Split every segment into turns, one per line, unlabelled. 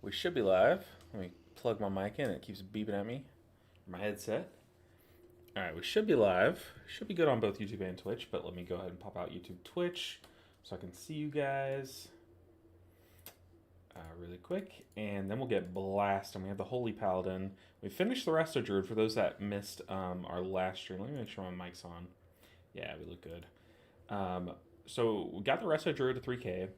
We should be live. Let me plug my mic in. It keeps beeping at me. My headset. All right, we should be live. Should be good on both YouTube and Twitch, but let me go ahead and pop out YouTube Twitch so I can see you guys really quick. And then we'll get blasted. We have the Holy Paladin. We finished the Resto Druid for those that missed our last stream. Let me make sure my mic's on. Yeah, we look good. So we got the Resto Druid to 3K.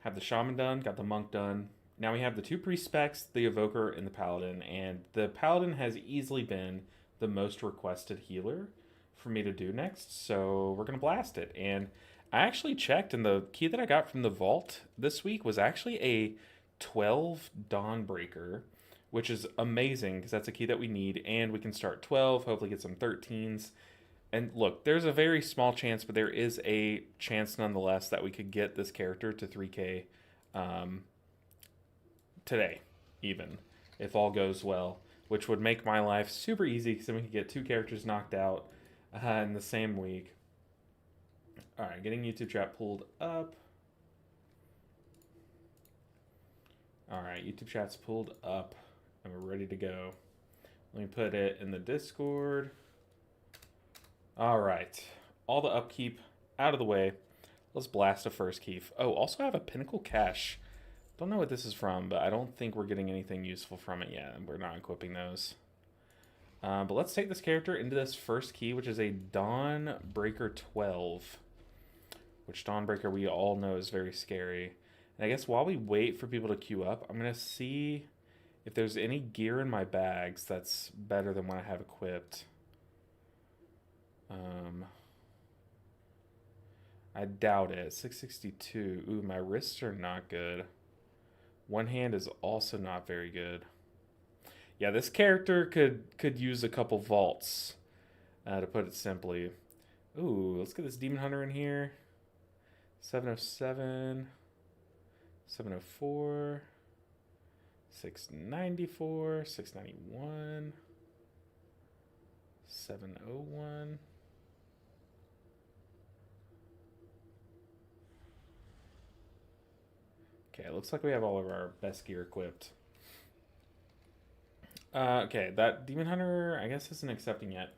Have the Shaman done, got the Monk done. Now we have the 2 priest specs, the Evoker, and the Paladin. And the Paladin has easily been the most requested healer for me to do next. So we're going to blast it. And I actually checked, and the key that I got from the vault this week was actually a 12 dawnbreaker, which is amazing because that's a key that we need. And we can start 12, hopefully get some 13s. And look, there's a very small chance, but there is a chance nonetheless that we could get this character to 3K today, even, if all goes well, which would make my life super easy because then we could get 2 characters knocked out in the same week. All right, getting YouTube chat pulled up. All right, YouTube chat's pulled up, and we're ready to go. Let me put it in the Discord. All right, all the upkeep out of the way. Let's blast a first keef. Oh, also I have a Pinnacle Cache. Don't know what this is from, but I don't think we're getting anything useful from it yet. We're not equipping those. But let's take this character into this first key, which is a Dawnbreaker 12. Which Dawnbreaker we all know is very scary. And I guess while we wait for people to queue up, I'm going to see if there's any gear in my bags that's better than what I have equipped. I doubt it. 662. Ooh, my wrists are not good. One hand is also not very good. Yeah, this character could use a couple vaults, to put it simply. Ooh, let's get this Demon Hunter in here. 707, 704, 694, 691, 701. Okay, it looks like we have all of our best gear equipped. Okay, that Demon Hunter, I guess, isn't accepting yet.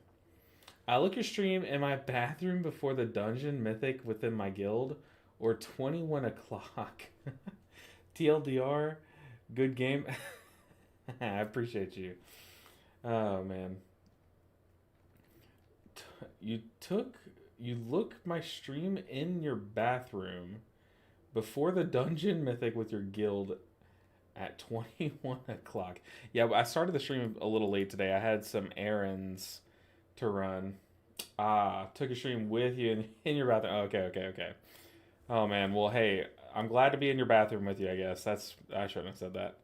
Look your stream in my bathroom before the dungeon mythic within my guild, or 21 o'clock. TLDR, good game. I appreciate you. Oh, man. You look my stream in your bathroom before the dungeon mythic with your guild at 21 o'clock. Yeah, I started the stream a little late today. I had some errands to run. Took a stream with you in your bathroom. Okay. Oh, man. Well, hey, I'm glad to be in your bathroom with you, I guess. I shouldn't have said that.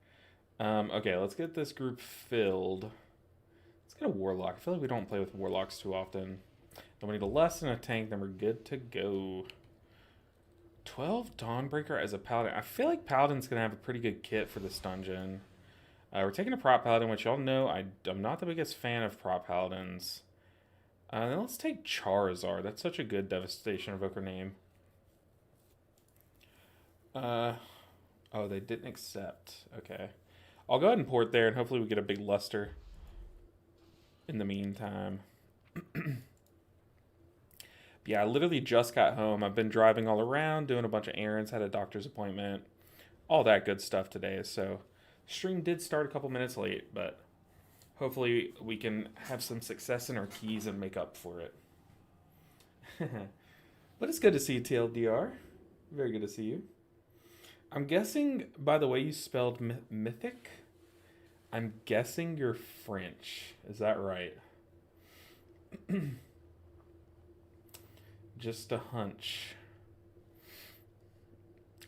Okay, let's get this group filled. Let's get a Warlock. I feel like we don't play with Warlocks too often. Then we need a Lust and a tank, then we're good to go. 12 Dawnbreaker as a Paladin. I feel like Paladin's going to have a pretty good kit for this dungeon. We're taking a Prop Paladin, which y'all know I'm not the biggest fan of Prop Paladins. Then let's take Charizard. That's such a good Devastation Evoker name. Oh, they didn't accept. Okay. I'll go ahead and port there, and hopefully we get a big luster in the meantime. Yeah, I literally just got home. I've been driving all around, doing a bunch of errands, had a doctor's appointment, all that good stuff today. So, stream did start a couple minutes late, but hopefully we can have some success in our keys and make up for it. But it's good to see you, TLDR. Very good to see you. I'm guessing, by the way you spelled mythic, I'm guessing you're French. Is that right? Just a hunch.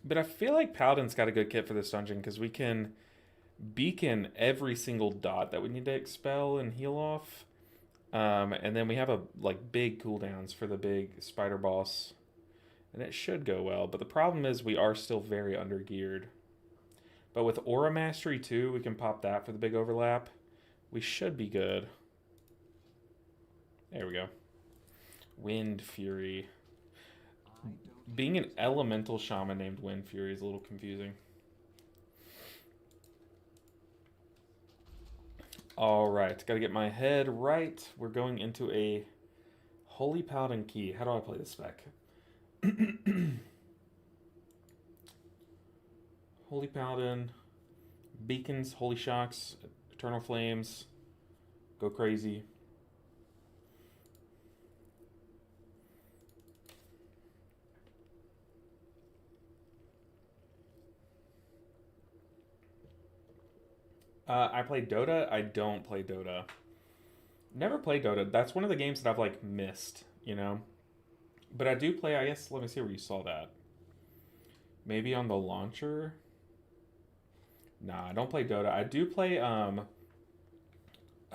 But I feel like Paladin's got a good kit for this dungeon because we can beacon every single dot that we need to expel and heal off. And then we have big cooldowns for the big spider boss. And it should go well. But the problem is we are still very under-geared. But with Aura Mastery too, we can pop that for the big overlap. We should be good. There we go. Wind Fury. Being an elemental shaman named Wind Fury is a little confusing. All right, gotta get my head right. We're going into a Holy Paladin key. How do I play this spec? Holy Paladin, Beacons, Holy Shocks, Eternal Flames, go crazy. I play Dota. I don't play Dota. Never played Dota. That's one of the games that I've like missed, you know. But I do play. I guess let me see where you saw that. Maybe on the launcher. Nah, I don't play Dota. I do play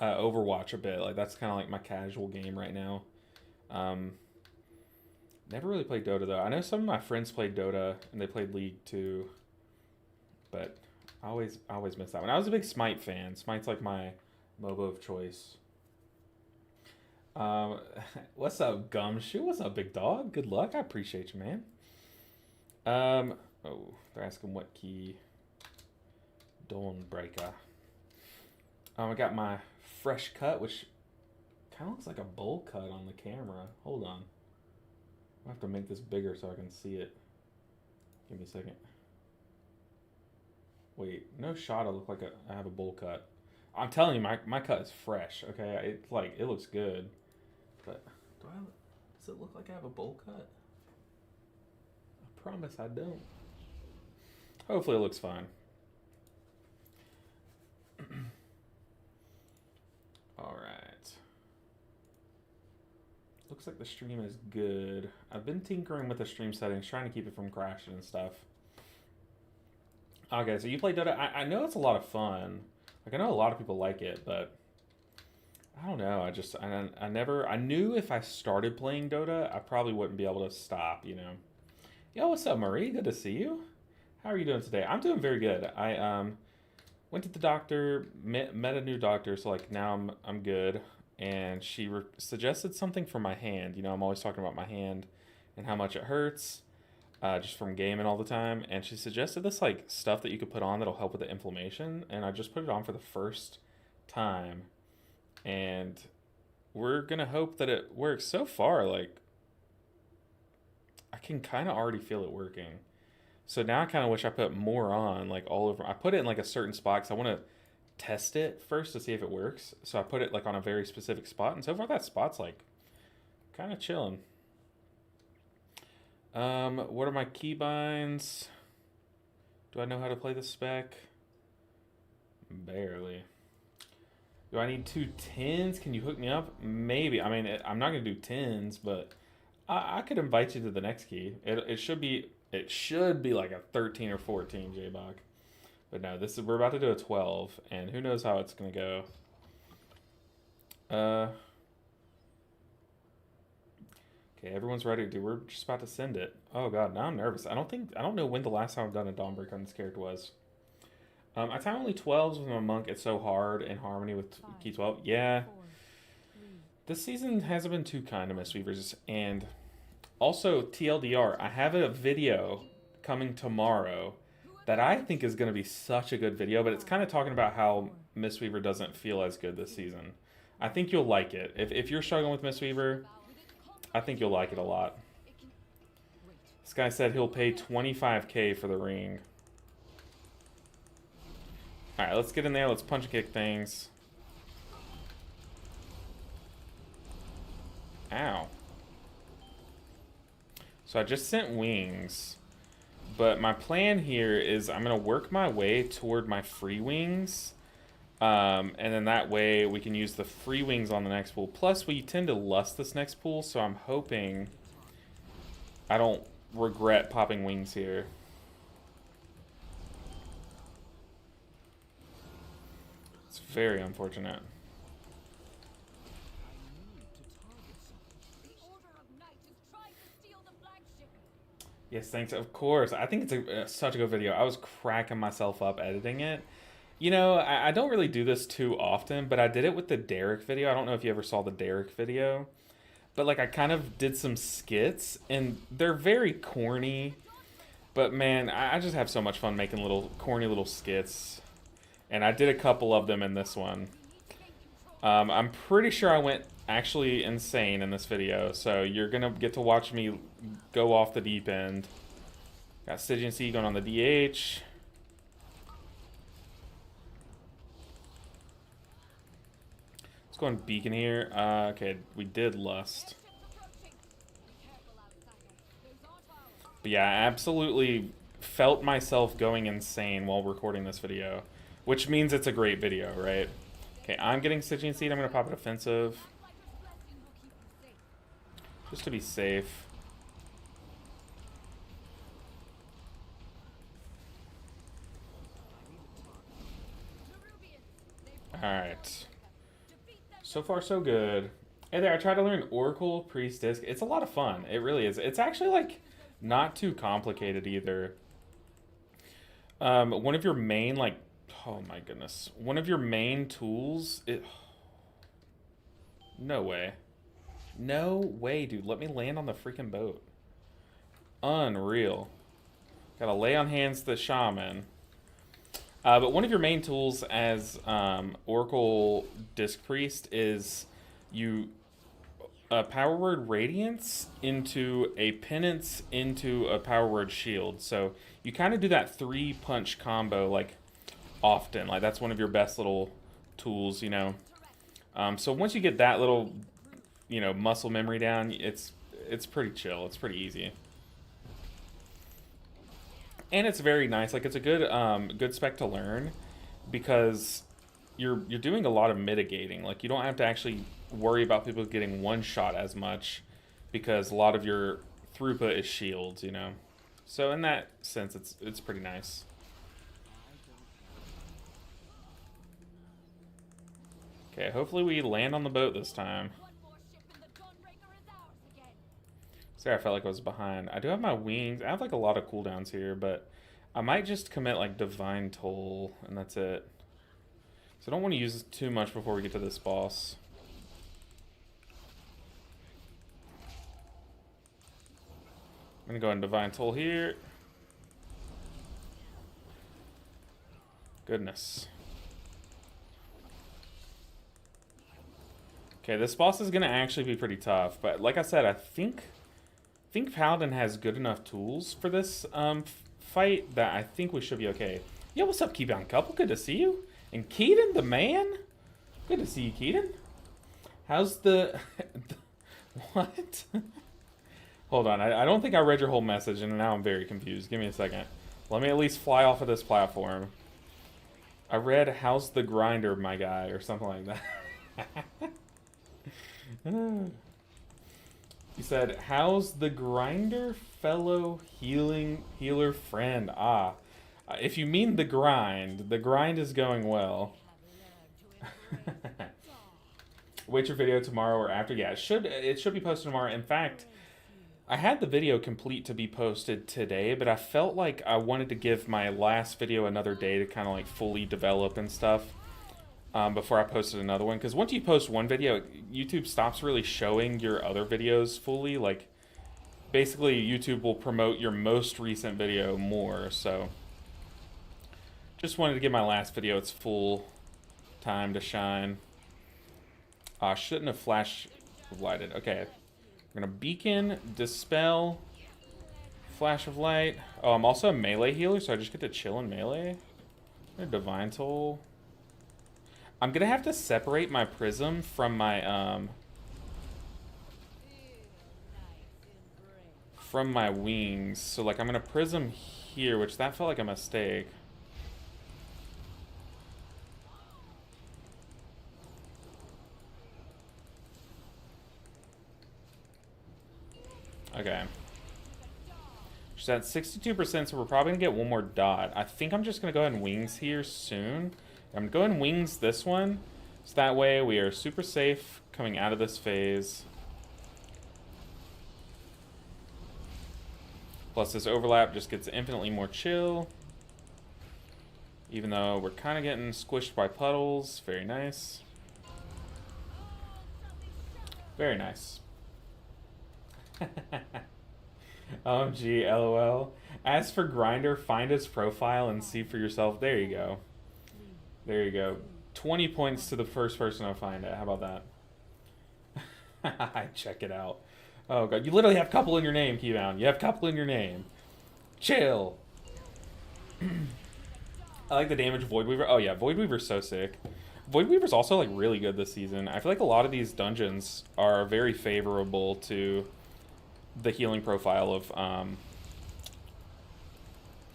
Overwatch a bit. Like that's kind of like my casual game right now. Um, Never really played Dota though. I know some of my friends played Dota and they played League too, but I always miss that one. I was a big Smite fan. Smite's like my MOBA of choice. Um, what's up, Gumshoe? What's up, big dog? Good luck. I appreciate you, man. Oh, they're asking what key. Dawnbreaker. I got my fresh cut, which kind of looks like a bowl cut on the camera. Hold on. I have to make this bigger so I can see it. Give me a second. Wait, no shot. I look like I have a bowl cut. I'm telling you, my cut is fresh. Okay, it's like it looks good, but does it look like I have a bowl cut? I promise I don't. Hopefully it looks fine. All right. Looks like the stream is good. I've been tinkering with the stream settings, trying to keep it from crashing and stuff. Okay, so you play Dota. I know it's a lot of fun. Like, I know a lot of people like it, but I don't know. I knew if I started playing Dota, I probably wouldn't be able to stop, you know. Yo, what's up, Marie? Good to see you. How are you doing today? I'm doing very good. I went to the doctor, met a new doctor, so like now I'm good. And she suggested something for my hand. You know, I'm always talking about my hand and how much it hurts, just from gaming all the time. And she suggested this like stuff that you could put on that'll help with the inflammation. And I just put it on for the first time, and we're gonna hope that it works. So far, like I can kind of already feel it working. So now I kind of wish I put more on, like all over. I put it in like a certain spot because I want to test it first to see if it works. So I put it like on a very specific spot, and so far that spot's like kind of chilling. What are my keybinds? Do I know how to play the spec? Barely. Do I need 2 10s? Can you hook me up? Maybe. I mean, I'm not gonna do 10s, but I could invite you to the next key. It should be like a 13 or 14, J-Bach. But no, we're about to do a 12, and who knows how it's gonna go. Okay, everyone's ready, dude. We're just about to send it. Oh god, now I'm nervous. I don't know when the last time I've done a dawnbreaker on this character was. I time only 12s with my monk. It's so hard in harmony with key 12. Yeah. This season hasn't been too kind to Mistweavers. And also, TLDR, I have a video coming tomorrow that I think is going to be such a good video, but it's kind of talking about how Mistweaver doesn't feel as good this season. I think you'll like it. If you're struggling with Mistweaver, I think you'll like it a lot. This guy said he'll pay 25k for the ring. Alright, let's get in there. Let's punch and kick things. Ow. So I just sent wings. But my plan here is I'm going to work my way toward my free wings. And then that way we can use the free wings on the next pool. Plus, we tend to lust this next pool, so I'm hoping I don't regret popping wings here. It's very unfortunate. Yes, thanks. Of course. I think it's such a good video. I was cracking myself up editing it. You know, I don't really do this too often, but I did it with the Derek video. I don't know if you ever saw the Derek video. But, like, I kind of did some skits, and they're very corny. But, man, I just have so much fun making corny little skits. And I did a couple of them in this one. I'm pretty sure I went actually insane in this video, so you're gonna get to watch me go off the deep end. Got Stygian Sea going on the DH. Let's go on Beacon here. Okay, we did Lust. But yeah, I absolutely felt myself going insane while recording this video, which means it's a great video, right? Okay, I'm getting Stygian Seed. I'm going to pop it offensive. Just to be safe. Alright. So far, so good. Hey there, I tried to learn Oracle Priest Disc. It's a lot of fun. It really is. It's actually, like, not too complicated either. One of your main, like, oh my goodness. One of your main tools, no way. No way, dude. Let me land on the freaking boat. Unreal. Gotta lay on hands the shaman. But one of your main tools as Oracle Disc Priest is you power word Radiance into a Penance into a power word Shield. So you kind of do that 3-punch combo like often. Like that's one of your best little tools, you know. So once you get that little, you know, muscle memory down, it's pretty chill. It's pretty easy. And it's very nice. Like it's a good good spec to learn because you're doing a lot of mitigating. Like you don't have to actually worry about people getting one shot as much because a lot of your throughput is shields, you know. So in that sense, it's pretty nice. Okay, hopefully we land on the boat this time. Sorry, I felt like I was behind. I do have my wings. I have like a lot of cooldowns here, but I might just commit like Divine Toll, and that's it. So I don't want to use this too much before we get to this boss. I'm going to go ahead and Divine Toll here. Goodness. Okay, this boss is going to actually be pretty tough, but like I said, I think Paladin has good enough tools for this fight that I think we should be okay. Yo, what's up, Keaton Couple? Good to see you. And Keaton, the man? Good to see you, Keaton. How's the... What? Hold on, I don't think I read your whole message, and now I'm very confused. Give me a second. Let me at least fly off of this platform. I read, how's the grinder, my guy, or something like that. He said, how's the grinder, fellow healer friend? Ah, if you mean the grind is going well. Wait your video tomorrow or after? Yeah, it should be posted tomorrow. In fact, I had the video complete to be posted today, but I felt like I wanted to give my last video another day to kind of like fully develop and stuff. Before I posted another one, because once you post one video, YouTube stops really showing your other videos fully. Like, basically, YouTube will promote your most recent video more, so just wanted to give my last video its full time to shine. Shouldn't have flash lighted. Okay, we're gonna beacon, dispel, flash of light. Oh, I'm also a melee healer, so I just get to chill in melee. Divine Toll. I'm gonna have to separate my prism from my wings. So like I'm gonna prism here, which that felt like a mistake. Okay. She's at 62%, so we're probably gonna get one more dot. I think I'm just gonna go ahead and wings here soon. I'm going to wings this one, so that way we are super safe coming out of this phase. Plus this overlap just gets infinitely more chill. Even though we're kind of getting squished by puddles. Very nice. Very nice. OMG, LOL. As for Grinder, find his profile and see for yourself. There you go. There you go. 20 points to the first person I find it. How about that? Check it out. Oh god, you literally have couple in your name, Keybound. You have couple in your name. Chill. I like the damage of Void Weaver. Oh yeah, Void Weaver's so sick. Void Weaver's also like really good this season. I feel like a lot of these dungeons are very favorable to the healing profile of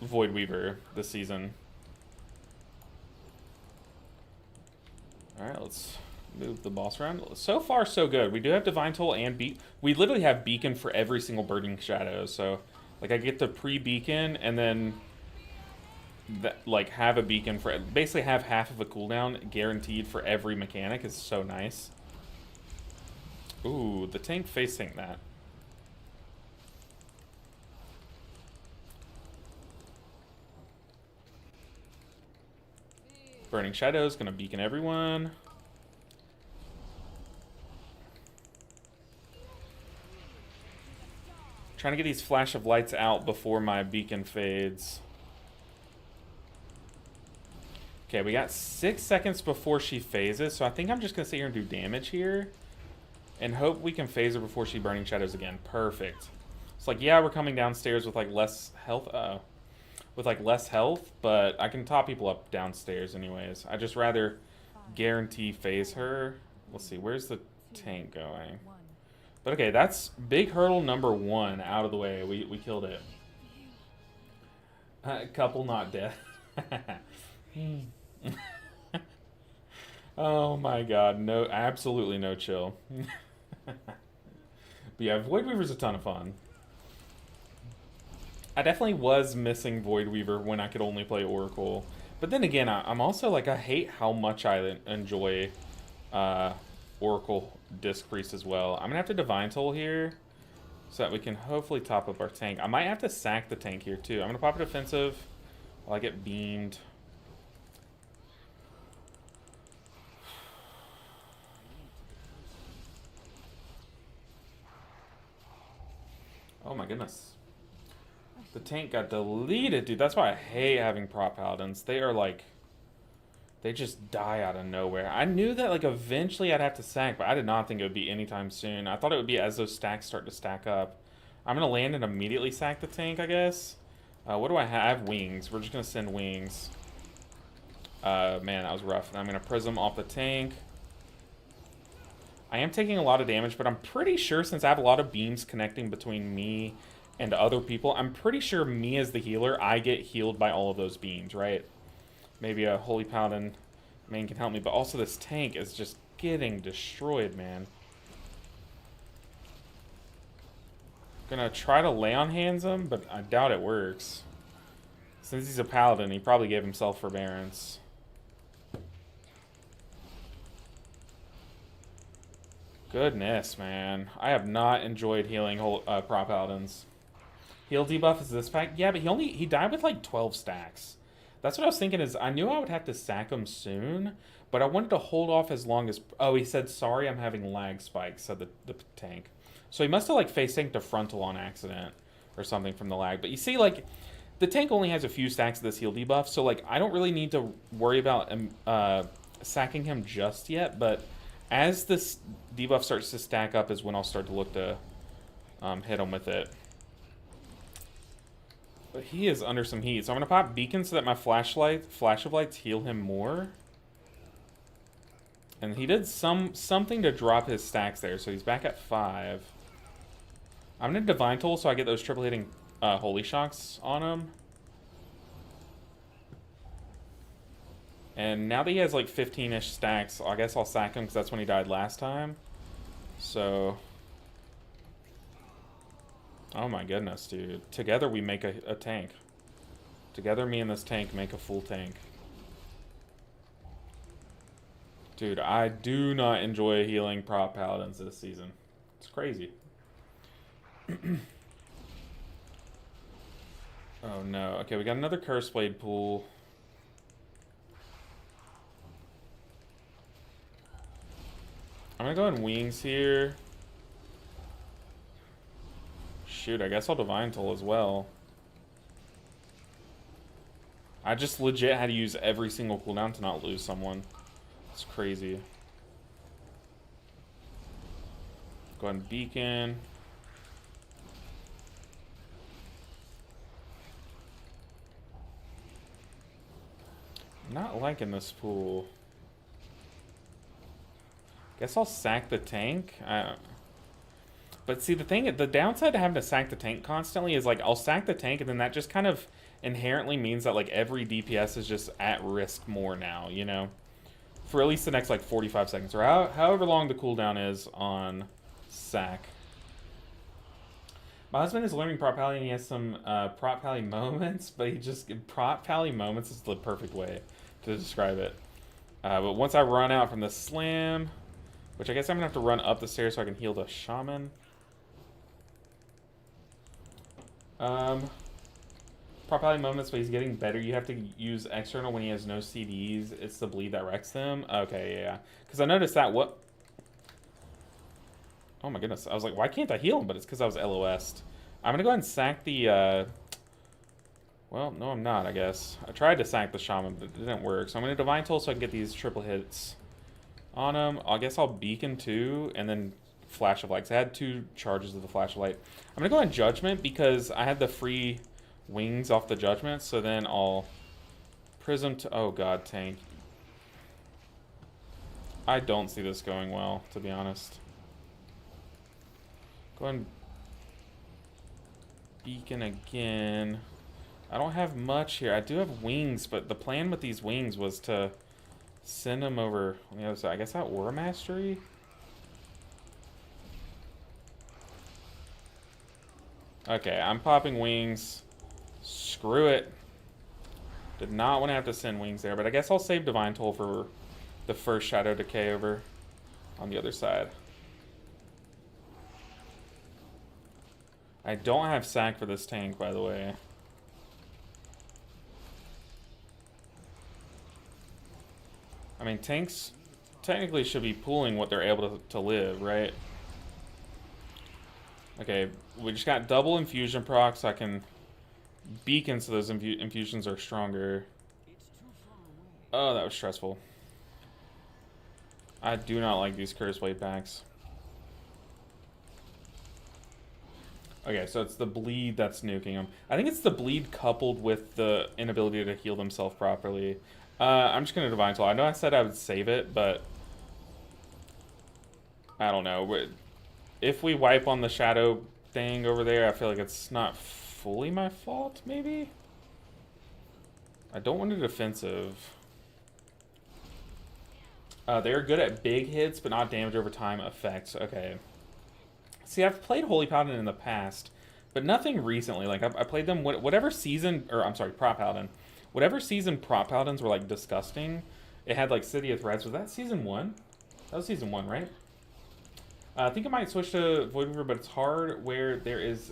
Void Weaver this season. Alright, let's move the boss around. So far, so good. We do have Divine Toll and we literally have Beacon for every single Burning Shadow. So, like, I get the pre-Beacon and then, like, have a Beacon for... Basically have half of a cooldown guaranteed for every mechanic is so nice. Ooh, the tank face tank that. Burning Shadows, gonna Beacon everyone. Trying to get these flash of lights out before my Beacon fades. Okay, we got 6 seconds before she phases, so I think I'm just gonna sit here and do damage here. And hope we can phase her before she Burning Shadows again. Perfect. It's like, yeah, we're coming downstairs with like less health. With like less health, but I can top people up downstairs anyways. I just rather guarantee phase her. Let's see, where's the tank going? But okay, that's big hurdle number 1 out of the way. We killed it. Couple not dead. Oh my god, no, absolutely no chill. But yeah, Void Weaver's a ton of fun. I definitely was missing Void Weaver when I could only play Oracle. But then again, I'm also like, I hate how much I enjoy Oracle Disc Priest as well. I'm going to have to Divine Toll here so that we can hopefully top up our tank. I might have to sack the tank here too. I'm going to pop a defensive while I get beamed. Oh my goodness. The tank got deleted, dude. That's why I hate having prop paladins. They are like... They just die out of nowhere. I knew that like eventually I'd have to sack, but I did not think it would be anytime soon. I thought it would be as those stacks start to stack up. I'm going to land and immediately sack the tank, I guess. What do I have? I have wings. We're just going to send wings. Man, that was rough. I'm going to prism off the tank. I am taking a lot of damage, but I'm pretty sure since I have a lot of beams connecting between me and other people, I'm pretty sure me as the healer, I get healed by all of those beams, right? Maybe a Holy Paladin main can help me, but also this tank is just getting destroyed, man. Gonna try to lay on hands him, but I doubt it works. Since he's a Paladin, he probably gave himself forbearance. Goodness, man. I have not enjoyed healing prop Paladins. Heal debuff is this pack? Yeah, but he died with like 12 stacks. That's what I was thinking is I knew I would have to sack him soon, but I wanted to hold off as long as... Oh, he said, sorry, I'm having lag spikes, said the tank. So he must have like face tanked a frontal on accident or something from the lag. But you see, like, the tank only has a few stacks of this heal debuff, so like I don't really need to worry about sacking him just yet, but as this debuff starts to stack up is when I'll start to look to hit him with it. But he is under some heat, so I'm going to pop Beacon so that my flash of lights heal him more. And he did something to drop his stacks there, so he's back at 5. I'm going to Divine Toll so I get those triple hitting Holy Shocks on him. And now that he has like 15-ish stacks, I guess I'll sack him because that's when he died last time. So... Oh my goodness, dude. Together we make a tank. Together me and this tank make a full tank. Dude, I do not enjoy healing prop paladins this season. It's crazy. Oh no. Okay, we got another Curse Blade pool. I'm gonna go in wings here. Shoot, I guess I'll Divine Toll as well. I just legit had to use every single cooldown to not lose someone. It's crazy. Go ahead and beacon. Not liking this pool. Guess I'll sack the tank. But see, the downside to having to sack the tank constantly is like I'll sack the tank, and then that just kind of inherently means that like every DPS is just at risk more now, you know, for at least the next like 45 seconds or however long the cooldown is on sack. My husband is learning prop pally and he has some prop pally moments, but prop pally moments is the perfect way to describe it. But once I run out from the slam, which I guess I'm gonna have to run up the stairs so I can heal the shaman. Prop pally moments, but he's getting better. You have to use external when he has no CDs. It's the bleed that wrecks them. Okay, yeah. Because I noticed that Oh my goodness. I was like, why can't I heal him? But it's because I was LOS'd. I'm going to go ahead and sack the... Well, no, I'm not, I guess. I tried to sack the shaman, but it didn't work. So I'm going to Divine Toll so I can get these triple hits on him. I guess I'll Beacon too, and then Flash of Light. 'Cause I had 2 charges of the Flash of Light. I'm going to go on Judgment because I had the free wings off the Judgment. So then I'll Prism to... Oh, God, tank. I don't see this going well, to be honest. Go ahead and Beacon again. I don't have much here. I do have wings, but the plan with these wings was to send them over on the other side. I guess that Aura Mastery? Okay, I'm popping wings. Screw it. Did not want to have to send wings there, but I guess I'll save Divine Toll for the first Shadow Decay over on the other side. I don't have sack for this tank, by the way. I mean, tanks technically should be pooling what they're able to live, right? Okay, we just got double infusion proc, so I can beacon so those infusions are stronger. Oh, that was stressful. I do not like these Curse Blade packs. Okay, so it's the bleed that's nuking them. I think it's the bleed coupled with the inability to heal themselves properly. I'm just going to Divine Toll. I know I said I would save it, but I don't know. If we wipe on the shadow thing over there, I feel like it's not fully my fault, maybe? I don't want a defensive. They're good at big hits, but not damage over time effects. Okay. See, I've played Holy Paladin in the past, but nothing recently. Like, I played them whatever season, or I'm sorry, Prop Paladin. Whatever season Prop Paladins were, like, disgusting. It had, like, City of Threats. Was that season 1? That was season 1, right? I think I might switch to Void Weaver, but it's hard where there is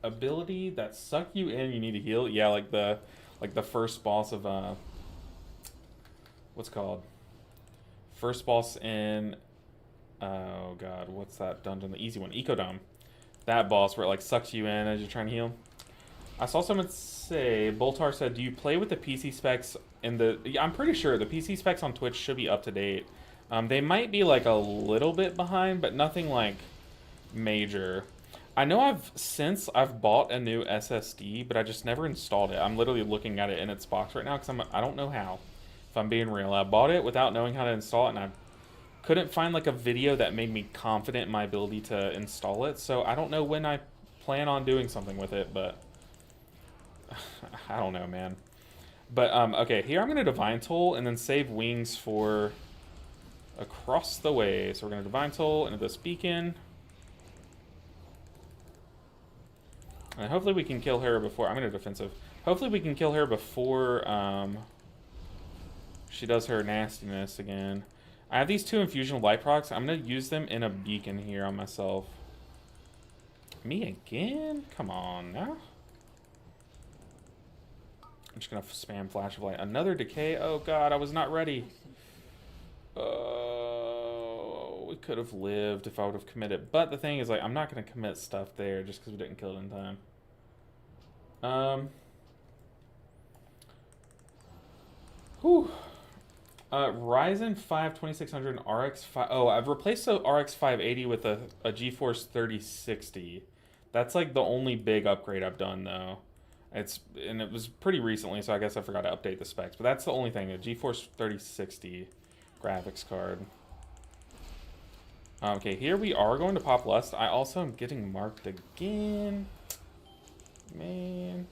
ability that suck you in, you need to heal. Yeah, like the first boss of, what's it called? First boss in... Oh god, what's that dungeon? The easy one, Ecodome. That boss where it like sucks you in as you're trying to heal. I saw someone say, Boltar said, do you play with the PC specs in the... Yeah, I'm pretty sure the PC specs on Twitch should be up to date. They might be like a little bit behind, but nothing like major. I know I've bought a new SSD, but I just never installed it. I'm literally looking at it in its box right now because I don't know how, if I'm being real. I bought it without knowing how to install it, and I couldn't find like a video that made me confident in my ability to install it, so I don't know when I plan on doing something with it, but I don't know, man. But okay, here I'm gonna Divine Toll and then save wings for across the way. So we're gonna Divine Toll into this beacon, and hopefully we can kill her before I'm gonna defensive. Hopefully we can kill her before she does her nastiness again. I have these 2 infusion light procs. I'm going to use them in a beacon here on myself. Me again? Come on now. I'm just going to spam Flash of Light. Another decay? Oh god, I was not ready. Oh, we could have lived if I would have committed. But the thing is, like, I'm not going to commit stuff there just because we didn't kill it in time. Whew. Ryzen 5 2600 and RX 5. Oh, I've replaced the RX 580 with a GeForce 3060. That's like the only big upgrade I've done though. And it was pretty recently, so I guess I forgot to update the specs. But that's the only thing, a GeForce 3060 graphics card. Okay, here we are going to Pop Lust. I also am getting marked again. Man.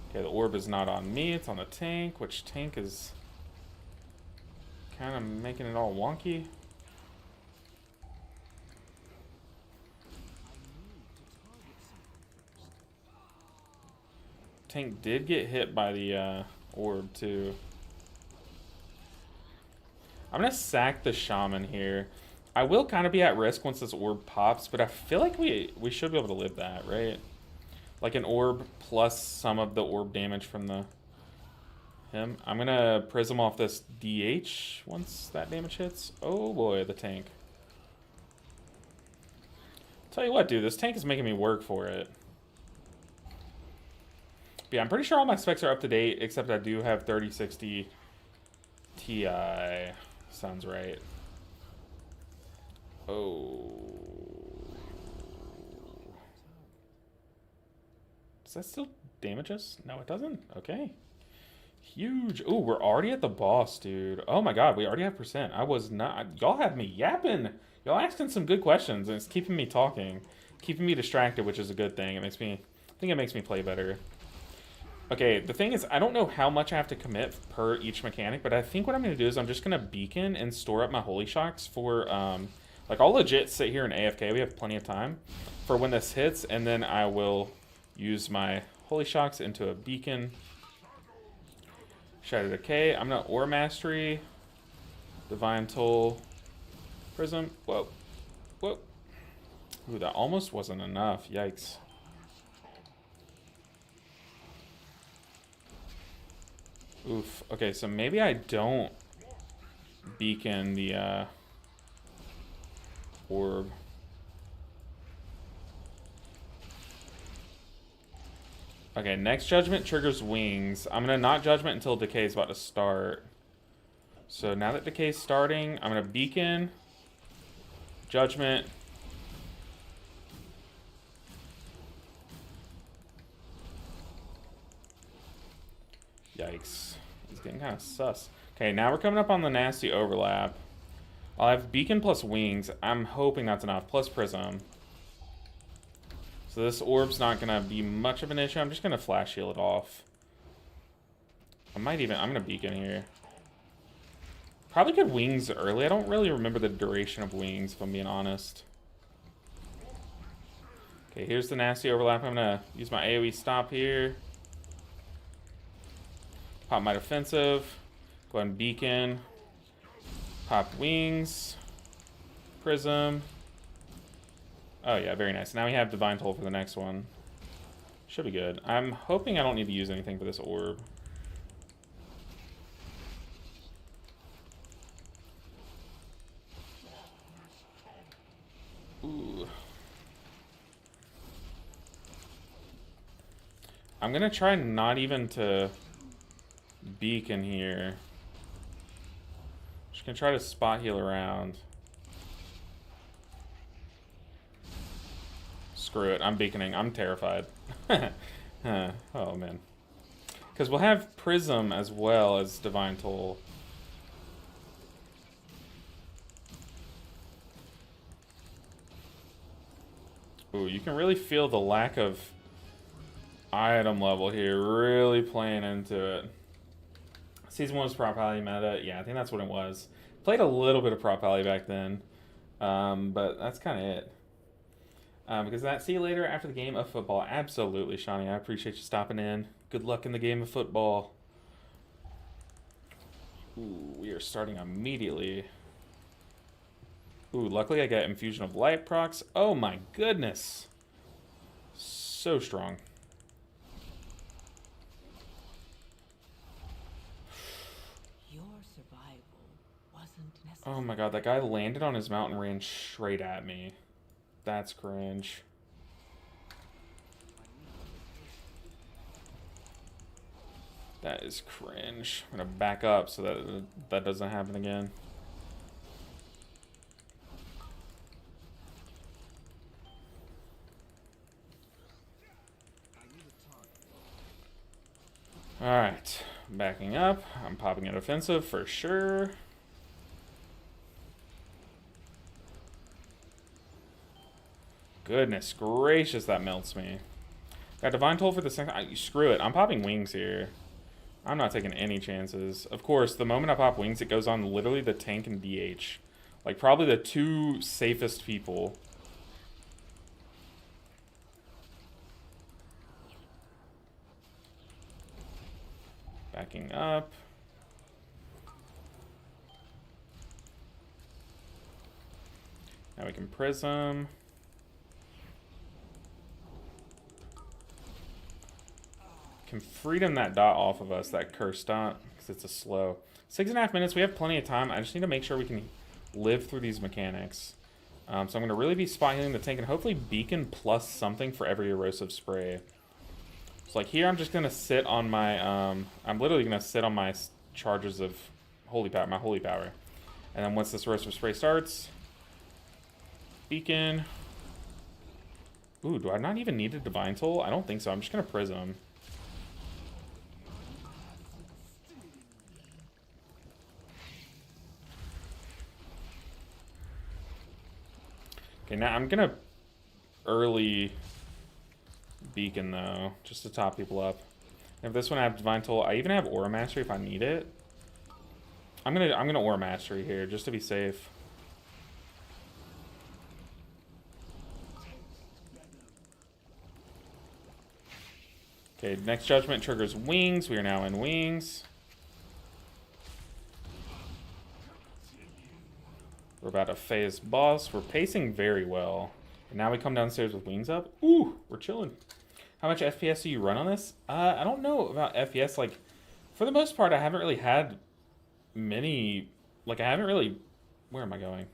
Okay, the orb is not on me, it's on the tank, which tank is kind of making it all wonky. Tank did get hit by the orb too. I'm gonna sack the shaman here. I will kind of be at risk once this orb pops, but I feel like we should be able to live that, right? Like an orb plus some of the orb damage from him. I'm gonna prism off this DH once that damage hits. Oh boy, the tank. Tell you what, dude, this tank is making me work for it. But yeah, I'm pretty sure all my specs are up to date, except I do have 3060 Ti. Sounds right. Oh. Does that still damage us? No, it doesn't? Okay. Huge. Oh, we're already at the boss, dude. Oh my god, we already have percent. I was not... Y'all have me yapping. Y'all asking some good questions, and it's keeping me talking. Keeping me distracted, which is a good thing. It makes me... I think it makes me play better. Okay, the thing is, I don't know how much I have to commit per each mechanic, but I think what I'm going to do is I'm just going to beacon and store up my holy shocks for... like, I'll legit sit here and AFK. We have plenty of time for when this hits, and then I will... use my holy shocks into a beacon. Shadow Decay. I'm gonna Aura Mastery. Divine Toll. Prism. Whoa. Whoa. Ooh, that almost wasn't enough. Yikes. Oof. Okay, so maybe I don't beacon the orb. Okay, next Judgment triggers Wings. I'm going to not Judgment until Decay is about to start. So now that Decay is starting, I'm going to Beacon. Judgment. Yikes. He's getting kind of sus. Okay, now we're coming up on the nasty overlap. I'll have Beacon plus Wings. I'm hoping that's enough. Plus Prism. So this orb's not going to be much of an issue. I'm just going to flash heal it off. I'm going to beacon here. Probably could Wings early. I don't really remember the duration of Wings, if I'm being honest. Okay, here's the nasty overlap. I'm going to use my AoE stop here. Pop my defensive. Go ahead and beacon. Pop Wings. Prism. Oh yeah, very nice. Now we have Divine Toll for the next one. Should be good. I'm hoping I don't need to use anything for this orb. Ooh. I'm gonna try not even to beacon here. Just gonna try to spot heal around. Screw it, I'm beaconing. I'm terrified. Oh, man. Because we'll have Prism as well as Divine Toll. Ooh, you can really feel the lack of item level here. Really playing into it. Season 1 was Prop Alley meta. Yeah, I think that's what it was. Played a little bit of Prop Alley back then. But that's kind of it. Because that, see you later after the game of football. Absolutely, Shawnee. I appreciate you stopping in. Good luck in the game of football. Ooh, we are starting immediately. Ooh, luckily I got Infusion of Light procs. Oh my goodness. So strong.
Your survival wasn't necessary.
Oh my god, that guy landed on his mount and ran straight at me. That's cringe. That is cringe. I'm gonna back up so that that doesn't happen again. Alright, backing up. I'm popping an offensive for sure. Goodness gracious, that melts me. Got Divine Toll for the second. Screw it. I'm popping wings here. I'm not taking any chances. Of course, the moment I pop wings, it goes on literally the tank and DH. Like, probably the two safest people. Backing up. Now we can Prism. Can freedom that dot off of us, that curse dot, because it's a slow. 6.5 minutes, we have plenty of time. I just need to make sure we can live through these mechanics. So I'm going to really be spot healing the tank and hopefully beacon plus something for every erosive spray. So like here, I'm just going to sit on my, I'm literally going to sit on my charges of holy power, my holy power. And then once this erosive spray starts, beacon. Ooh, do I not even need a divine toll? I don't think so. I'm just going to prism. Okay, now I'm gonna early beacon though, just to top people up. And if this one I have divine toll, I even have aura mastery if I need it. I'm gonna aura mastery here just to be safe. Okay, next judgment triggers wings. We are now in wings. We're about to phase boss. We're pacing very well. And now we come downstairs with wings up. Ooh, we're chilling. How much FPS do you run on this? I don't know about FPS. Like, for the most part, I haven't really had many... Like, I haven't really... Where am I going?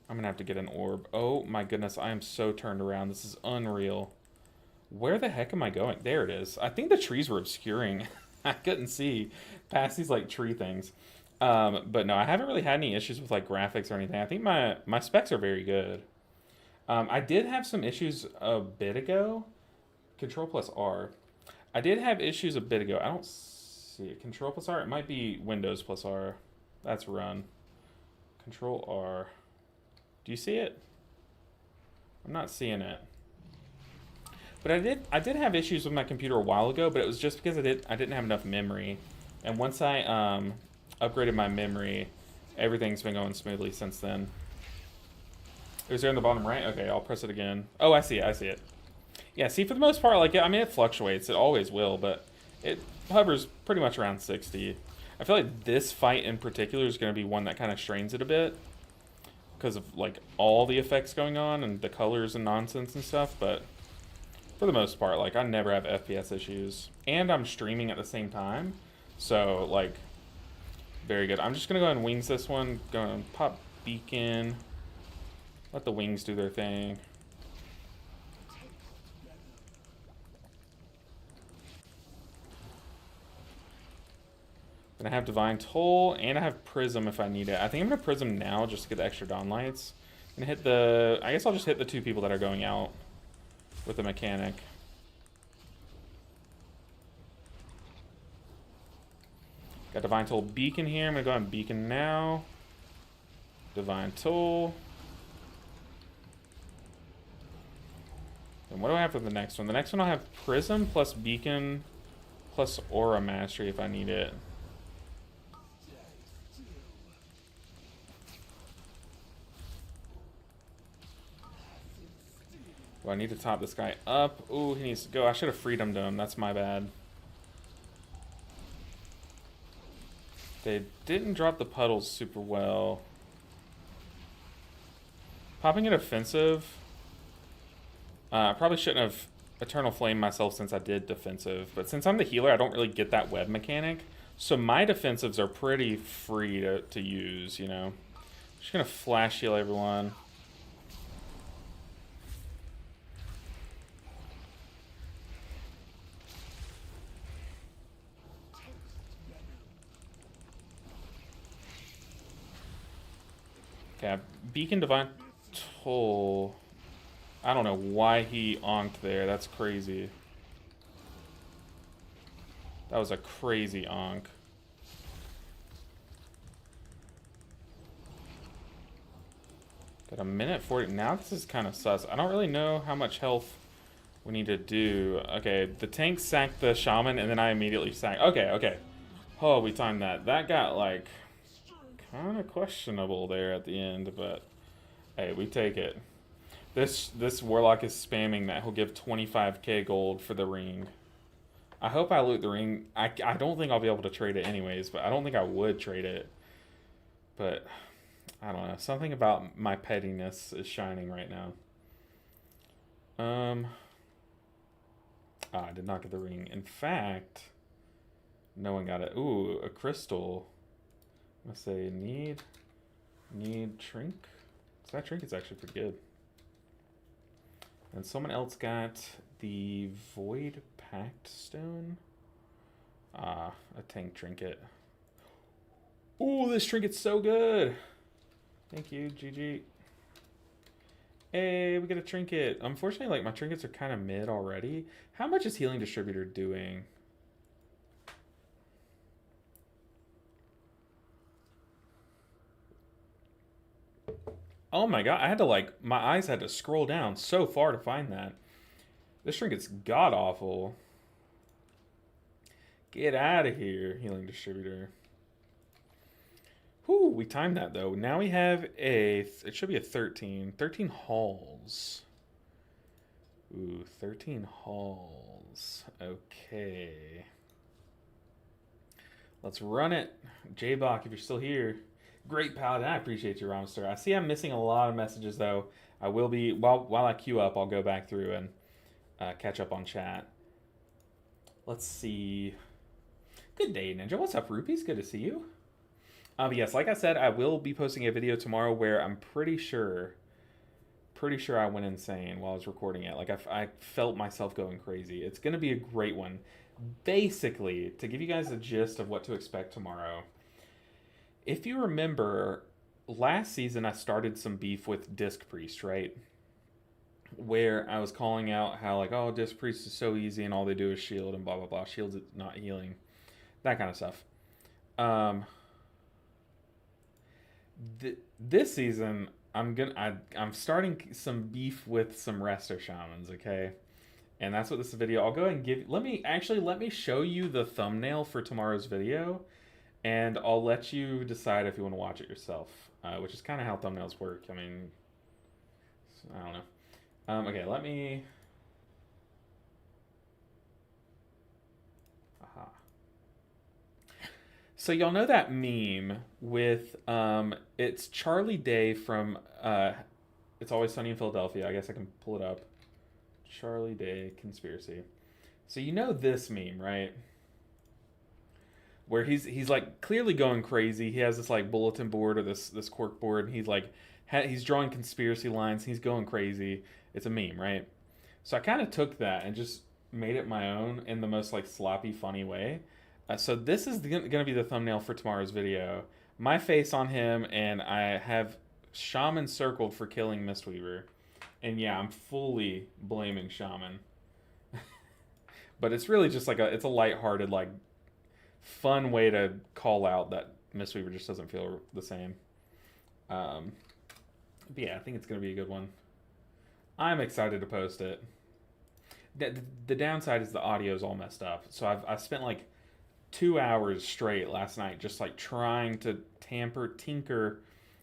I'm gonna have to get an orb. Oh my goodness, I am so turned around. This is unreal. Where the heck am I going? There it is. I think the trees were obscuring. I couldn't see past these, like, tree things. But no, I haven't really had any issues with like graphics or anything. I think my specs are very good. I did have some issues a bit ago. Control plus R. I did have issues a bit ago. I don't see it. Control plus R. It might be Windows plus R. That's run. Control R. Do you see it? I'm not seeing it. But I did have issues with my computer a while ago, but it was just because I didn't have enough memory. And once I upgraded my memory, everything's been going smoothly since then. It was there in the bottom right? Okay, I'll press it again. Oh, I see it. Yeah, see, for the most part, like, I mean, it fluctuates. It always will, but it hovers pretty much around 60. I feel like this fight in particular is going to be one that kind of strains it a bit because of, like, all the effects going on and the colors and nonsense and stuff, but for the most part, like, I never have FPS issues. And I'm streaming at the same time, so, like... Very good. I'm just going to go ahead and wings this one. Go and pop beacon. Let the wings do their thing. Then I have Divine Toll, and I have Prism if I need it. I think I'm going to Prism now just to get the extra Dawn Lights. I'm going to hit the... I guess I'll just hit the two people that are going out with the mechanic. Got Divine Toll Beacon here. I'm going to go ahead and Beacon now. Divine Toll. And what do I have for the next one? The next one I'll have Prism plus Beacon plus Aura Mastery if I need it. Do I need to top this guy up? Ooh, he needs to go. I should have freedomed him. That's my bad. They didn't drop the puddles super well. Popping it offensive. I probably shouldn't have Eternal Flame myself since I did defensive. But since I'm the healer, I don't really get that web mechanic. So my defensives are pretty free to use, you know. Just going to flash heal everyone. Okay, Beacon Divine Toll. I don't know why he onked there. That's crazy. That was a crazy onk. Got a minute 40. Now this is kind of sus. I don't really know how much health we need to do. Okay, the tank sacked the shaman, and then I immediately sacked. Okay, okay. Oh, we timed that. That got, like, kind of questionable there at the end, but hey, we take it. This warlock is spamming that he'll give 25k gold for the ring. I hope I loot the ring. I don't think I'll be able to trade it anyways, but I don't think I would trade it. But I don't know. Something about my pettiness is shining right now. I did not get the ring. In fact, no one got it. Ooh, a crystal. I'm gonna say need trink. So that trinket's actually pretty good. And someone else got the Void Pact Stone. A tank trinket. Ooh, this trinket's so good. Thank you, GG. Hey, we got a trinket. Unfortunately, like, my trinkets are kind of mid already. How much is Healing Distributor doing? Oh my god, I had to, like, my eyes had to scroll down so far to find that. This trinket's god-awful. Get out of here, Healing Distributor. Whew, we timed that, though. Now we have it should be a 13. 13 halls. Ooh, 13 halls. Okay. Let's run it. J-Bach, if you're still here. Great Paladin, I appreciate you, Romster. I see I'm missing a lot of messages, though. I will be, while I queue up, I'll go back through and catch up on chat. Let's see. Good day, Ninja. What's up, Rupees? Good to see you. But yes, like I said, I will be posting a video tomorrow where I'm pretty sure I went insane while I was recording it. Like, I felt myself going crazy. It's going to be a great one. Basically, to give you guys a gist of what to expect tomorrow, if you remember, last season I started some beef with Disc Priest, right? Where I was calling out how, like, oh, Disc Priest is so easy and all they do is shield and blah, blah, blah. Shield's not healing. That kind of stuff. This season, I'm starting some beef with some Resto Shamans, okay? And that's what this video, I'll go ahead and give, let me show you the thumbnail for tomorrow's video, and I'll let you decide if you want to watch it yourself, which is kind of how thumbnails work. I mean, I don't know. Okay, let me, aha. So y'all know that meme with, it's Charlie Day from, It's Always Sunny in Philadelphia. I guess I can pull it up. Charlie Day Conspiracy. So you know this meme, right? Where he's like clearly going crazy. He has this like bulletin board or this cork board. And he's like, he's drawing conspiracy lines. He's going crazy. It's a meme, right? So I kind of took that and just made it my own in the most like sloppy, funny way. So this is going to be the thumbnail for tomorrow's video. My face on him, and I have Shaman circled for killing Mistweaver. And yeah, I'm fully blaming Shaman. But it's really just like it's a lighthearted, like, fun way to call out that Mistweaver just doesn't feel the same. But yeah, I think it's going to be a good one. I'm excited to post it. The downside is the audio is all messed up. So I've spent like 2 hours straight last night just like trying to tinker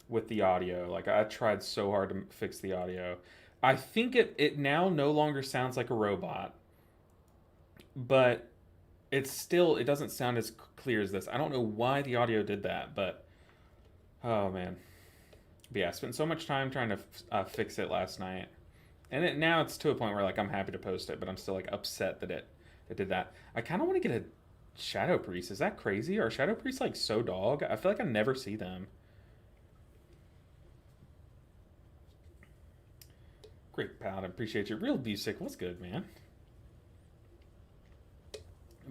with the audio. Like, I tried so hard to fix the audio. I think it now no longer sounds like a robot, but it doesn't sound as clear as this. I don't know why the audio did that, but oh man. But yeah, I spent so much time trying to fix it last night, and now it's to a point where like I'm happy to post it, but I'm still like upset that it did that. I kind of want to get a Shadow Priest. Is that crazy? Are Shadow Priests like so dog? I feel like I never see them. Great Paladin, appreciate you. Real Busick, what's good, man?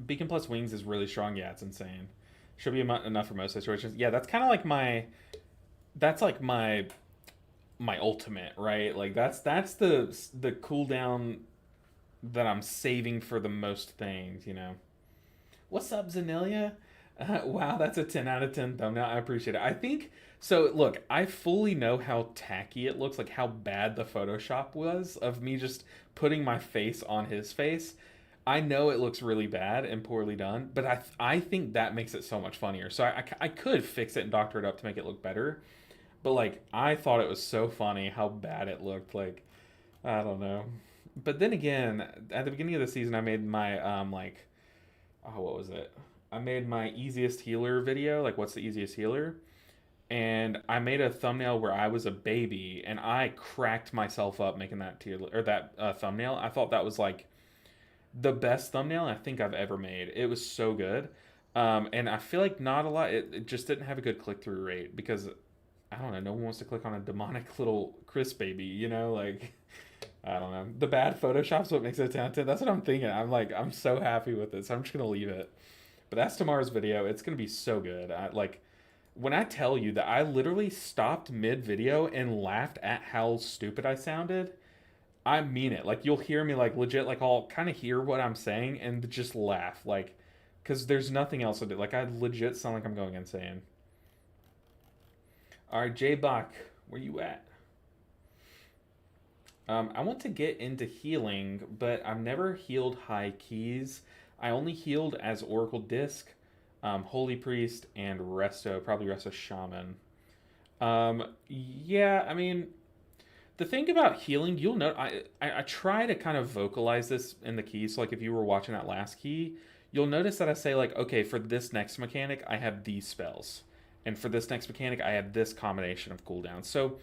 Beacon plus Wings is really strong. Yeah, it's insane. Should be enough for most situations. Yeah, that's kind of like my that's like my ultimate, right? Like that's the cooldown that I'm saving for the most things, you know. What's up, Zanilia? Wow, that's a 10 out of 10 thumbnail. I appreciate it. I think so. Look, I fully know how tacky it looks, like how bad the Photoshop was of me just putting my face on his face. I know it looks really bad and poorly done, but I think that makes it so much funnier. So I could fix it and doctor it up to make it look better. But like, I thought it was so funny how bad it looked. Like, I don't know. But then again, at the beginning of the season, I made my like, oh, what was it? I made my easiest healer video, like what's the easiest healer? And I made a thumbnail where I was a baby, and I cracked myself up making that tier or that thumbnail. I thought that was like the best thumbnail I think I've ever made. It was so good, and I feel like not a lot. It just didn't have a good click through rate because I don't know. No one wants to click on a demonic little Chris baby, you know, like. I don't know. The bad Photoshop's what makes it a 10 out of 10. That's what I'm thinking. I'm like, I'm so happy with it, so I'm just gonna leave it. But that's tomorrow's video. It's gonna be so good. I like when I tell you that I literally stopped mid video and laughed at how stupid I sounded. I mean it. Like you'll hear me like legit, like I'll kind of hear what I'm saying and just laugh, like, because there's nothing else to do. Like I legit sound like I'm going insane. All right, J Bach, where you at? I want to get into healing, but I've never healed high keys. I only healed as Oracle Disc, Holy Priest, and Resto, probably Resto Shaman. Yeah, I mean, the thing about healing, you'll know, I try to kind of vocalize this in the keys. So, like, if you were watching that last key, you'll notice that I say, like, okay, for this next mechanic, I have these spells. And for this next mechanic, I have this combination of cooldowns. So,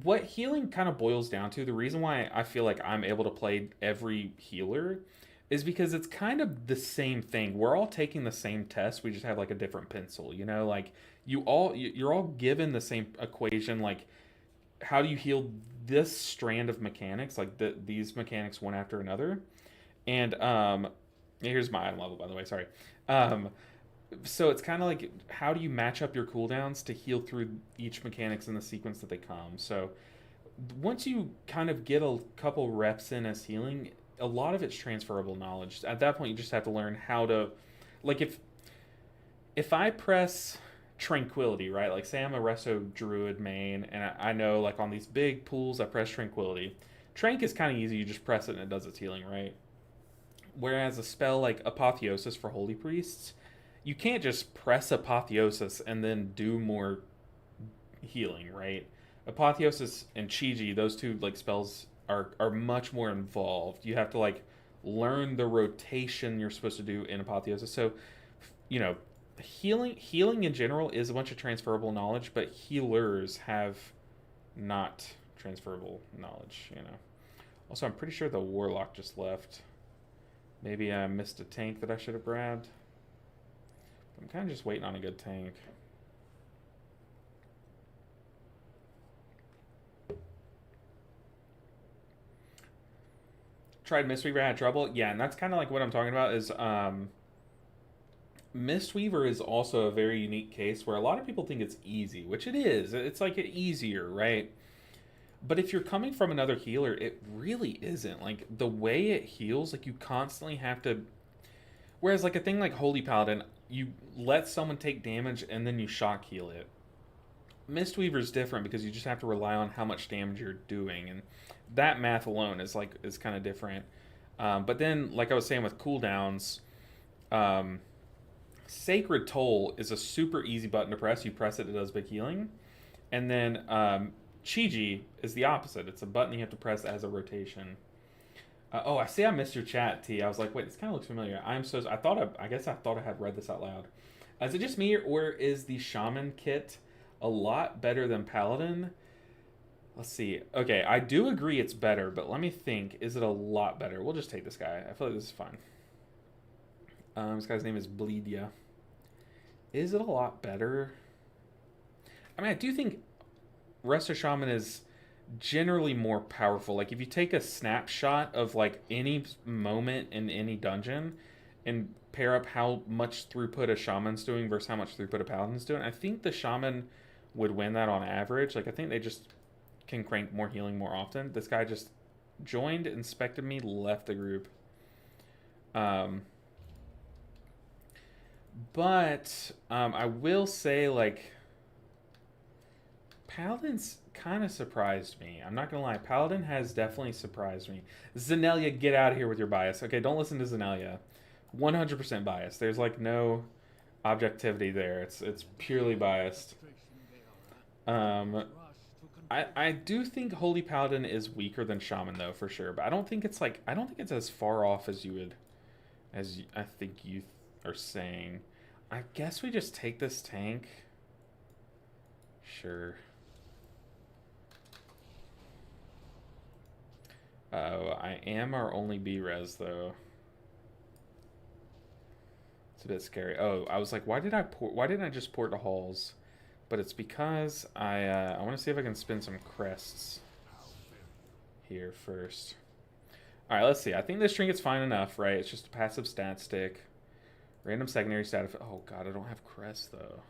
what healing kind of boils down to, the reason why I feel like I'm able to play every healer is because it's kind of the same thing. We're all taking the same test. We just have like a different pencil, you know, like you're all given the same equation. Like, how do you heal this strand of mechanics? Like these mechanics one after another. And here's my item level, by the way. Sorry. Um, so it's kind of like how do you match up your cooldowns to heal through each mechanics in the sequence that they come. So once you kind of get a couple reps in as healing, a lot of it's transferable knowledge. At that point, you just have to learn how to, like, if I press tranquility, right? Like, say I'm a Resto Druid main, and I know, like, on these big pools, I press tranquility. Trank is kind of easy. You just press it and it does its healing, right? Whereas a spell like Apotheosis for Holy Priests, you can't just press Apotheosis and then do more healing, right? Apotheosis and Chi, those two like spells are much more involved. You have to like learn the rotation you're supposed to do in Apotheosis. So, you know, healing in general is a bunch of transferable knowledge, but healers have not transferable knowledge, you know. Also, I'm pretty sure the Warlock just left. Maybe I missed a tank that I should have grabbed. I'm kind of just waiting on a good tank. Tried Mistweaver, had trouble. Yeah, and that's kind of like what I'm talking about is Mistweaver is also a very unique case where a lot of people think it's easy, which it is. It's like easier, right? But if you're coming from another healer, it really isn't. Like the way it heals, like you constantly have to. Whereas like a thing like Holy Paladin, you let someone take damage and then you shock heal it. Mistweaver is different because you just have to rely on how much damage you're doing, and that math alone is kind of different. But then, like I was saying with cooldowns, um, Sacred Toll is a super easy button to press. You press it, it does big healing, and then Chi is the opposite. It's a button you have to press as a rotation. Oh, I see. I missed your chat, T. I was like, wait, this kind of looks familiar. I guess I thought I had read this out loud. Is it just me, or is the Shaman kit a lot better than Paladin? Let's see. Okay, I do agree it's better, but let me think. Is it a lot better? We'll just take this guy. I feel like this is fine. This guy's name is Bleedia. Is it a lot better? I mean, I do think Resto Shaman is generally more powerful. Like, if you take a snapshot of, like, any moment in any dungeon and pair up how much throughput a Shaman's doing versus how much throughput a Paladin's doing, I think the Shaman would win that on average. Like, I think they just can crank more healing more often. This guy just joined, inspected me, left the group. But I will say, like, Paladin's kind of surprised me. I'm not gonna lie. Paladin has definitely surprised me. Zenelia, get out of here with your bias. Okay, don't listen to Zenelia. 100% biased. There's like no objectivity there. It's purely biased. I do think Holy Paladin is weaker than Shaman though, for sure. But I don't think it's as far off as I think you are saying. I guess we just take this tank. Sure. Oh, I am our only B-res though. It's a bit scary. Oh, I was like, why didn't I just port to Halls? But it's because I want to see if I can spin some crests here first. All right, let's see. I think this trinket's fine enough, right? It's just a passive stat stick. Random secondary stat. Oh god, I don't have crest though.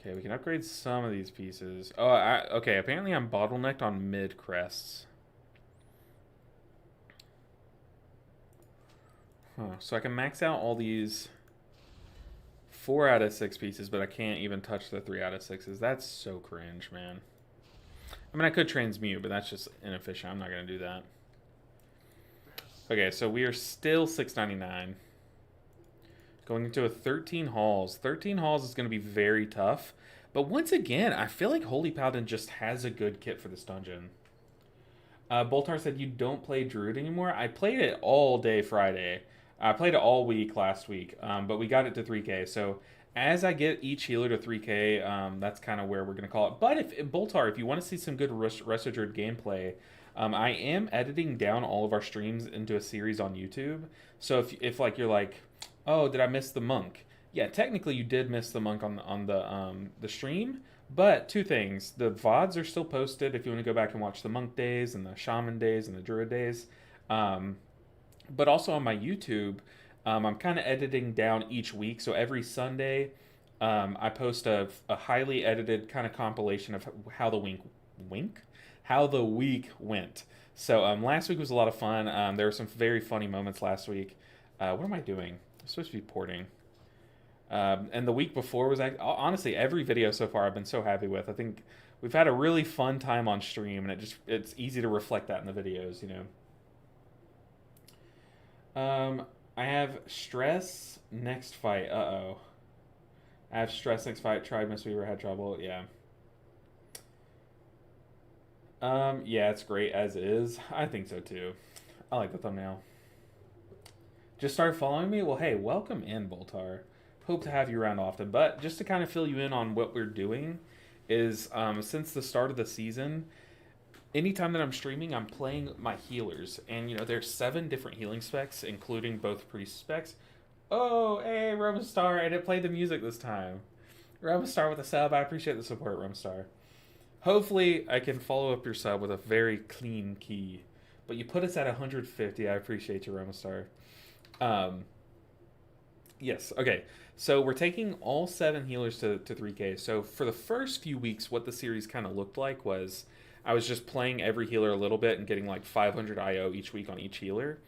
Okay, we can upgrade some of these pieces. Oh, okay. Apparently, I'm bottlenecked on mid crests. Huh. So I can max out all these 4 out of 6 pieces, but I can't even touch the 3 out of 6s. That's so cringe, man. I mean, I could transmute, but that's just inefficient. I'm not gonna do that. Okay, so we are still 699. Going into a 13 halls. 13 halls is going to be very tough. But once again, I feel like Holy Paladin just has a good kit for this dungeon. Boltar said you don't play Druid anymore. I played it all day Friday. I played it all week last week, but we got it to 3k. So as I get each healer to 3k, that's kind of where we're going to call it. But if Boltar, if you want to see some good Rest of Druid gameplay, I am editing down all of our streams into a series on YouTube. So if like you're like, oh, did I miss the monk? Yeah, technically you did miss the monk on the stream. But 2 things: the VODs are still posted if you want to go back and watch the monk days and the shaman days and the druid days. But also on my YouTube, I'm kind of editing down each week. So every Sunday, I post a highly edited kind of compilation of how the week went. So last week was a lot of fun. There were some very funny moments last week. What am I doing? I'm supposed to be porting. And the week before was honestly every video so far I've been so happy with. I think we've had a really fun time on stream, and it's easy to reflect that in the videos, you know. I have stress next fight. I have stress next fight. Tried Mistweaver, had trouble. Yeah. Yeah, it's great as is. I think so too. I like the thumbnail. Just started following me? Well, hey, welcome in, Boltar. Hope to have you around often. But just to kind of fill you in on what we're doing is, since the start of the season, anytime that I'm streaming, I'm playing my healers. And, you know, there's 7 different healing specs, including both priest specs. Oh, hey, Rumstar. I didn't play the music this time. Rumstar with a sub. I appreciate the support, Rumstar. Hopefully, I can follow up your sub with a very clean key. But you put us at 150. I appreciate you, Rumstar. Yes, okay. So we're taking all 7 healers to 3k. So for the first few weeks, what the series kind of looked like was I was just playing every healer a little bit and getting like 500 IO each week on each healer.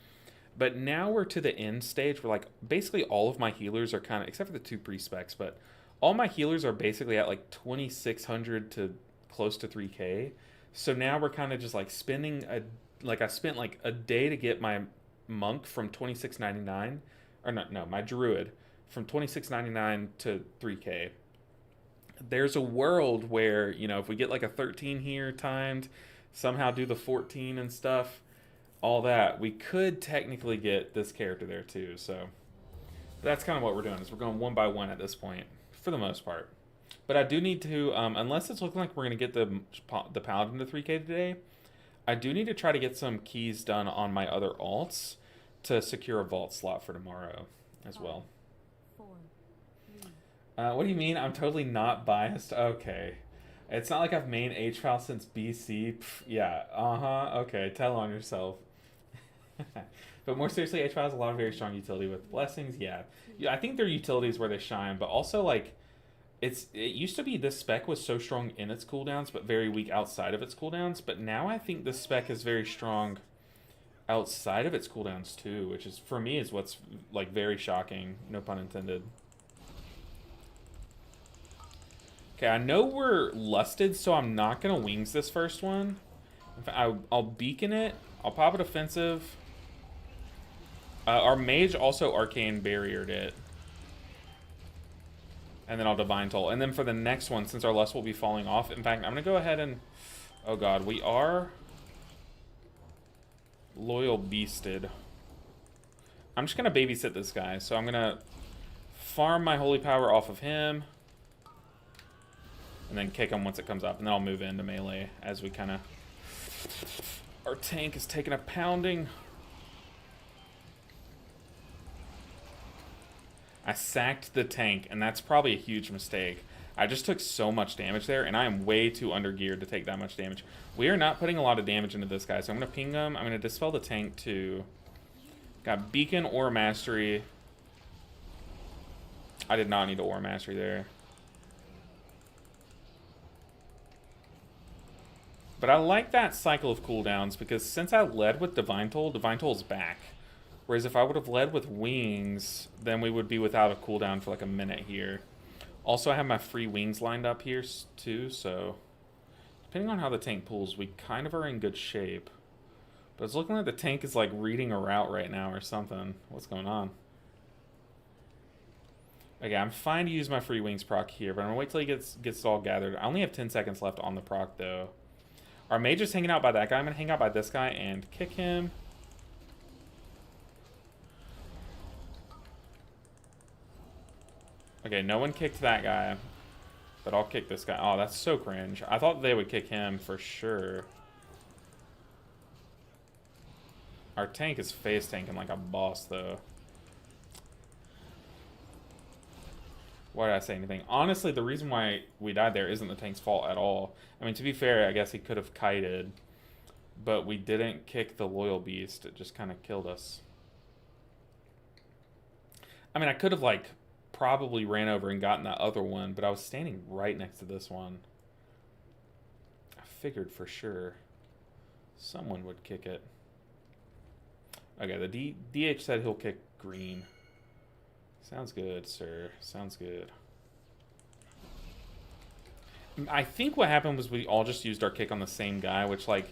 But now we're to the end stage where like basically all of my healers are kind of, except for the 2 pre-specs, but all my healers are basically at like 2600 to close to 3k. So now we're kind of just like spending I spent like a day to get my monk from 26.99, or no, my druid from 26.99 to 3k. There's a world where, you know, if we get like a 13 here timed, somehow do the 14 and stuff, all that, we could technically get this character there too. So that's kind of what we're doing, is we're going 1 by 1 at this point for the most part. But I do need to, unless it's looking like we're going to get the paladin to 3k today, I do need to try to get some keys done on my other alts to secure a vault slot for tomorrow as well.
4, 3.
What do you mean? I'm totally not biased? Okay. It's not like I've main HFAL since BC. Pff, yeah, okay, tell on yourself. But more seriously, HFAL has a lot of very strong utility with blessings, yeah. I think their utility is where they shine, but also, like, it used to be this spec was so strong in its cooldowns, but very weak outside of its cooldowns. But now I think this spec is very strong outside of its cooldowns too, which is for me is what's like very shocking. No pun intended. Okay, I know we're lusted, so I'm not gonna wings this first one. In fact, I'll beacon it. I'll pop it offensive. Our mage also arcane barriered it. And then I'll divine toll. And then for the next one, since our lust will be falling off, in fact, I'm gonna go ahead and, oh god, we are loyal beasted. I'm just gonna babysit this guy, so I'm gonna farm my holy power off of him. And then kick him once it comes up. And then I'll move into melee as we kind of... Our tank is taking a pounding. I sacked the tank, and that's probably a huge mistake. I just took so much damage there, and I am way too undergeared to take that much damage. We are not putting a lot of damage into this guy, so I'm going to ping him. I'm going to dispel the tank too. Got Beacon or Mastery. I did not need a Aura Mastery there. But I like that cycle of cooldowns because since I led with Divine Toll is back. Whereas if I would have led with Wings, then we would be without a cooldown for like a minute here. Also, I have my free Wings lined up here too, so depending on how the tank pulls, we kind of are in good shape. But it's looking like the tank is like reading a route right now or something. What's going on? Okay, I'm fine to use my free Wings proc here, but I'm gonna wait till he gets it all gathered. I only have 10 seconds left on the proc though. Our mage is hanging out by that guy. I'm going to hang out by this guy and kick him. Okay, no one kicked that guy. But I'll kick this guy. Oh, that's so cringe. I thought they would kick him for sure. Our tank is face tanking like a boss, though. Why did I say anything? Honestly, the reason why we died there isn't the tank's fault at all. I mean, to be fair, I guess he could have kited. But we didn't kick the loyal beast. It just kind of killed us. I mean, I could have, like, probably ran over and gotten that other one. But I was standing right next to this one. I figured for sure someone would kick it. Okay, the DH said he'll kick green. Sounds good, sir. Sounds good. I think what happened was we all just used our kick on the same guy, which, like,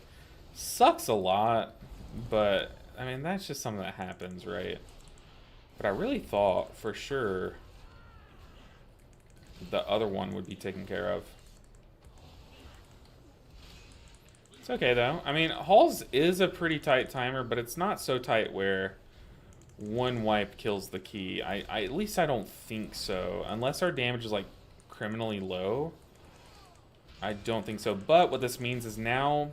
sucks a lot. But, I mean, that's just something that happens, right? But I really thought, for sure, the other one would be taken care of. It's okay, though. I mean, Halls is a pretty tight timer, but it's not so tight where one wipe kills the key. At least I don't think so. Unless our damage is like criminally low, I don't think so. But what this means is now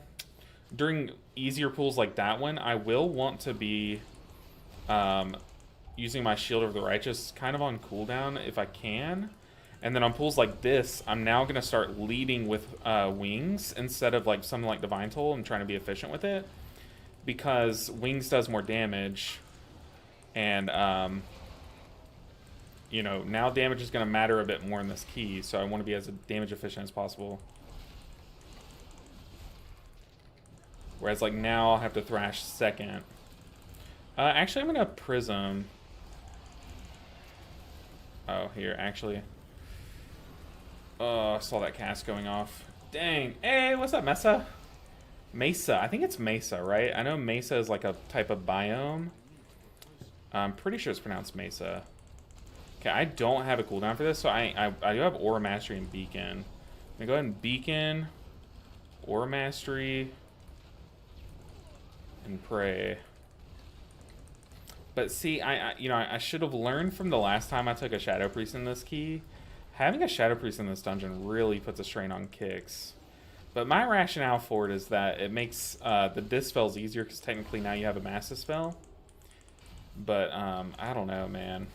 during easier pulls like that one, I will want to be using my Shield of the Righteous kind of on cooldown if I can. And then on pulls like this, I'm now going to start leading with Wings instead of like something like Divine Toll and trying to be efficient with it. Because Wings does more damage. And, you know, now damage is going to matter a bit more in this key, so I want to be as damage efficient as possible. Whereas, like, now I'll have to thrash second. Actually, I'm going to Prism. Oh, here, actually. Oh, I saw that cast going off. Dang. Hey, what's up, Mesa? Mesa. I think it's Mesa, right? I know Mesa is like a type of biome. I'm pretty sure it's pronounced Mesa. Okay, I don't have a cooldown for this, so I do have Aura Mastery and Beacon. I'm gonna go ahead and Beacon, Aura Mastery, and Pray. But see, I should have learned from the last time I took a Shadow Priest in this key. Having a Shadow Priest in this dungeon really puts a strain on kicks. But my rationale for it is that it makes the dispels easier because technically now you have a Massive Spell. But, I don't know, man.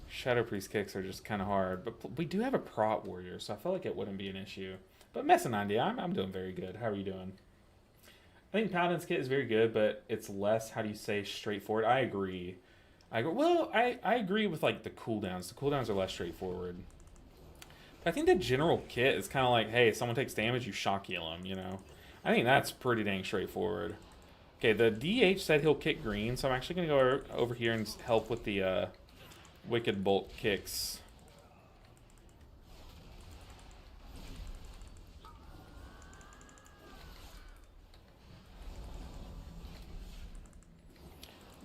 Shadow Priest kicks are just kind of hard. But we do have a Prot Warrior, so I feel like it wouldn't be an issue. But Messa90, I'm doing very good. How are you doing? I think Paladin's kit is very good, but it's less, how do you say, straightforward. I agree. I agree with like the cooldowns. The cooldowns are less straightforward. But I think the general kit is kind of like, hey, if someone takes damage, you shock heal them. You know, I think that's pretty dang straightforward. Okay, the DH said he'll kick green, so I'm actually gonna go over here and help with the wicked bolt kicks.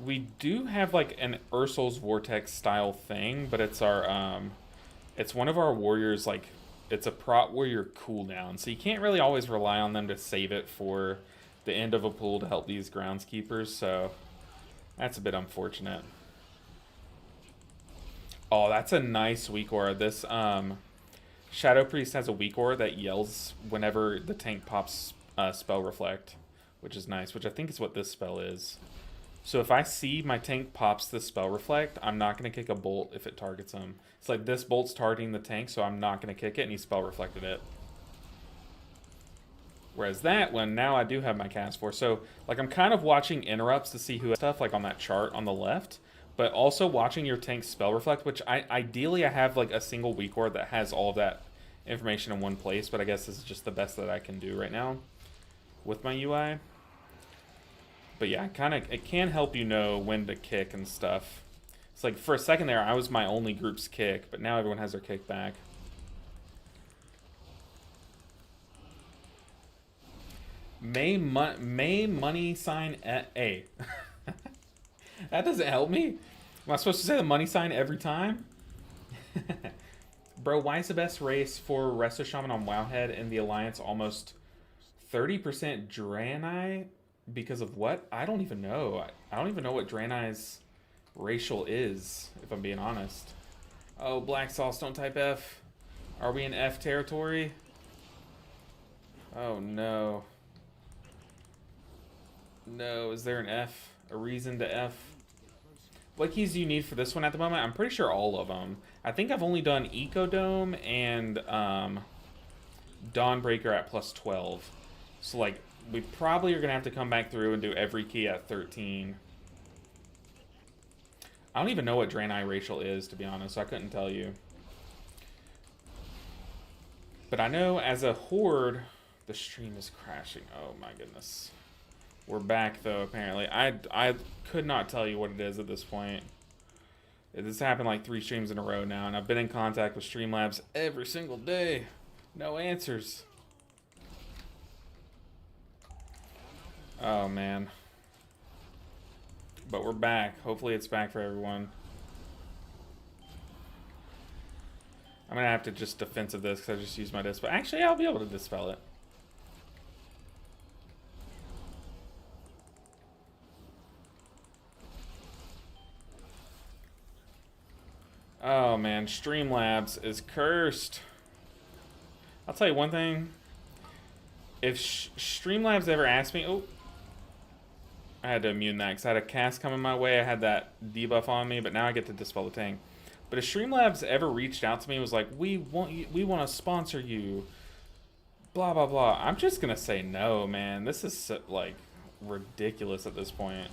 We do have like an Ursul's Vortex style thing, but it's our it's one of our warriors, like it's a prot warrior cooldown, so you can't really always rely on them to save it for the end of a pool to help these groundskeepers, so that's a bit unfortunate. Oh, that's a nice weak aura. This Shadow Priest has a weak aura that yells whenever the tank pops spell reflect, which is nice, which I think is what this spell is. So if I see my tank pops the spell reflect, I'm not going to kick a bolt if it targets him. It's like this bolt's targeting the tank, so I'm not going to kick it, and he spell reflected it. Whereas that one, now I do have my cast for. So like I'm kind of watching interrupts to see who has stuff, like on that chart on the left, but also watching your tank spell reflect, which ideally I have like a single weak ward that has all of that information in one place, but I guess this is just the best that I can do right now with my UI. But yeah, it can help you know when to kick and stuff. It's like for a second there, I was my only group's kick, but now everyone has their kick back. May money sign A. That doesn't help me. Am I supposed to say the money sign every time? Bro, why is the best race for Resto Shaman on Wowhead in the Alliance almost 30% Draenei? Because of what? I don't even know. I don't even know what Draenei's racial is, if I'm being honest. Oh, Black Sauce, don't type F. Are we in F territory? Oh, no. No, is there an F? A reason to F? What keys do you need for this one at the moment? I'm pretty sure all of them. I think I've only done Ecodome and Dawnbreaker at plus 12. So, like, we probably are going to have to come back through and do every key at 13. I don't even know what Draenei racial is, to be honest, so I couldn't tell you. But I know as a horde, the stream is crashing. Oh my goodness. We're back, though, apparently. I could not tell you what it is at this point. This happened like 3 streams in a row now, and I've been in contact with Streamlabs every single day. No answers. Oh, man. But we're back. Hopefully it's back for everyone. I'm going to have to just defensive this because I just used my dispel. Actually, I'll be able to dispel it. Oh, man. Streamlabs is cursed. I'll tell you one thing. If Streamlabs ever asked me... Oh. I had to immune that because I had a cast coming my way. I had that debuff on me, but now I get to dispel the tank. But if Streamlabs ever reached out to me and was like, we want to sponsor you, blah, blah, blah, I'm just going to say no, man. This is, so, like, ridiculous at this point.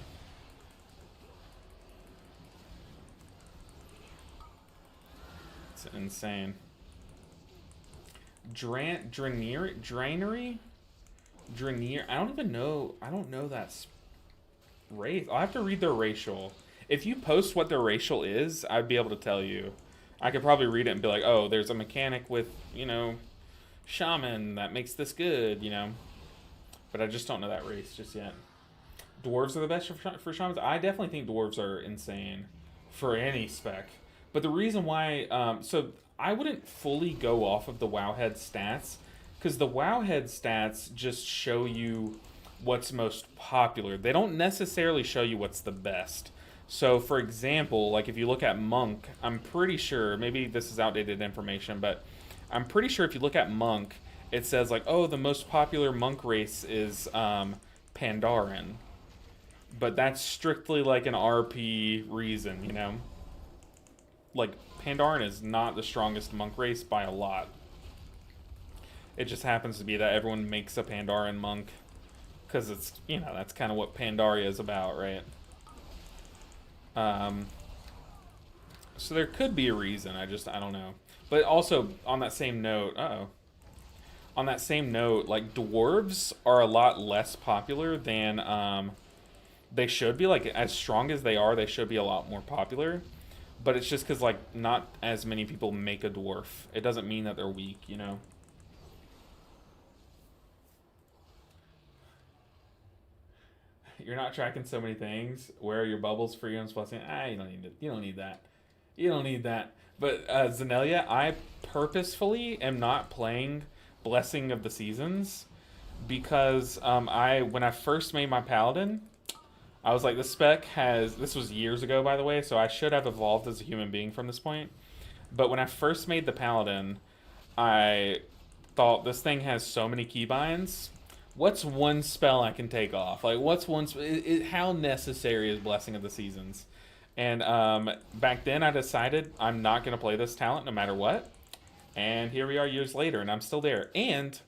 It's insane. Drainery? Drainier? I don't even know. I don't know that race. I'll have to read their racial. If you post what their racial is, I'd be able to tell you. I could probably read it and be like, oh, there's a mechanic with, you know, shaman that makes this good, you know. But I just don't know that race just yet. Dwarves are the best for shamans? I definitely think dwarves are insane for any spec. But the reason why, so I wouldn't fully go off of the Wowhead stats, because the Wowhead stats just show you what's most popular. They don't necessarily show you what's the best. So, for example, like if you look at Monk, I'm pretty sure, maybe this is outdated information, but I'm pretty sure if you look at Monk, it says like, oh, the most popular Monk race is Pandaren. But that's strictly like an RP reason, you know? Like, Pandaren is not the strongest Monk race by a lot. It just happens to be that everyone makes a Pandaren Monk. Because it's, you know, that's kind of what Pandaria is about, right? So there could be a reason. I don't know. But also on that same note, on that same note, like dwarves are a lot less popular than they should be. Like as strong as they are, they should be a lot more popular. But it's just because like not as many people make a dwarf. It doesn't mean that they're weak, you know. You're not tracking so many things. Where are your bubbles for your own blessing? You don't need it. You don't need that. You don't need that. But Zenelia, I purposefully am not playing Blessing of the Seasons because I when I first made my paladin, I was like, this spec has. This was years ago, by the way, so I should have evolved as a human being from this point. But when I first made the paladin, I thought this thing has so many keybinds. What's one spell I can take off? Like, what's one? How necessary is Blessing of the Seasons? And back then, I decided I'm not going to play this talent no matter what. And here we are years later, and I'm still there. And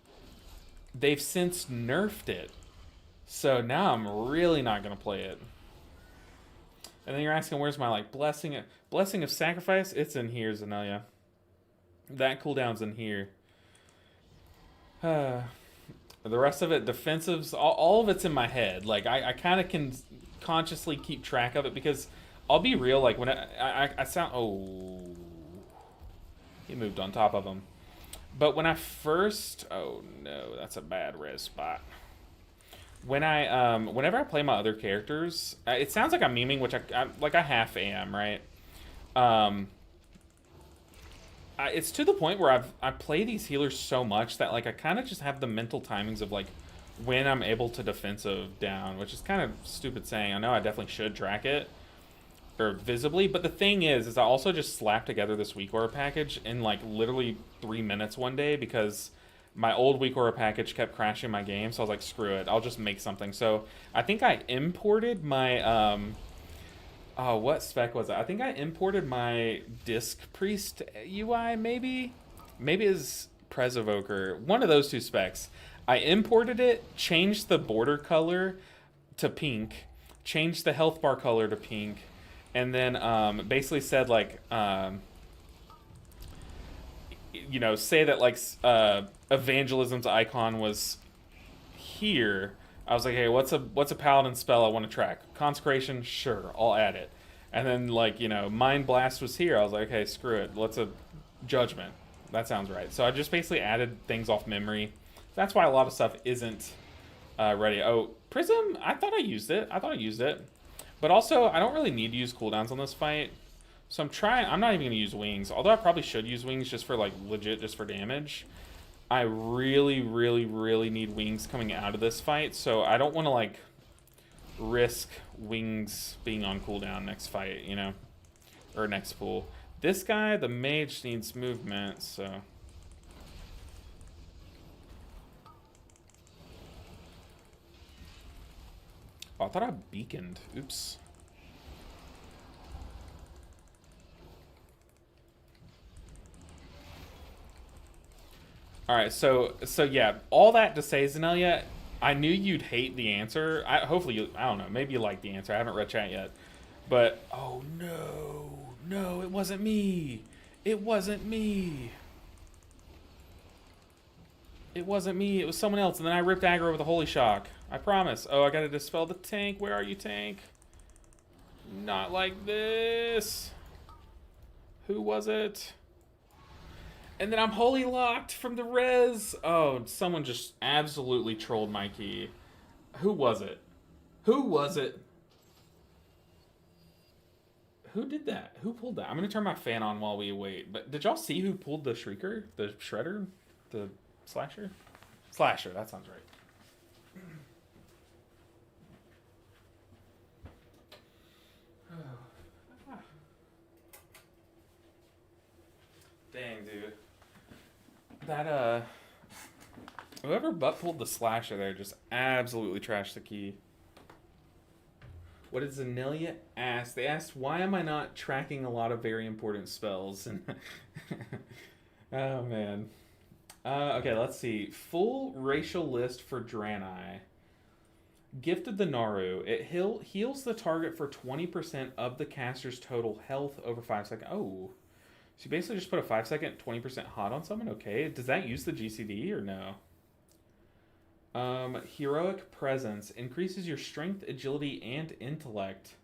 they've since nerfed it. So now I'm really not going to play it. And then you're asking, where's my like blessing of sacrifice? It's in here, Zenelia. That cooldown's in here. The rest of it, defensives, all of it's in my head. Like I kind of can consciously keep track of it because I'll be real. Like when I sound, oh, he moved on top of him. But when I first, oh no, that's a bad res spot. When whenever I play my other characters, it sounds like I'm memeing, which I half am, right? It's to the point where I play these healers so much that like I kind of just have the mental timings of like when I'm able to defensive down, which is kind of stupid saying. I know I definitely should track it or visibly, but the thing is I also just slapped together this weak aura package in like literally 3 minutes one day because my old weak aura package kept crashing my game, so I was like, screw it, I'll just make something. So I think I imported my oh, what spec was it? I think I imported my Disc Priest UI, maybe? Maybe it's Prez Evoker. One of those two specs. I imported it, changed the border color to pink, changed the health bar color to pink, and then basically said, like, you know, say that, like, Evangelism's icon was here. I was like, hey, what's a paladin spell I want to track? Consecration, sure, I'll add it. And then, like, you know, Mind Blast was here. I was like, okay, screw it. What's a Judgment? That sounds right. So I just basically added things off memory. That's why a lot of stuff isn't ready. Oh, Prism, I thought I used it. But also, I don't really need to use cooldowns on this fight. So I'm not even going to use wings. Although I probably should use wings just for, like, legit, just for damage. I really, really, really need wings coming out of this fight, so I don't want to, like, risk wings being on cooldown next fight, you know? Or next pool. This guy, the mage, needs movement, so... Oh, I thought I beaconed. Oops. Alright, so yeah, all that to say, Zenelia, I knew you'd hate the answer. Hopefully, I don't know, maybe you like the answer. I haven't read chat yet. But, oh no, it wasn't me. It wasn't me. It wasn't me, it was someone else. And then I ripped aggro with a holy shock. I promise. Oh, I gotta dispel the tank. Where are you, tank? Not like this. Who was it? And then I'm holy locked from the res. Oh, someone just absolutely trolled my key. Who was it? Who was it? Who did that? Who pulled that? I'm going to turn my fan on while we wait. But did y'all see who pulled the Shrieker? The Shredder? The Slasher? Slasher, that sounds right. Dang, dude. That, whoever butt pulled the Slasher there just absolutely trashed the key. What did Zenelia ask? They asked, why am I not tracking a lot of very important spells? And oh, man. Okay, let's see. Full racial list for Draenei. Gifted the Naru. It heals the target for 20% of the caster's total health over 5 seconds. Oh. So you basically just put a 5-second 20% hot on someone? Okay. Does that use the GCD or no? Heroic Presence increases your strength, agility, and intellect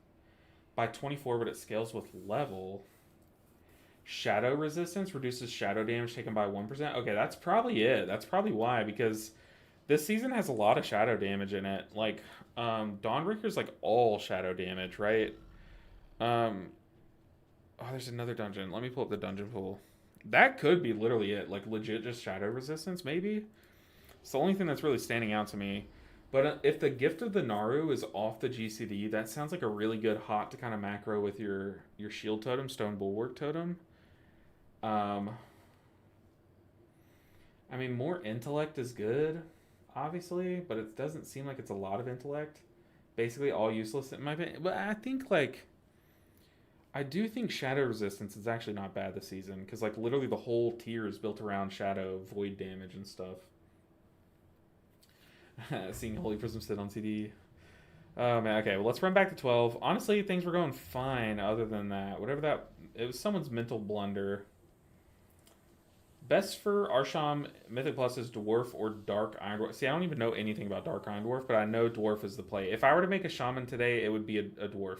by 24, but it scales with level. Shadow Resistance reduces shadow damage taken by 1%. Okay, that's probably it. That's probably why, because this season has a lot of shadow damage in it. Like, Dawnbreaker's like all shadow damage, right? Oh, there's another dungeon. Let me pull up the dungeon pool. That could be literally it. Like, legit just shadow resistance, maybe? It's the only thing that's really standing out to me. But if the Gift of the Naru is off the GCD, that sounds like a really good hot to kind of macro with your shield totem, Stone Bulwark totem. I mean, more intellect is good, obviously, but it doesn't seem like it's a lot of intellect. Basically, all useless in my opinion. But I think, like, I do think Shadow Resistance is actually not bad this season, because, like, literally the whole tier is built around Shadow, Void damage, and stuff. Seeing Holy Prism sit on CD. Oh, man, okay, well, let's run back to 12. Honestly, things were going fine other than that. Whatever that... It was someone's mental blunder. Best for Arsham Mythic Plus is Dwarf or Dark Iron Dwarf. See, I don't even know anything about Dark Iron Dwarf, but I know Dwarf is the play. If I were to make a Shaman today, it would be a Dwarf.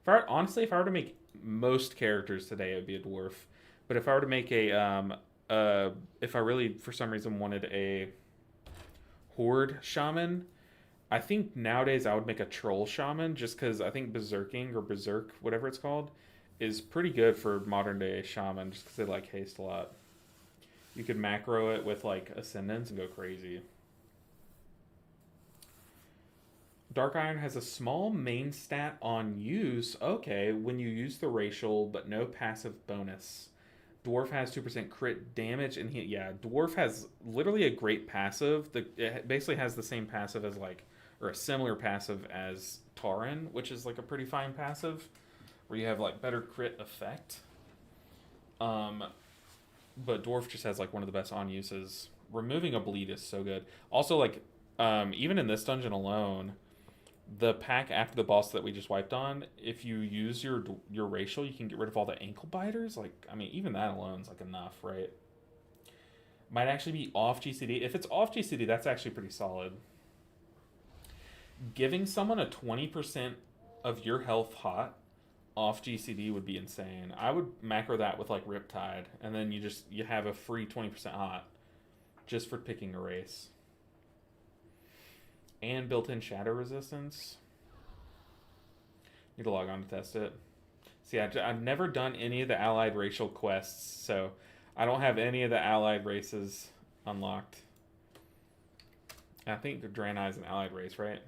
Honestly, if I were to make most characters today, it would be a Dwarf. But if I were to make if I really, for some reason, wanted a Horde Shaman, I think nowadays I would make a Troll Shaman, just because I think Berserking, or Berserk, whatever it's called, is pretty good for modern day Shaman, just because they like haste a lot. You could macro it with, like, Ascendance and go crazy. Dark Iron has a small main stat on use. Okay, when you use the racial, but no passive bonus. Dwarf has 2% crit damage, and Dwarf has literally a great passive. It basically has the same passive as, like, or a similar passive as Tauren, which is, like, a pretty fine passive, where you have, like, better crit effect. But Dwarf just has, like, one of the best on uses. Removing a bleed is so good. Also, like, even in this dungeon alone, the pack after the boss that we just wiped on, if you use your racial, you can get rid of all the ankle biters. Like, I mean, even that alone is, like, enough, right? Might actually be off GCD. If it's off GCD, that's actually pretty solid. Giving someone a 20% of your health hot off GCD would be insane. I would macro that with, like, Riptide, and then you have a free 20% hot just for picking a race. And built-in shadow resistance. Need to log on to test it. See, I've never done any of the allied racial quests, so I don't have any of the allied races unlocked. I think Draenei is an allied race, right?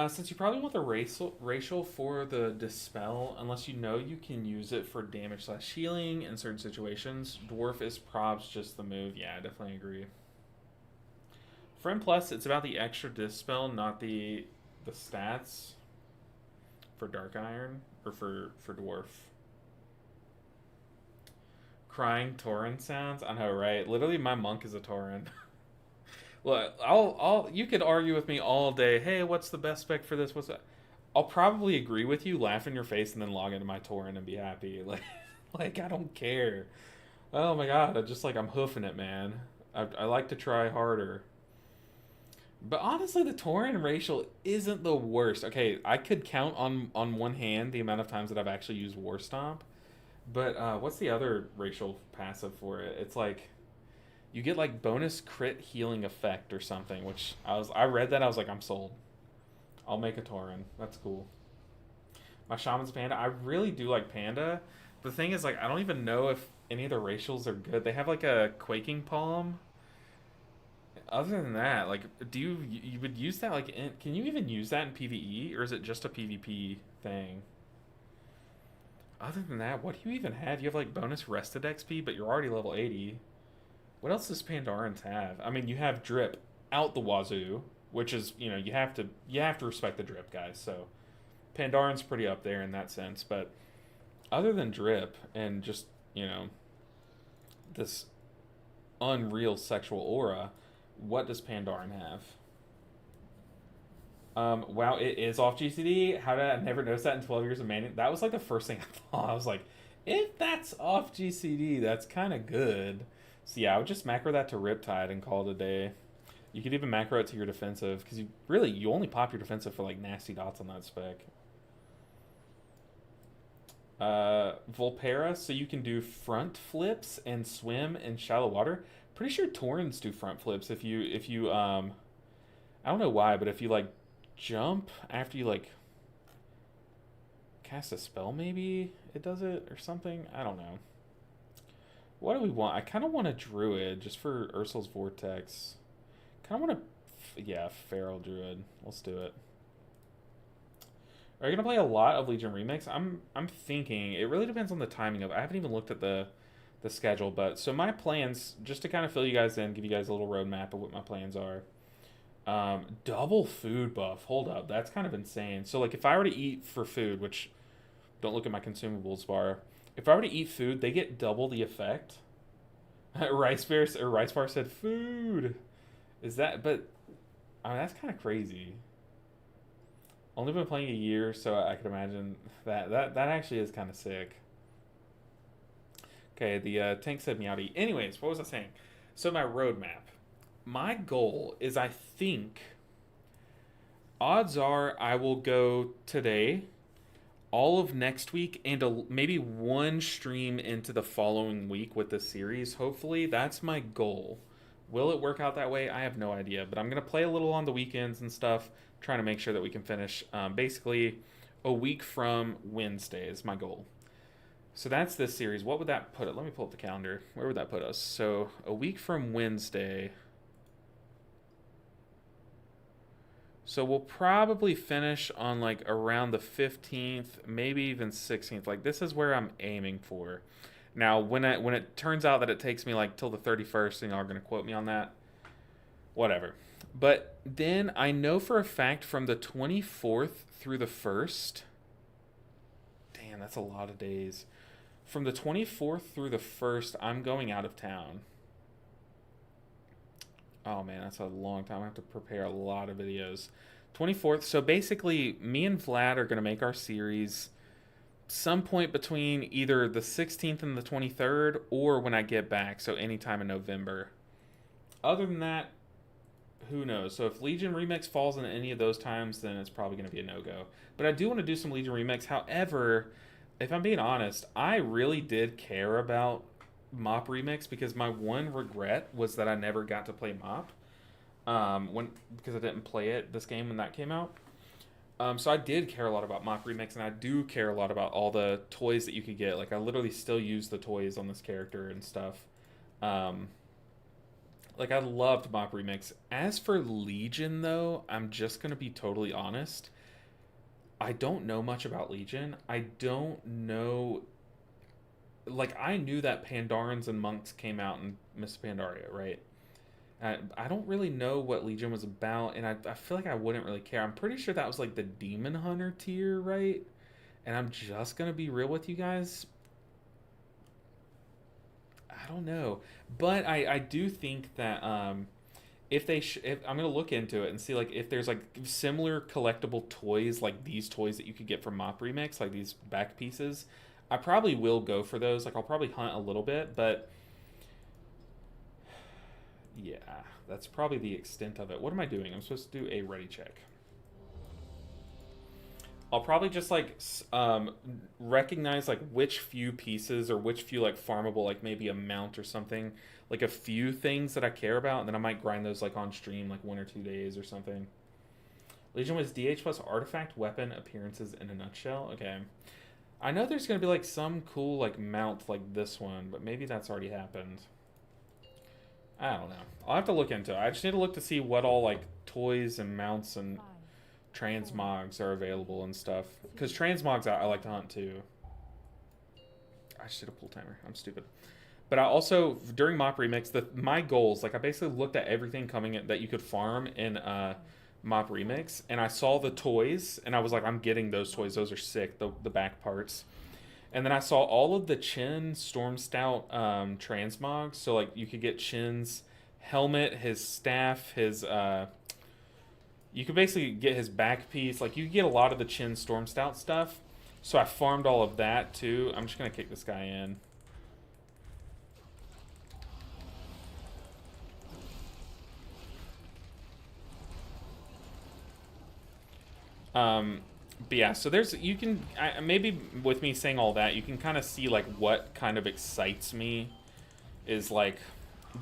Since you probably want the racial for the Dispel, unless you know you can use it for damage/healing in certain situations, Dwarf is probs just the move. Yeah, I definitely agree. Friend Plus, it's about the extra Dispel, not the stats for Dark Iron, or for Dwarf. Crying Tauren sounds? I know, right? Literally, my monk is a Tauren. Look, you could argue with me all day. Hey, what's the best spec for this? What's that? I'll probably agree with you, laugh in your face, and then log into my Tauren and be happy. Like I don't care. Oh my god, I'm hoofing it, man. I like to try harder. But honestly, the Tauren racial isn't the worst. Okay, I could count on one hand the amount of times that I've actually used War Stomp. But what's the other racial passive for it? It's like, you get, like, bonus crit healing effect or something, which I read that, I was like, I'm sold. I'll make a Tauren. That's cool. My Shaman's Panda. I really do like Panda. The thing is, like, I don't even know if any of the racials are good. They have, like, a Quaking Palm. Other than that, like, you would use that, like, can you even use that in PvE, or is it just a PvP thing? Other than that, what do you even have? You have, like, bonus rested XP, but you're already level 80. What else does Pandarans have? I mean, you have drip out the wazoo, which is, you have to respect the drip, guys. So Pandaran's pretty up there in that sense, but other than drip and just, this unreal sexual aura, What does Pandaren have? Wow, it is off GCD. How did I never notice that in 12 years of manning? That was like the first thing I thought. I was like, if that's off GCD, that's kind of good. So yeah, I would just macro that to Riptide and call it a day. You could even macro it to your defensive because you only pop your defensive for like nasty dots on that spec. Volpera, so you can do front flips and swim in shallow water. Pretty sure Torrens do front flips if you I don't know why, but if you like jump after you like cast a spell, maybe it does it or something. I don't know. What do we want? I kind of want a druid just for Ursul's Vortex. Kind of want a yeah, feral druid. Let's do it. Are you gonna play a lot of Legion Remix? I'm thinking it really depends on the timing of it. I haven't even looked at the schedule, but so my plans, just to kind of fill you guys in, give you guys a little roadmap of what my plans are. Double food buff. Hold up, that's kind of insane. So like if I were to eat for food, which don't look at my consumables bar. If I were to eat food, they get double the effect. Rice Bar said food. Is that? But I mean that's kind of crazy. Only been playing a year, so I could imagine that actually is kind of sick. Okay, the tank said meowdy. Anyways, what was I saying? So my roadmap. My goal is, I think, odds are I will go today, all of next week, and maybe one stream into the following week with the series. Hopefully, that's my goal. Will it work out that way? I have no idea, but I'm gonna play a little on the weekends and stuff, trying to make sure that we can finish basically a week from Wednesday is my goal. So that's this series. What would that put it? Let me pull up the calendar. Where would that put us? So a week from Wednesday. So we'll probably finish on like around the 15th, maybe even 16th. Like this is where I'm aiming for. Now, when it turns out that it takes me like till the 31st, and y'all are gonna quote me on that, whatever. But then I know for a fact from the 24th through the 1st, damn, that's a lot of days. From the 24th through the 1st, I'm going out of town. Oh man, that's a long time. I have to prepare a lot of videos. 24th. So basically, me and Vlad are gonna make our series some point between either the 16th and the 23rd, or when I get back. So anytime in November. Other than that, who knows? So if Legion Remix falls in any of those times, then it's probably gonna be a no-go. But I do want to do some Legion Remix. However, if I'm being honest, I really did care about Mop Remix because my one regret was that I never got to play Mop because I didn't play it this game when that came out. So I did care a lot about Mop Remix, and I do care a lot about all the toys that you could get. Like I literally still use the toys on this character and stuff. Like I loved Mop Remix. As for Legion though, I'm just gonna be totally honest. I don't know much about Legion. I don't know. Like I knew that Pandarans and monks came out in Miss Pandaria, right? I don't really know what Legion was about, and I feel like I wouldn't really care. I'm pretty sure that was like the Demon Hunter tier, right? And I'm just gonna be real with you guys. I don't know, but I do think that if I'm gonna look into it and see like if there's like similar collectible toys like these toys that you could get from Mop Remix, like these back pieces, I probably will go for those. Like I'll probably hunt a little bit, but yeah, that's probably the extent of it. What am I doing? I'm supposed to do a ready check. I'll probably just like recognize like which few pieces or which few like farmable, like maybe a mount or something, like a few things that I care about, and then I might grind those like on stream like 1 or 2 days or something. Legion was DH plus artifact weapon appearances in a nutshell. Okay, I know there's gonna be like some cool like mount like this one, but maybe that's already happened. I don't know. I'll have to look into it. I just need to look to see what all like toys and mounts and transmogs are available and stuff. Because transmogs I like to hunt too. I just did a pull timer. I'm stupid. But I also, during Mop Remix, my goals, like I basically looked at everything coming in that you could farm in Mop Remix, and I saw the toys, and I was like, I'm getting those toys. Those are sick, the back parts. And then I saw all of the Chin Storm Stout transmogs. So like you could get Chin's helmet, his staff, his you could basically get his back piece. Like, you get a lot of the Chin Storm Stout stuff. So I farmed all of that too. I'm just gonna kick this guy in. But yeah, so there's, you can, maybe with me saying all that, you can kind of see like what kind of excites me is like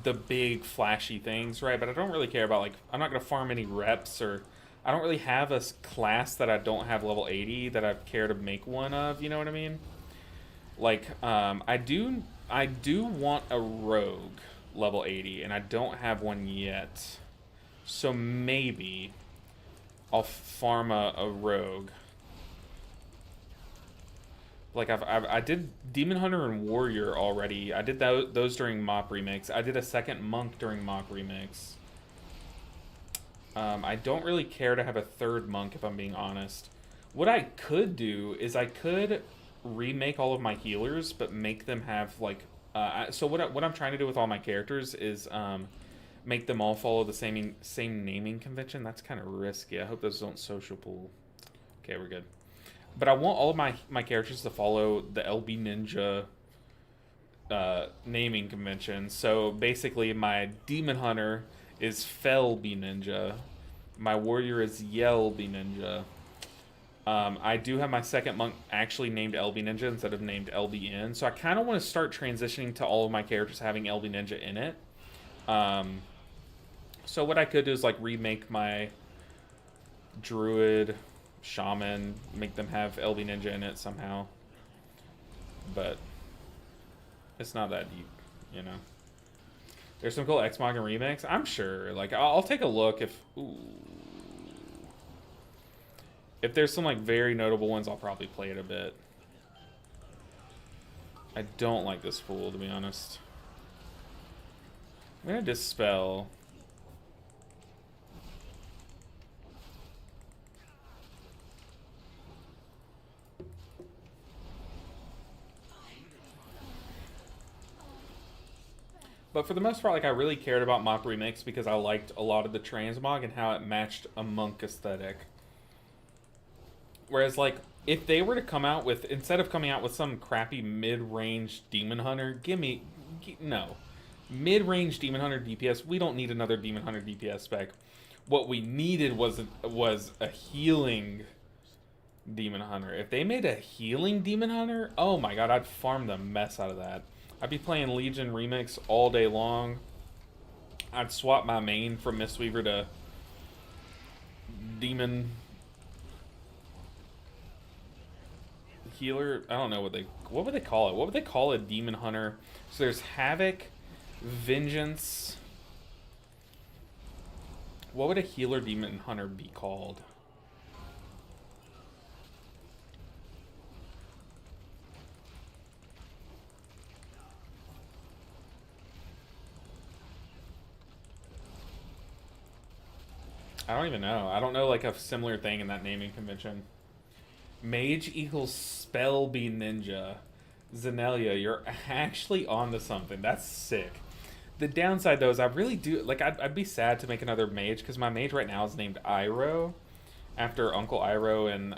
the big flashy things, right? But I don't really care about, like, I'm not gonna farm any reps, or I don't really have a class that I don't have level 80 that I care to make one of, you know what I mean? Like, I do want a rogue level 80, and I don't have one yet. So maybe I'll farm a rogue. Like, I did Demon Hunter and Warrior already. I did those during Mop Remix. I did a second Monk during Mop Remix. I don't really care to have a third Monk, if I'm being honest. What I could do is I could remake all of my healers, but make them have, like... so what I'm trying to do with all my characters is make them all follow the same naming convention. That's kind of risky. I hope those don't social pool. Okay, we're good. But I want all of my characters to follow the LB Ninja naming convention. So basically, my Demon Hunter is Felby Ninja. My Warrior is Yelby Ninja. I do have my second Monk actually named LB Ninja instead of named LBN. So I kind of want to start transitioning to all of my characters having LB Ninja in it. So what I could do is like remake my Druid, Shaman, make them have LB Ninja in it somehow. But it's not that deep, you know. There's some cool Xmog and remakes. I'm sure. Like, I'll take a look if... Ooh. If there's some, like, very notable ones, I'll probably play it a bit. I don't like this fool, to be honest. I'm gonna Dispel. But for the most part, like, I really cared about Mop Remix because I liked a lot of the Transmog and how it matched a Monk aesthetic. Whereas, like, if they were to come out with, instead of coming out with some crappy mid-range Demon Hunter, no. Mid-range Demon Hunter DPS, we don't need another Demon Hunter DPS spec. What we needed was a healing Demon Hunter. If they made a healing Demon Hunter, oh my god, I'd farm the mess out of that. I'd be playing Legion Remix all day long. I'd swap my main from Mistweaver to Demon Healer. I don't know what would they call it? What would they call a Demon Hunter? So there's Havoc, Vengeance. What would a healer Demon Hunter be called? I don't even know. I don't know, like, a similar thing in that naming convention. Mage equals Spellbee Ninja. Zenelia, you're actually onto something. That's sick. The downside, though, is I really do... Like, I'd be sad to make another mage, because my mage right now is named Iroh, after Uncle Iroh in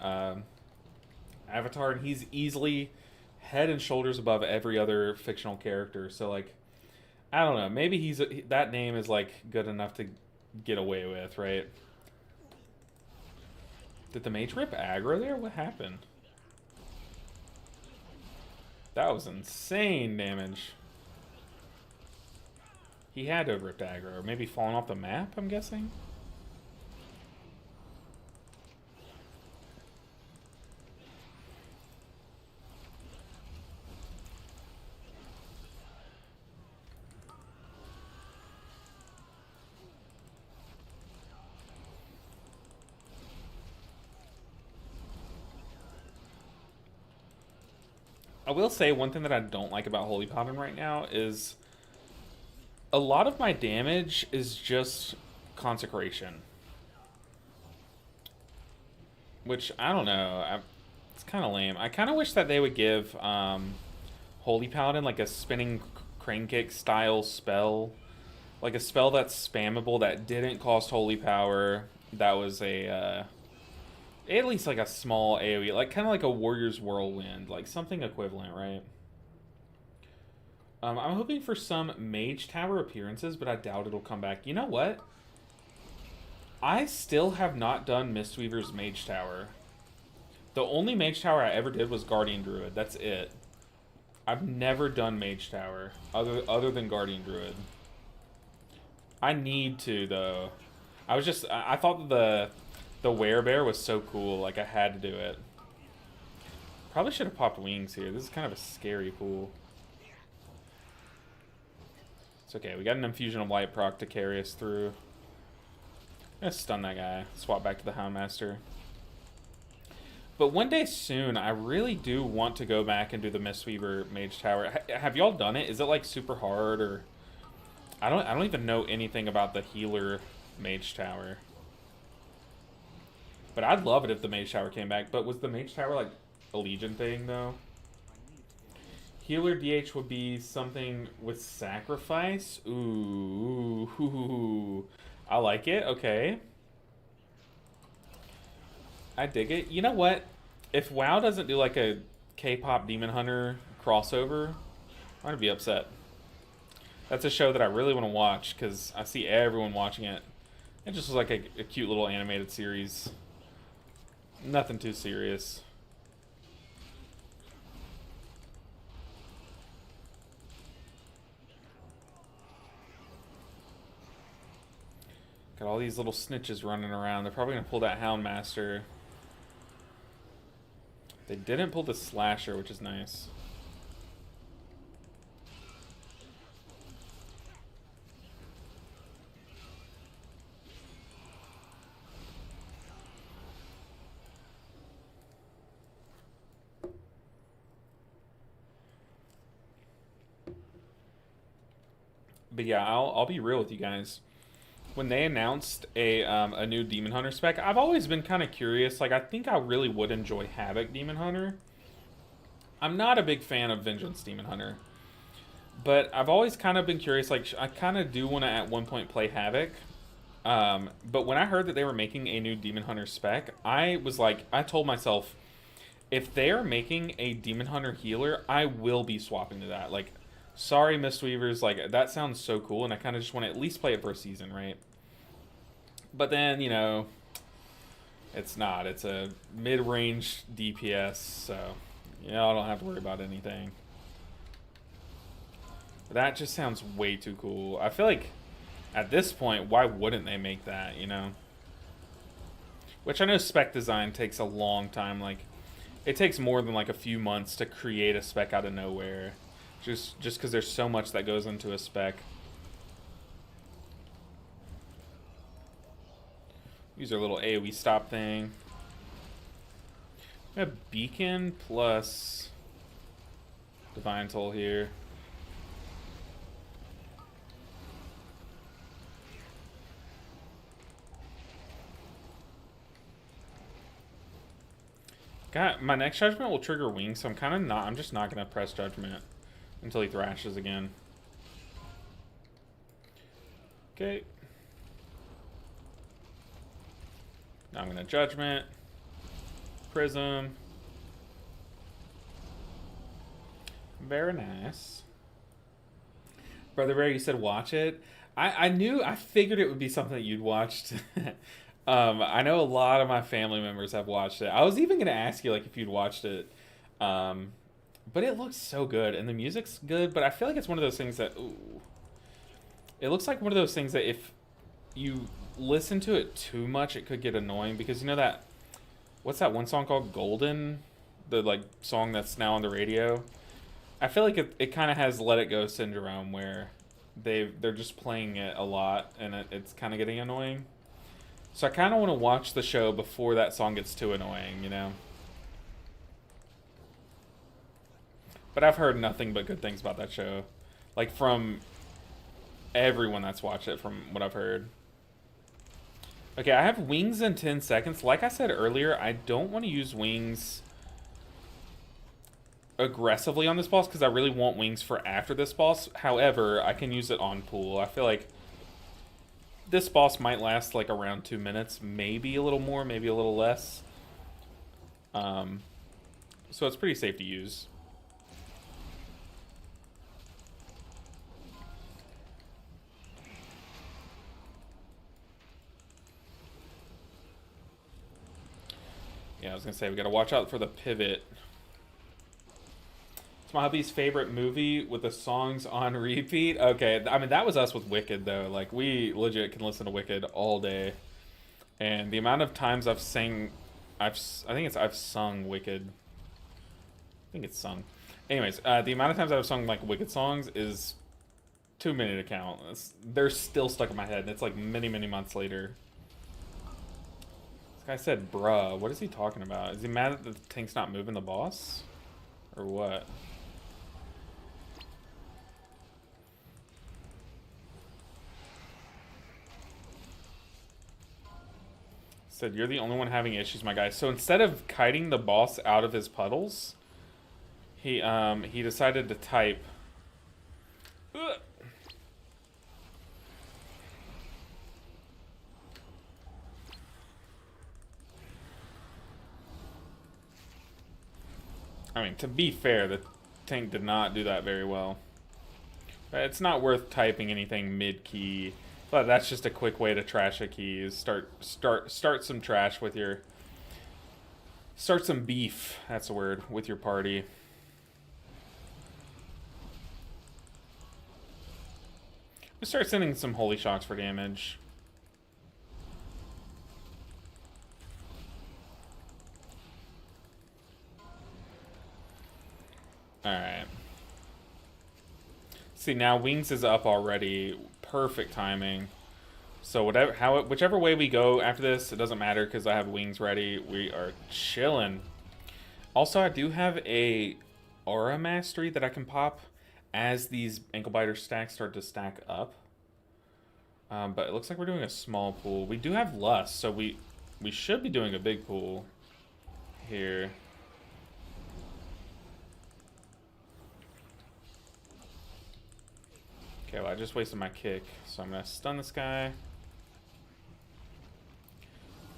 Avatar, and he's easily head and shoulders above every other fictional character. So, like, I don't know. Maybe that name is, like, good enough to get away with, right? Did the mage rip aggro there? What happened? That was insane damage. He had to have ripped aggro. Maybe fallen off the map, I'm guessing? I will say one thing that I don't like about Holy Paladin right now is a lot of my damage is just consecration. Which, I don't know. It's kind of lame. I kind of wish that they would give Holy Paladin like a spinning crane kick style spell Like a spell that's spammable that didn't cost holy power. That was a at least like a small AoE, like kind of like a warrior's whirlwind, like something equivalent, right? I'm hoping for some mage tower appearances, but I doubt it'll come back. You know what? I still have not done Mistweaver's mage tower. The only mage tower I ever did was Guardian Druid. That's it. I've never done mage tower other than Guardian Druid. I need to though. I thought the werebear was so cool, like I had to do it. Probably should have popped wings here. This is kind of a scary pool. It's okay, we got an infusion of light proc to carry us through. I'm gonna stun that guy. Swap back to the Houndmaster. But one day soon, I really do want to go back and do the Mistweaver Mage Tower. Have y'all done it? Is it like super hard, or I don't even know anything about the healer Mage Tower. But I'd love it if the Mage Tower came back. But was the Mage Tower like a Legion thing though? Healer DH would be something with sacrifice. Ooh, I like it. Okay. I dig it. You know what? If WoW doesn't do like a K-pop Demon Hunter crossover, I'm gonna be upset. That's a show that I really want to watch because I see everyone watching it. It just was like a cute little animated series. Nothing too serious. Got all these little snitches running around. They're probably gonna pull that Houndmaster. They didn't pull the Slasher, which is nice. But yeah, I'll be real with you guys. When they announced a new Demon Hunter spec, I've always been kind of curious. Like, I think I really would enjoy Havoc Demon Hunter. I'm not a big fan of Vengeance Demon Hunter. But I've always kind of been curious. Like, I kind of do want to at one point play Havoc. But when I heard that they were making a new Demon Hunter spec, I was like, I told myself, if they are making a Demon Hunter healer, I will be swapping to that. Like, sorry, Mistweavers, like, that sounds so cool, and I kind of just want to at least play it for a season, right? But then, you know, it's not. It's a mid-range DPS, so, you know, I don't have to worry about anything. But that just sounds way too cool. I feel like, at this point, why wouldn't they make that, you know? Which I know spec design takes a long time. Like, it takes more than, like, a few months to create a spec out of nowhere. Just because there's so much that goes into a spec. Use our little AoE stop thing. We have Beacon plus Divine Toll here. God, my next Judgment will trigger Wings, so I'm just not gonna press Judgment until he thrashes again. Okay. Now I'm gonna Judgment. Prism. Very nice. Brother Bear, you said watch it. I figured it would be something that you'd watched. I know a lot of my family members have watched it. I was even gonna ask you like if you'd watched it. But it looks so good, and the music's good, but I feel like it's one of those things that, ooh. It looks like one of those things that if you listen to it too much, it could get annoying, because you know that, what's that one song called, Golden? The, like, song that's now on the radio? I feel like it kind of has Let It Go syndrome, where they're just playing it a lot, and it's kind of getting annoying. So I kind of want to watch the show before that song gets too annoying, you know? But I've heard nothing but good things about that show. Like, from everyone that's watched it, from what I've heard. Okay, I have Wings in 10 seconds. Like I said earlier, I don't want to use Wings aggressively on this boss, because I really want Wings for after this boss. However, I can use it on pool. I feel like this boss might last like around 2 minutes, maybe a little more, maybe a little less. So it's pretty safe to use. Yeah, I was gonna say we gotta watch out for the pivot. It's my hubby's favorite movie with the songs on repeat. Okay, I mean that was us with Wicked though. Like we legit can listen to Wicked all day, and the amount of times I've sung Wicked. I think it's sung. Anyways, the amount of times I've sung like Wicked songs is too many to count. They're still stuck in my head, and it's like many months later. This guy said, "Bruh." What is he talking about? Is he mad that the tank's not moving the boss, or what? Said, "You're the only one having issues, my guy." So instead of kiting the boss out of his puddles, he decided to type. Ugh. I mean, to be fair, the tank did not do that very well. But it's not worth typing anything mid-key. But that's just a quick way to trash a key. Is start some trash with your. Start some beef. That's the word with your party. We start sending some holy shocks for damage. Alright. See, now Wings is up already. Perfect timing. So whichever way we go after this, it doesn't matter because I have Wings ready. We are chilling. Also, I do have a Aura Mastery that I can pop as these Ankle Biter stacks start to stack up. But it looks like we're doing a small pool. We do have Lust, so we should be doing a big pool here. Okay, well, I just wasted my kick, so I'm going to stun this guy.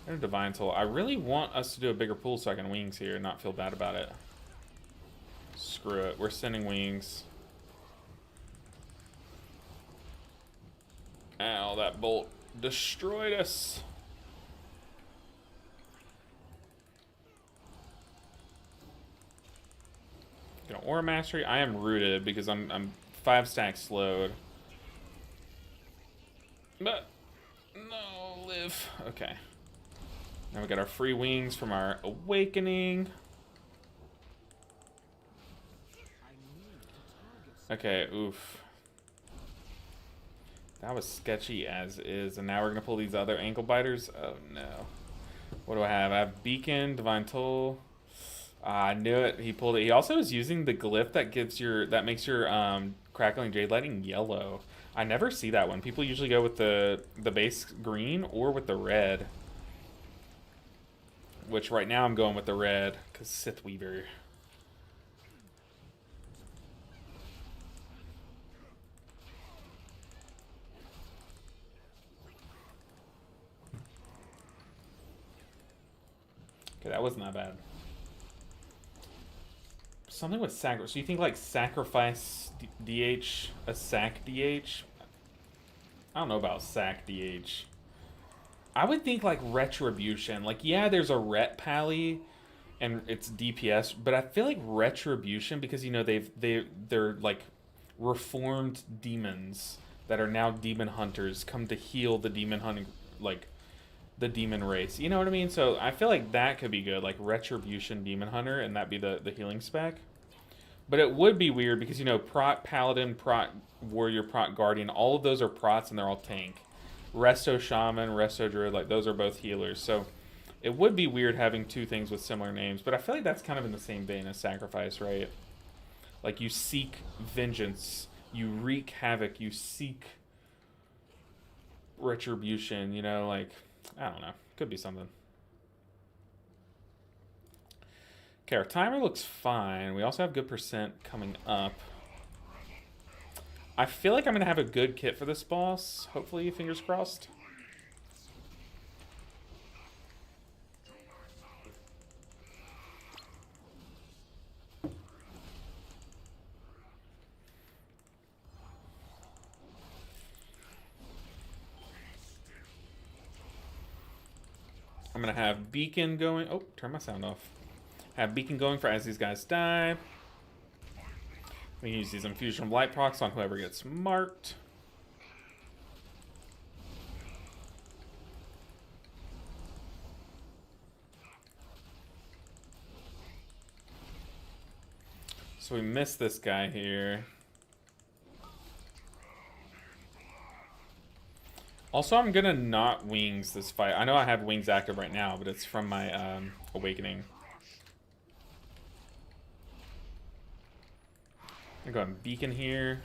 And a Divine Soul. I really want us to do a bigger pool so I can Wings here and not feel bad about it. Screw it. We're sending Wings. Ow, that bolt destroyed us. Gonna Aura Mastery. I am rooted because I'm 5 stacks slowed. But no, live. Okay. Now we got our free Wings from our Awakening. Okay, oof. That was sketchy as is. And now we're going to pull these other Ankle Biters. Oh, no. What do I have? I have Beacon, Divine Toll. I knew it. He pulled it. He also is using the glyph that makes your Crackling Jade Lightning yellow. I never see that one. People usually go with the base green or with the red. Which right now I'm going with the red because Sith Weaver. Okay, that wasn't that bad. Something with sacrifice. So you think like sacrifice DH, a sack DH? I don't know about sack DH. I would think like retribution. Like, yeah, there's a ret pally and it's DPS, but I feel like retribution because you know they're like reformed demons that are now demon hunters come to heal the demon hunting, like the demon race. You know what I mean? So I feel like that could be good, like retribution demon hunter, and that'd be the healing spec. But it would be weird because you know prot paladin, prot warrior, prot guardian, all of those are prots and they're all tank. Resto shaman, resto druid, like those are both healers. So it would be weird having two things with similar names, but I feel like that's kind of in the same vein as sacrifice, right? Like you seek vengeance, you wreak havoc, you seek retribution, you know, like, I don't know. Could be something. Okay, our timer looks fine. We also have good percent coming up. I feel like I'm going to have a good kit for this boss. Hopefully, fingers crossed. I'm gonna have beacon going. Oh, turn my sound off. Have beacon going for as these guys die. We can use these infusion of light procs on whoever gets marked. So we missed this guy here. Also, I'm gonna not wings this fight. I know I have wings active right now, but it's from my awakening. I'm gonna go and beacon here.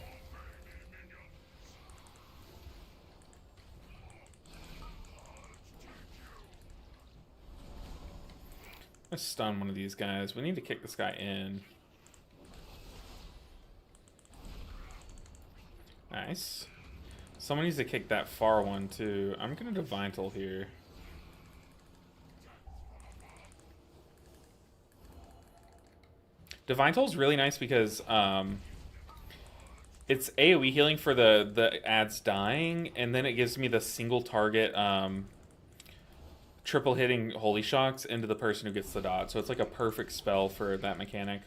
Let's stun one of these guys. We need to kick this guy in. Nice. Someone needs to kick that far one too. I'm gonna Divine Toll here. Divine Toll is really nice because it's AoE healing for the ads dying, and then it gives me the single target triple hitting Holy Shocks into the person who gets the dot. So it's like a perfect spell for that mechanic.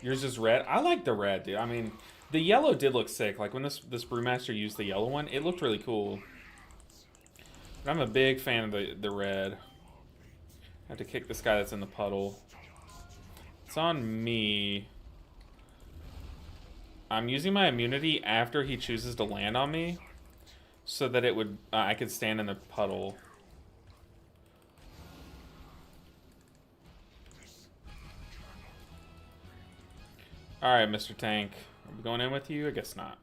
Yours is red. I like the red, dude. I mean, the yellow did look sick. Like when this Brewmaster used the yellow one, it looked really cool. But I'm a big fan of the red. I have to kick this guy that's in the puddle. It's on me. I'm using my immunity after he chooses to land on me, so that it would I could stand in the puddle. All right, Mr. Tank. Are we going in with you? I guess not.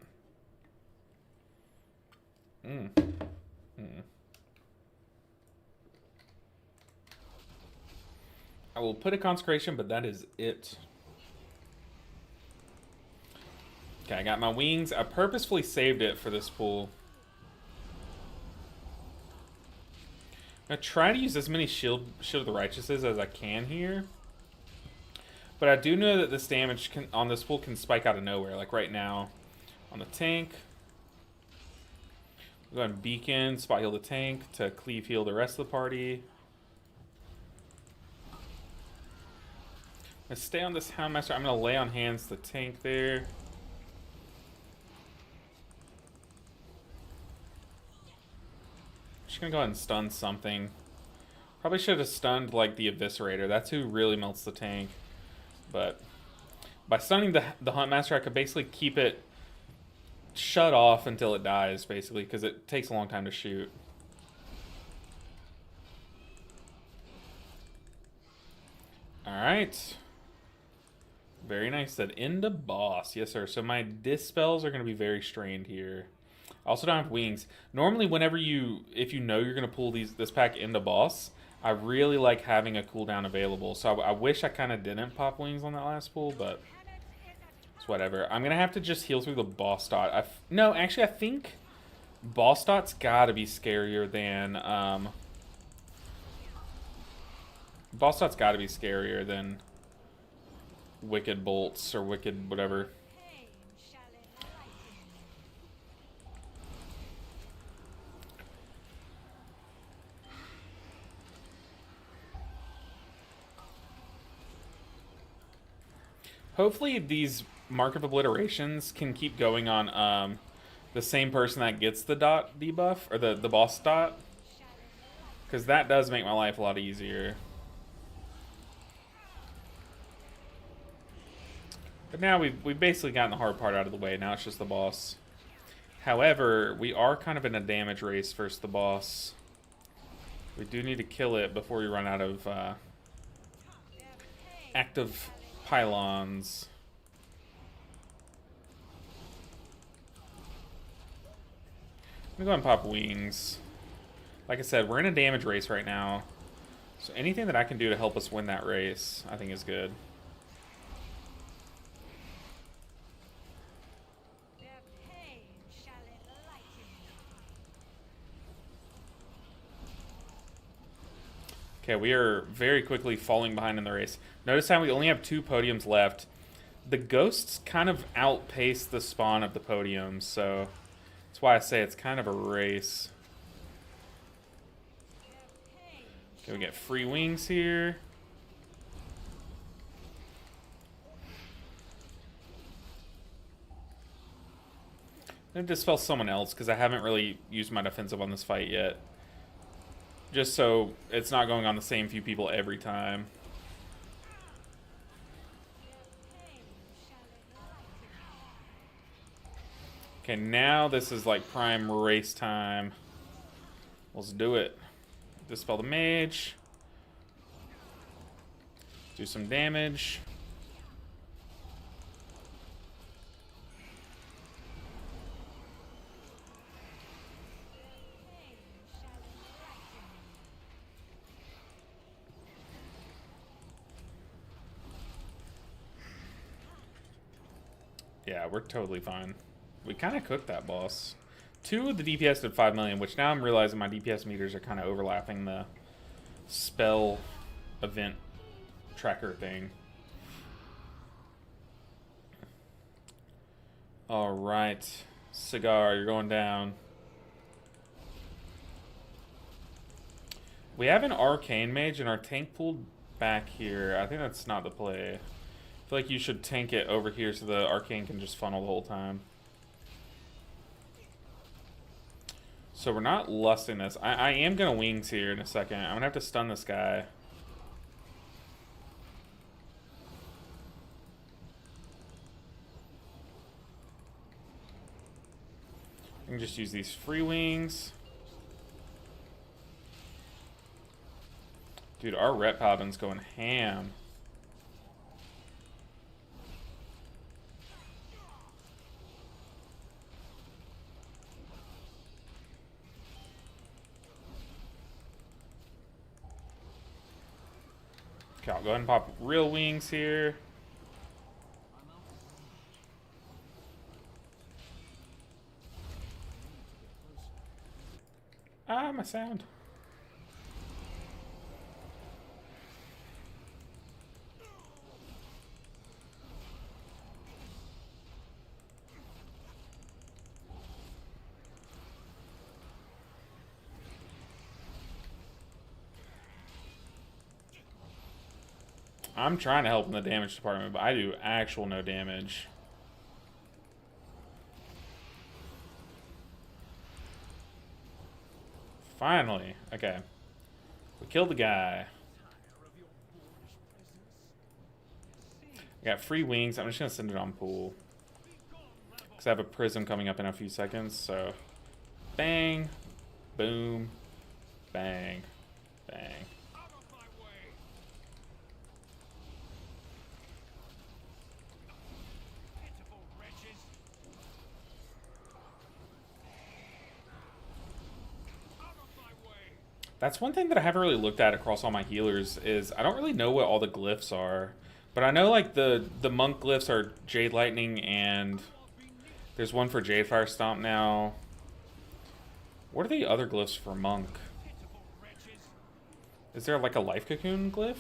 I will put a consecration, but that is it. Okay, I got my wings. I purposefully saved it for this pool. I'm gonna try to use as many shield of the Righteouses as I can here. But I do know that this damage on this pool can spike out of nowhere. Like right now, on the tank. We'll go ahead and beacon, spot heal the tank to cleave heal the rest of the party. I'm gonna stay on this Houndmaster. I'm gonna lay on hands the tank there. Just gonna go ahead and stun something. Probably should have stunned like the Eviscerator. That's who really melts the tank. But by stunning the Huntmaster, I could basically keep it shut off until it dies, basically, because it takes a long time to shoot. Alright. Very nice. That end of boss. Yes, sir. So my dispels are going to be very strained here. I also don't have wings. Normally, whenever if you know you're going to pull this pack into boss, I really like having a cooldown available. So I wish I kind of didn't pop wings on that last pull, but it's whatever. I'm going to have to just heal through the boss dot. No, actually, I think boss dot's got to be scarier than... boss dot's got to be scarier than Wicked Bolts or Wicked whatever. Hopefully these Mark of Obliterations can keep going on the same person that gets the dot debuff, or the boss dot. Because that does make my life a lot easier. But now we've basically gotten the hard part out of the way. Now it's just the boss. However, we are kind of in a damage race versus the boss. We do need to kill it before we run out of active pylons. I'm gonna go ahead and pop wings. Like I said, we're in a damage race right now. So anything that I can do to help us win that race, I think is good. Okay, we are very quickly falling behind in the race. Notice how we only have 2 podiums left. The ghosts kind of outpace the spawn of the podiums, so that's why I say it's kind of a race. Okay, we get free wings here. I'm gonna dispel someone else because I haven't really used my defensive on this fight yet. Just so it's not going on the same few people every time. Okay, now this is like prime race time. Let's do it. Dispel the mage. Do some damage. Yeah, we're totally fine. We kind of cooked that boss. 2 of the DPS did 5 million, which now I'm realizing my DPS meters are kind of overlapping the spell event tracker thing. Alright. Cigar, you're going down. We have an arcane mage and our tank pulled back here. I think that's not the play. I feel like you should tank it over here so the arcane can just funnel the whole time. So we're not lusting this. I am going to wings here in a second. I'm going to have to stun this guy. I can just use these free wings. Dude, our rep paladin's going ham. Okay, I'll go ahead and pop real wings here. Ah, my sound. I'm trying to help in the damage department, but I do actual no damage. Finally. Okay. We killed the guy. I got free wings. I'm just going to send it on pool. Because I have a prism coming up in a few seconds, so... Bang. Boom. Bang. Bang. That's one thing that I haven't really looked at across all my healers is I don't really know what all the glyphs are. But I know like the monk glyphs are Jade Lightning and there's one for Jade Fire Stomp now. What are the other glyphs for monk? Is there like a life cocoon glyph?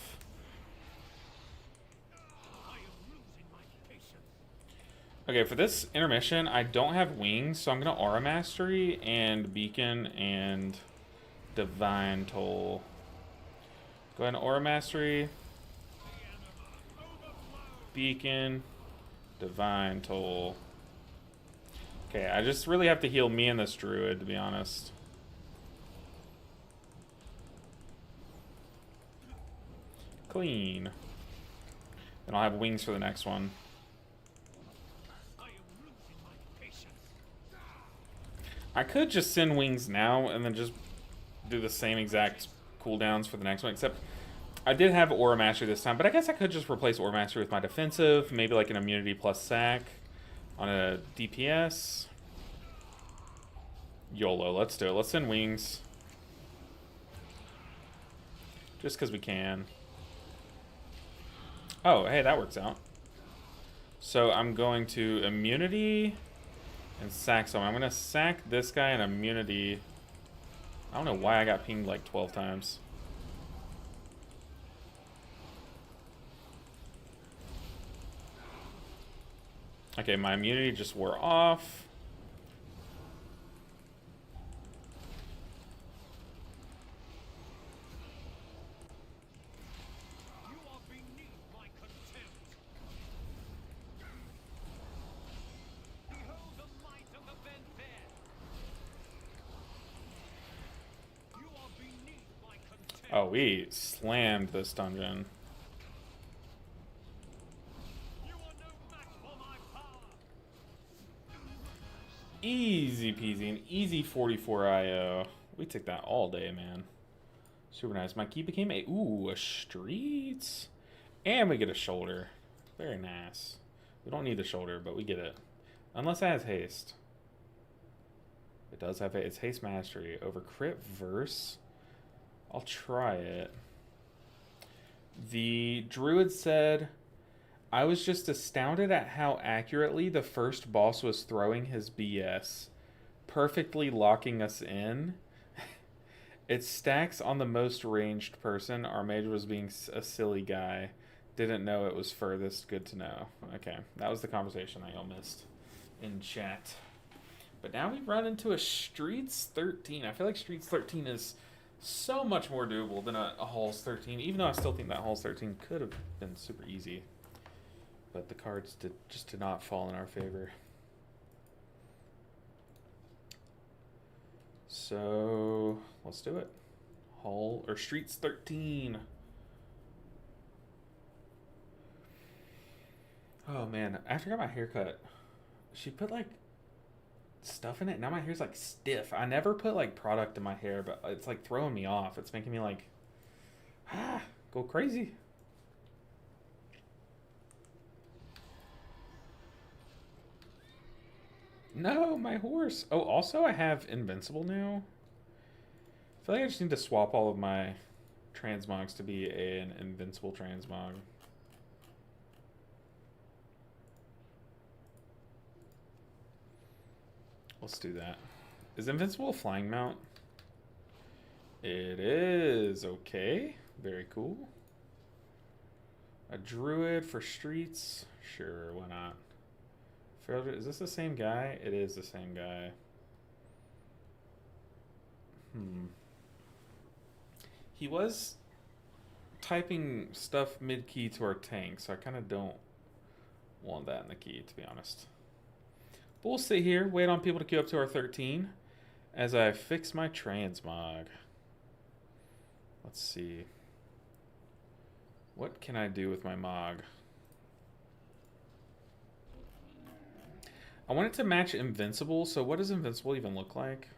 Okay, for this intermission, I don't have wings, so I'm gonna Aura Mastery and Beacon and Divine Toll. Go ahead and Aura Mastery. Beacon. Divine Toll. Okay, I just really have to heal me and this druid, to be honest. Clean. Then I'll have wings for the next one. I could just send wings now and then just do the same exact cooldowns for the next one, except I did have Aura Mastery this time, but I guess I could just replace Aura Mastery with my defensive, maybe like an immunity plus sack on a DPS. YOLO, let's do it. Let's send wings. Just because we can. Oh, hey, that works out. So I'm going to immunity and sack someone. I'm going to sack this guy and immunity. I don't know why I got pinged like 12 times. Okay, my immunity just wore off. we slammed this dungeon. Easy peasy, an easy 44 IO. We took that all day, man. Super nice. My key became a streets. And we get a shoulder. Very nice. We don't need the shoulder, but we get it. Unless it has haste. It does have it's haste mastery over crit verse. I'll try it. The druid said, I was just astounded at how accurately the first boss was throwing his BS, perfectly locking us in. It stacks on the most ranged person. Our mage was being a silly guy. Didn't know it was furthest. Good to know. Okay, that was the conversation I all missed in chat. But now we run into a Streets 13. I feel like Streets 13 is so much more doable than a Halls 13, even though I still think that Halls 13 could have been super easy. But the cards just did not fall in our favor. So let's do it. Hall or Streets 13. Oh man, after I got my haircut, she put like stuff in it. Now my hair's like stiff. I never put like product in my hair, but it's like throwing me off. It's making me like go crazy. No, my horse. Oh, also I have invincible now. I feel like I just need to swap all of my transmogs to be an invincible transmog. Let's do that. Is invincible a flying mount? It is. Okay. Very cool. A druid for streets? Sure, why not? Is this the same guy? It is the same guy. He was typing stuff mid-key to our tank, so I kind of don't want that in the key, to be honest. But we'll sit here, wait on people to queue up to our 13 as I fix my transmog. Let's see. What can I do with my mog? I want it to match invincible, so what does invincible even look like?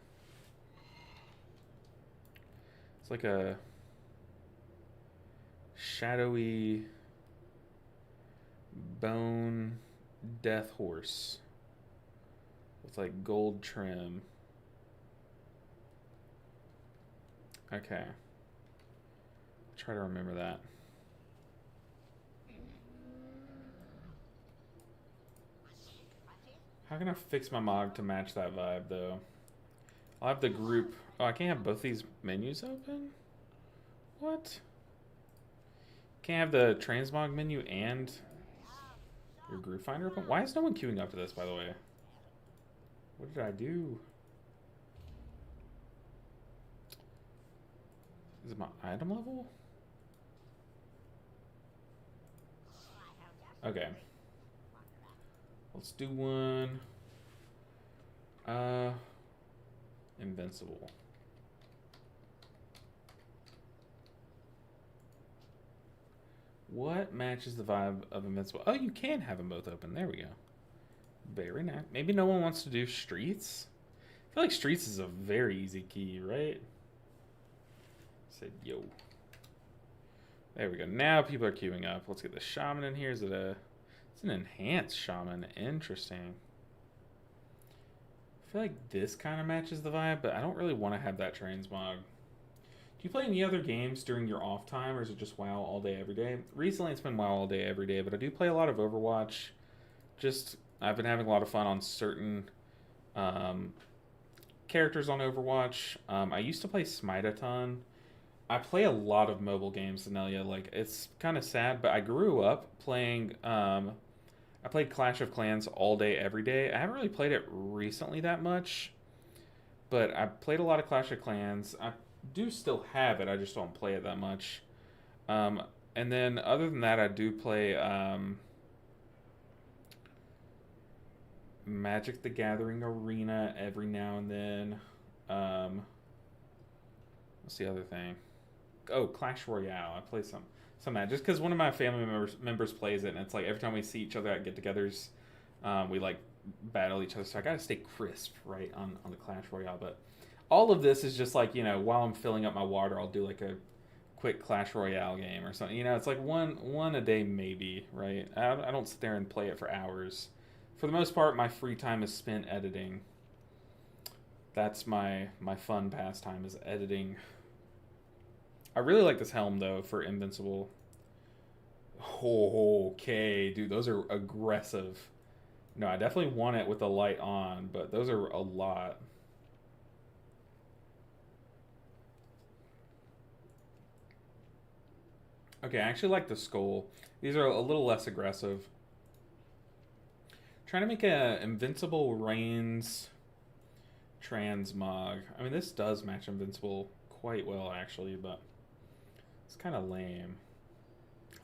It's like a shadowy bone death horse with like gold trim. Okay. Try to remember that. How can I fix my mog to match that vibe though? I'll have the group. Oh, I can't have both these menus open? What? Can't have the transmog menu and your group finder open? Why is no one queuing up to this, by the way? What did I do? Is it my item level? Okay. Let's do one. Invincible. What matches the vibe of invincible? Oh, you can have them both open. There we go. Very nice. Maybe no one wants to do streets. I feel like streets is a very easy key, right? Said yo. There we go. Now people are queuing up. Let's get the shaman in here. Is it a... It's an enhanced shaman. Interesting. I feel like this kind of matches the vibe, but I don't really want to have that transmog. Do you play any other games during your off time, or is it just WoW all day, every day? Recently, it's been WoW all day, every day, but I do play a lot of Overwatch. I've been having a lot of fun on certain characters on Overwatch. I used to play Smite a ton. I play a lot of mobile games, Anelia. Like, it's kind of sad, but I grew up playing... I played Clash of Clans all day, every day. I haven't really played it recently that much, but I played a lot of Clash of Clans. I do still have it, I just don't play it that much. And then other than that, I do play Magic the Gathering Arena every now and then. What's the other thing? Clash Royale. I play some of that just because one of my family members plays it, and it's like every time we see each other at get-togethers, we like battle each other. So I gotta stay crisp, right, on the Clash Royale. But all of this is just like, you know, while I'm filling up my water, I'll do like a quick Clash Royale game or something. You know, it's like one a day maybe, right? I don't sit there and play it for hours. For the most part, my free time is spent editing. That's my fun pastime is editing. I really like this helm though for invincible. Okay, dude, those are aggressive. No, I definitely want it with the light on, but those are a lot. Okay, I actually like the skull. These are a little less aggressive. Trying to make a invincible reigns transmog. I mean, this does match invincible quite well actually, but it's kind of lame.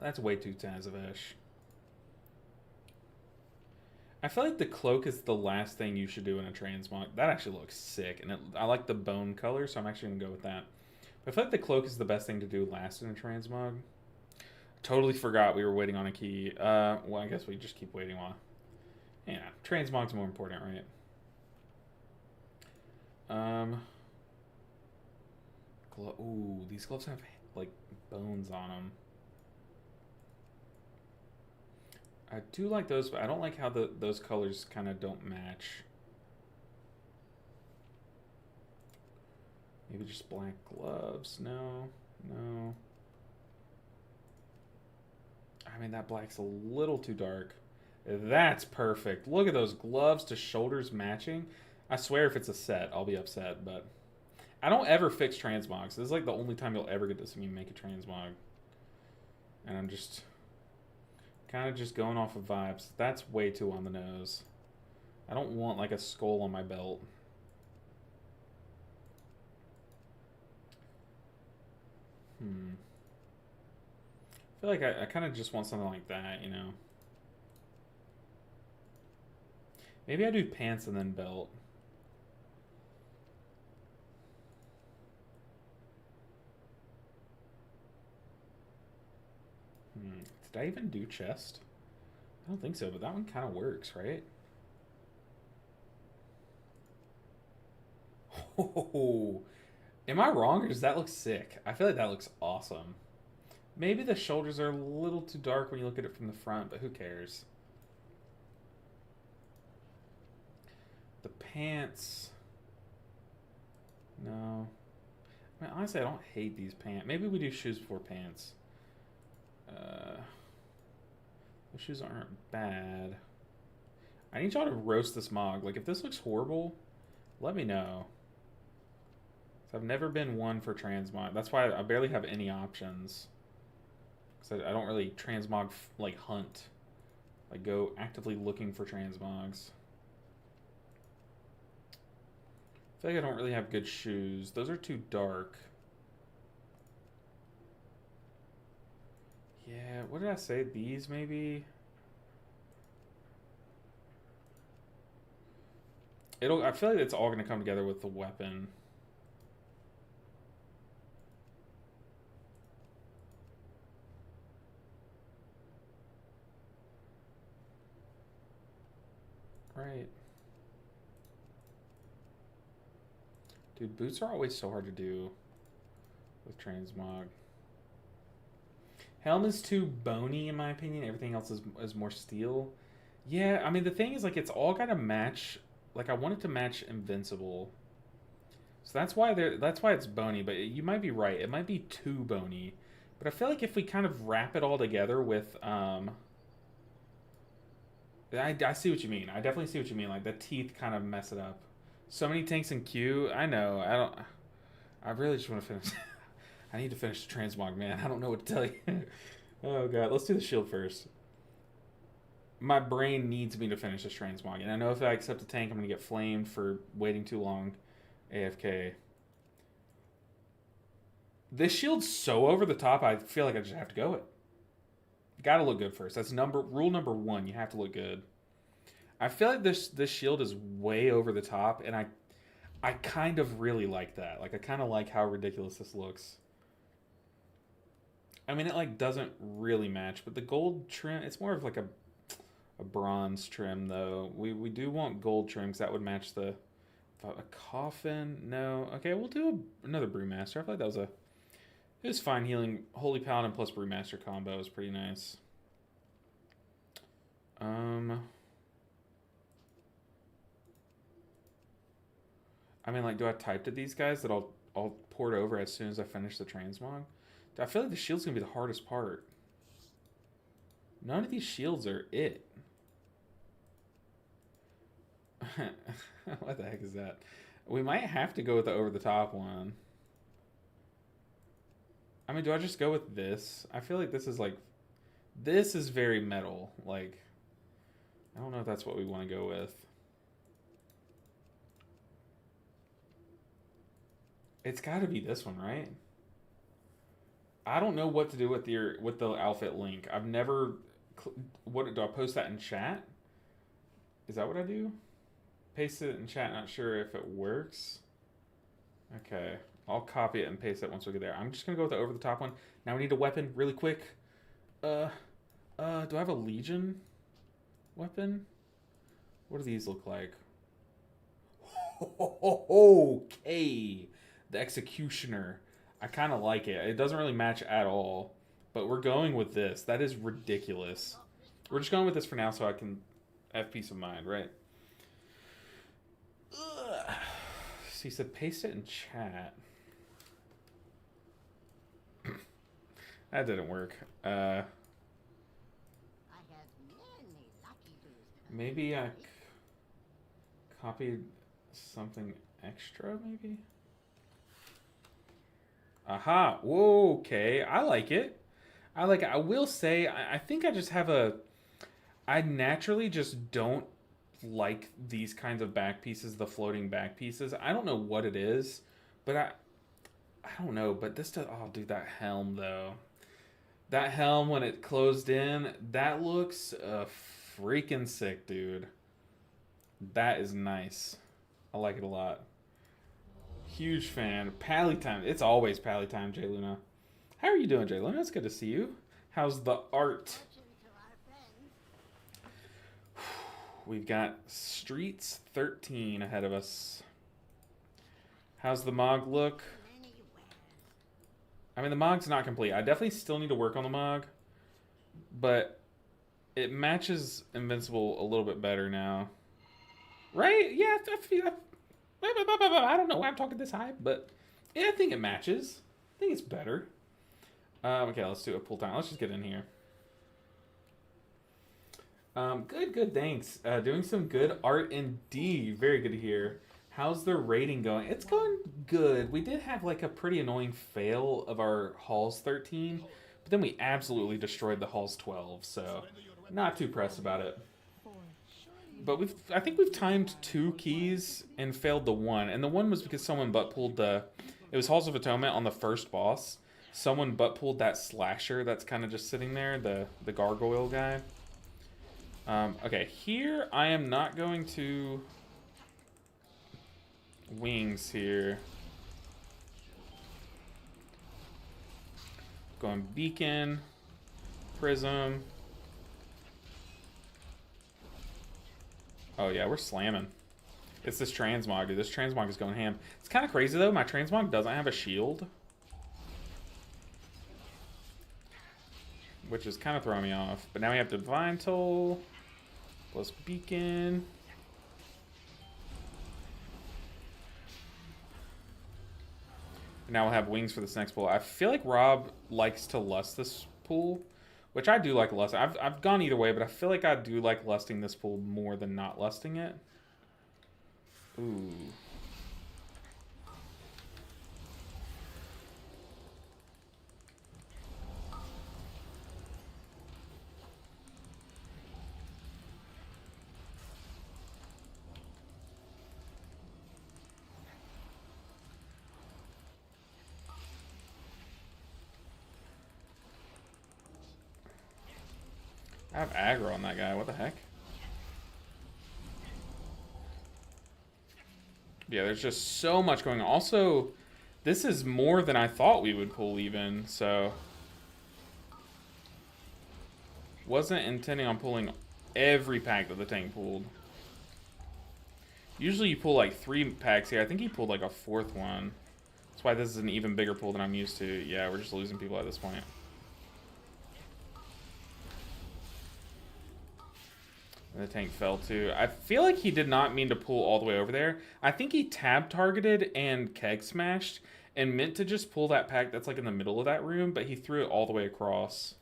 That's way too Tazavesh. I feel like the cloak is the last thing you should do in a transmog. That actually looks sick, and I like the bone color, so I'm actually gonna go with that. But I feel like the cloak is the best thing to do last in a transmog. Totally forgot we were waiting on a key. Well, I guess we just keep waiting while. Yeah, transmog's more important, right? Ooh, these gloves have like bones on them. I do like those, but I don't like how those colors kind of don't match. Maybe just black gloves. No. I mean, that black's a little too dark. That's perfect. Look at those gloves to shoulders matching. I swear if it's a set, I'll be upset, but I don't ever fix transmogs. This is like the only time you'll ever get to see me make a transmog. And I'm just kind of just going off of vibes. That's way too on the nose. I don't want like a skull on my belt. I feel like I kind of just want something like that, you know. Maybe I do pants and then belt. Did I even do chest? I don't think so, but that one kind of works, right? Oh, am I wrong or does that look sick? I feel like that looks awesome. Maybe the shoulders are a little too dark when you look at it from the front, but who cares? The pants. No. I mean, honestly, I don't hate these pants. Maybe we do shoes before pants. The shoes aren't bad. I need y'all to roast this mog. Like, if this looks horrible, let me know. So I've never been one for transmog. That's why I barely have any options. Because I don't really transmog, like, hunt. Like, go actively looking for transmogs. I feel like I don't really have good shoes. Those are too dark. Yeah, what did I say? These maybe? I feel like it's all going to come together with the weapon. Right. Dude, boots are always so hard to do with transmog. Helm is too bony in my opinion. Everything else is more steel. Yeah, I mean the thing is like it's all got to match. Like I want it to match invincible. So that's why it's bony. But you might be right. It might be too bony. But I feel like if we kind of wrap it all together with I see what you mean. I definitely see what you mean. Like the teeth kind of mess it up. So many tanks in queue. I know. I really just want to finish. I need to finish the transmog, man. I don't know what to tell you. Oh god, let's do the shield first. My brain needs me to finish this transmog, and I know if I accept the tank, I'm gonna get flamed for waiting too long. AFK. This shield's so over the top. I feel like I just have to go it. Got to look good first. That's rule number 1. You have to look good. I feel like this shield is way over the top, and I kind of really like that. Like I kind of like how ridiculous this looks. I mean, it like doesn't really match, but the gold trim, it's more of like a bronze trim though. We do want gold trim because that would match the a coffin. No, okay, we'll do another brewmaster. I feel like that was a it was fine healing. Holy Paladin plus brewmaster combo is pretty nice. I mean, like, do I type to these guys that I'll port over as soon as I finish the transmog? I feel like the shield's gonna be the hardest part. None of these shields are it. What the heck is that? We might have to go with the over-the-top one. I mean, do I just go with this? I feel like this is like... This is very metal. Like, I don't know if that's what we want to go with. It's got to be this one, right? I don't know what to do with the outfit link. I've never... What do I post that in chat? Is that what I do? Paste it in chat. Not sure if it works. Okay, I'll copy it and paste it once we get there. I'm just gonna go with the over the top one. Now we need a weapon really quick. Do I have a Legion weapon? What do these look like? Okay, the Executioner. I kind of like it. It doesn't really match at all, but we're going with this. That is ridiculous. We're just going with this for now so I can have peace of mind, right? Ugh. So he said paste it in chat. That didn't work. Maybe I copied something extra, maybe? Aha. Whoa, okay. I like it. I like it. I will say, I think I just have a... I naturally just don't like these kinds of back pieces, the floating back pieces. I don't know what it is, but I don't know, but this does... Oh, dude, that helm, though. That helm, when it closed in, that looks freaking sick, dude. That is nice. I like it a lot. Huge fan. Pally time. It's always pally time, Jay Luna. How are you doing, Jay Luna? It's good to see you. How's the art? We've got Streets 13 ahead of us. How's the Mog look? I mean, the Mog's not complete. I definitely still need to work on the Mog, but it matches Invincible a little bit better now. Right? Yeah, I don't know why I'm talking this high, but yeah, I think it matches. I think it's better. Okay, let's do a pull time. Let's just get in here. Good, thanks. Doing some good art indeed. Very good to hear. How's the rating going? It's going good. We did have like a pretty annoying fail of our Halls 13, but then we absolutely destroyed the Halls 12, so not too pressed about it. But I think we've timed 2 keys and failed the one, and the one was because someone butt pulled it was Halls of Atonement on the first boss. Someone butt pulled that slasher that's kind of just sitting there, the gargoyle guy. Okay, here I am not going to wings here. Going beacon, prism. Oh yeah, we're slamming. It's this transmog, dude. This transmog is going ham. It's kind of crazy though. My transmog doesn't have a shield, which is kind of throwing me off. But now we have Divine Toll plus beacon. Now we'll have wings for this next pool. I feel like Rob likes to lust this pool, which I do like lust. I've gone either way, but I feel like I do like lusting this pool more than not lusting it. Ooh. I have aggro on that guy. What the heck? Yeah, there's just so much going on. Also, this is more than I thought we would pull even, so... wasn't intending on pulling every pack that the tank pulled. Usually you pull like 3 packs here. I think he pulled like a 4th one. That's why this is an even bigger pull than I'm used to. Yeah, we're just losing people at this point. And the tank fell too. I feel like he did not mean to pull all the way over there. I think he tab targeted and keg smashed and meant to just pull that pack that's like in the middle of that room, but he threw it all the way across.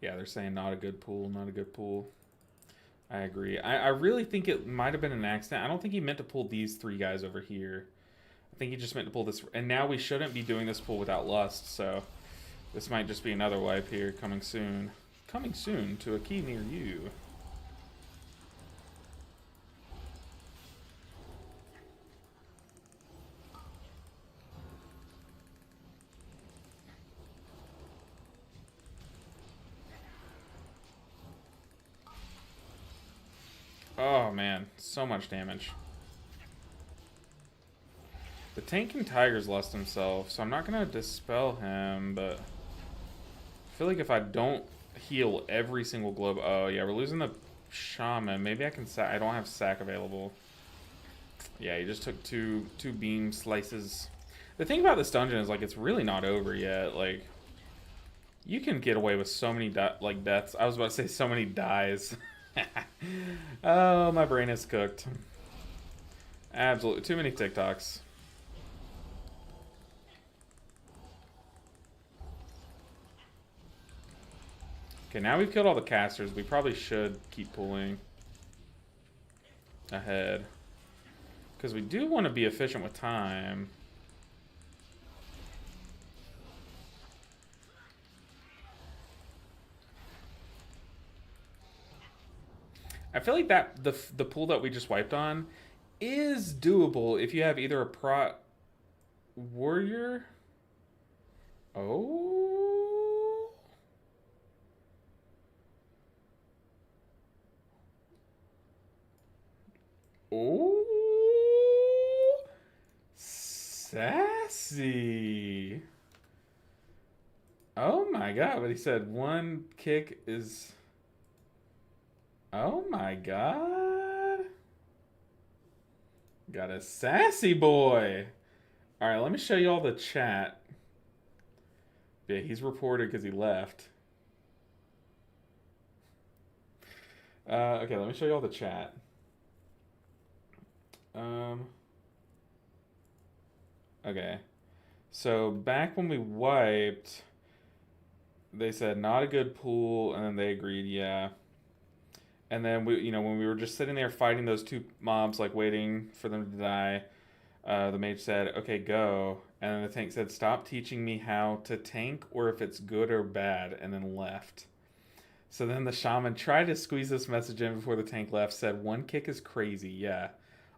Yeah, they're saying not a good pull, not a good pull. I agree. I really think it might have been an accident. I don't think he meant to pull these 3 guys over here. I think he just meant to pull this. And now we shouldn't be doing this pull without lust, so this might just be another wipe here coming soon. Coming soon to a key near you. Oh man, so much damage. The tank and Tiger's lust himself, so I'm not going to dispel him, but I feel like if I don't heal every single globe... Oh yeah, we're losing the shaman. Maybe I can sack... I don't have sack available. Yeah, he just took two beam slices. The thing about this dungeon is, like, it's really not over yet. Like, you can get away with so many deaths. I was about to say so many dies. Oh, my brain is cooked. Absolutely. Too many TikToks. Okay, now we've killed all the casters. We probably should keep pulling ahead. Because we do want to be efficient with time. I feel like that the pool that we just wiped on is doable if you have either a prot warrior. Oh. Oh. Sassy. Oh my god, but he said 1 kick is... Oh my god. Got a sassy boy. Alright, let me show you all the chat. Yeah, he's reported because he left. Okay, let me show you all the chat. Okay. So, back when we wiped, they said not a good pool, and then they agreed, yeah. And then we, when we were just sitting there fighting those 2 mobs, like waiting for them to die, the mage said, "Okay, go." And then the tank said, "Stop teaching me how to tank or if it's good or bad," and then left. So then the shaman tried to squeeze this message in before the tank left, said, 1 kick is crazy. Yeah.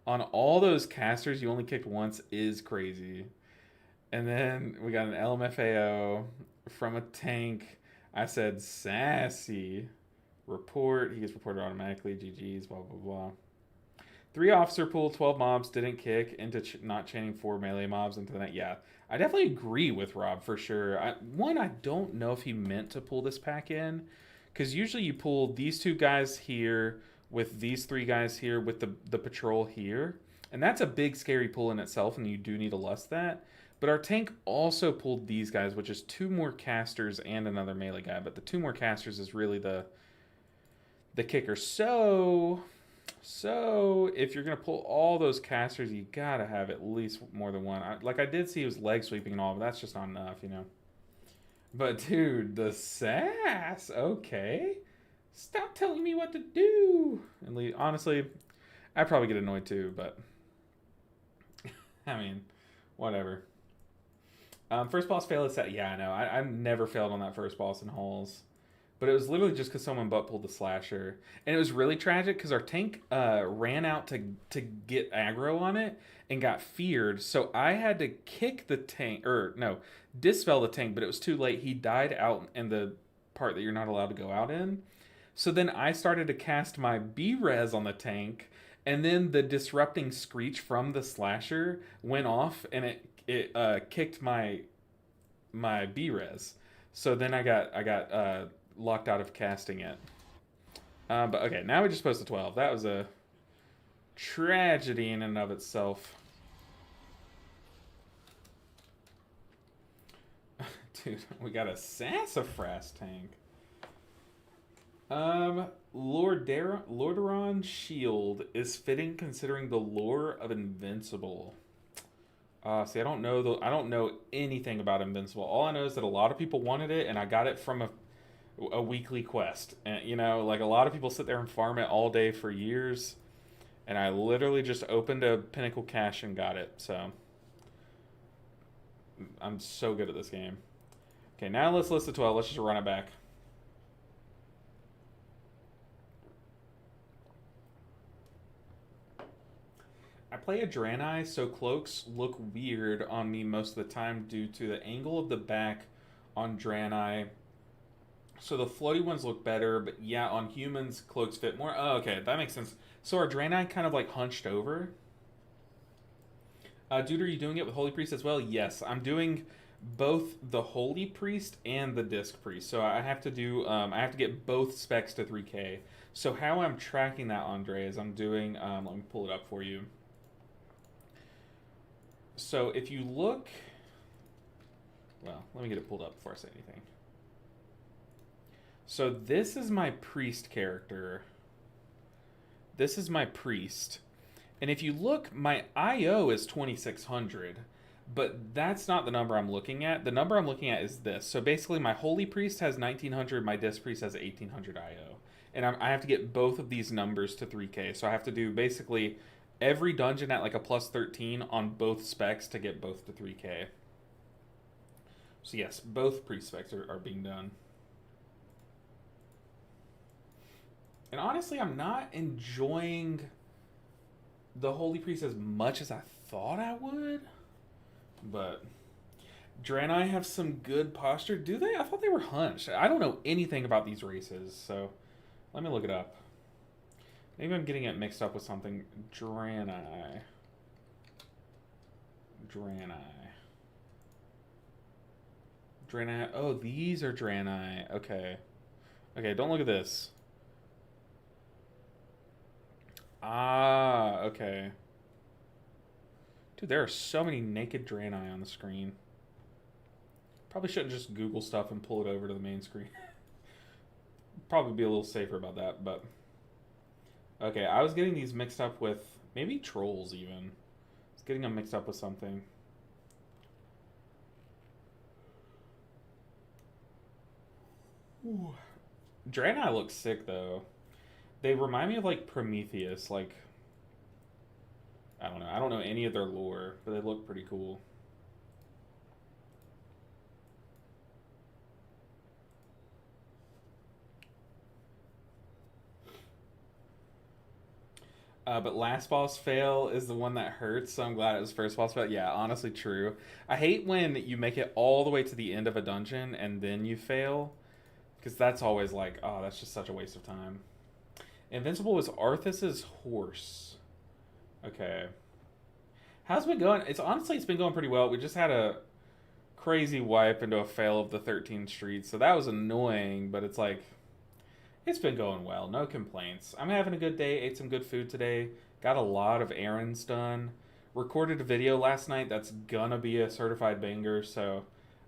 On all those casters, you only kicked once is crazy. And then we got an LMFAO from a tank. I said, sassy. Report. He gets reported automatically. GG's, blah, blah, blah. 3 officer pool, 12 mobs, didn't kick into not chaining 4 melee mobs into the net. Yeah, I definitely agree with Rob for sure. I don't know if he meant to pull this pack in, because usually you pull these 2 guys here with these 3 guys here with the patrol here. And that's a big scary pull in itself, and you do need to lust that. But our tank also pulled these guys, which is 2 more casters and another melee guy. But the 2 more casters is really the kicker. So if you're gonna pull all those casters, you gotta have at least more than 1. I did see he was leg sweeping and all, but that's just not enough, But dude, the sass. Okay, stop telling me what to do. And honestly, I'd probably get annoyed too, but I mean, whatever. First boss fail is set. Yeah, I know. I've never failed on that first boss in halls. But it was literally just because someone butt pulled the slasher. And it was really tragic because our tank ran out to get aggro on it and got feared. So I had to kick the tank, dispel the tank, but it was too late. He died out in the part that you're not allowed to go out in. So then I started to cast my B-res on the tank, and then the disrupting screech from the slasher went off, and it kicked my my B res. So then I got locked out of casting it. But okay, now we just posted 12. That was a tragedy in and of itself. Dude, we got a sassafras tank. Lordaeron's shield is fitting considering the lore of Invincible. See, I don't know anything about Invincible. All I know is that a lot of people wanted it, and I got it from a weekly quest. And you know, like a lot of people sit there and farm it all day for years, and I literally just opened a Pinnacle cache and got it. So I'm so good at this game. Okay, now let's list the 12. Let's just run it back. I play a Draenei, so cloaks look weird on me most of the time due to the angle of the back on Draenei. So the floaty ones look better, but yeah, on humans, cloaks fit more. Oh, okay, that makes sense. So are Draenei kind of like hunched over? Dude, are you doing it with Holy Priest as well? Yes, I'm doing both the Holy Priest and the Disc Priest. So I have to do, I have to get both specs to 3K. So how I'm tracking that, Andre, is I'm doing, let me pull it up for you. So if you look, well, let me get it pulled up before I say anything. So this is my priest character. This is my priest. And if you look, my IO is 2600, but that's not the number I'm looking at. The number I'm looking at is this. So basically my holy priest has 1900, my disc priest has 1800 IO. And I have to get both of these numbers to 3K. So I have to do basically every dungeon at like a plus 13 on both specs to get both to 3K. So yes, both priest specs are being done. And honestly, I'm not enjoying the Holy Priest as much as I thought I would. But Draenei have some good posture. Do they? I thought they were hunched. I don't know anything about these races, so let me look it up. Maybe I'm getting it mixed up with something. Draenei. Oh, these are Draenei. Okay. Okay, don't look at this. Ah, okay. Dude, there are so many naked Draenei on the screen. Probably shouldn't just Google stuff and pull it over to the main screen. Probably be a little safer about that, but... Okay, I was getting these mixed up with... maybe trolls, even. I was getting them mixed up with something. Ooh. Draenei looks sick, though. They remind me of, like, Prometheus, like... I don't know. I don't know any of their lore, but they look pretty cool. But last boss fail is the one that hurts, so I'm glad it was first boss fail. Yeah, honestly, true. I hate when you make it all the way to the end of a dungeon and then you fail, because that's always like, oh, that's just such a waste of time. Invincible was Arthas's horse. Okay. How's it been going? It's been going pretty well. We just had a crazy wipe into a fail of the 13th Street, so that was annoying, but it's like, it's been going well. No complaints. I'm having a good day. Ate some good food today. Got a lot of errands done. Recorded a video last night that's gonna be a certified banger, so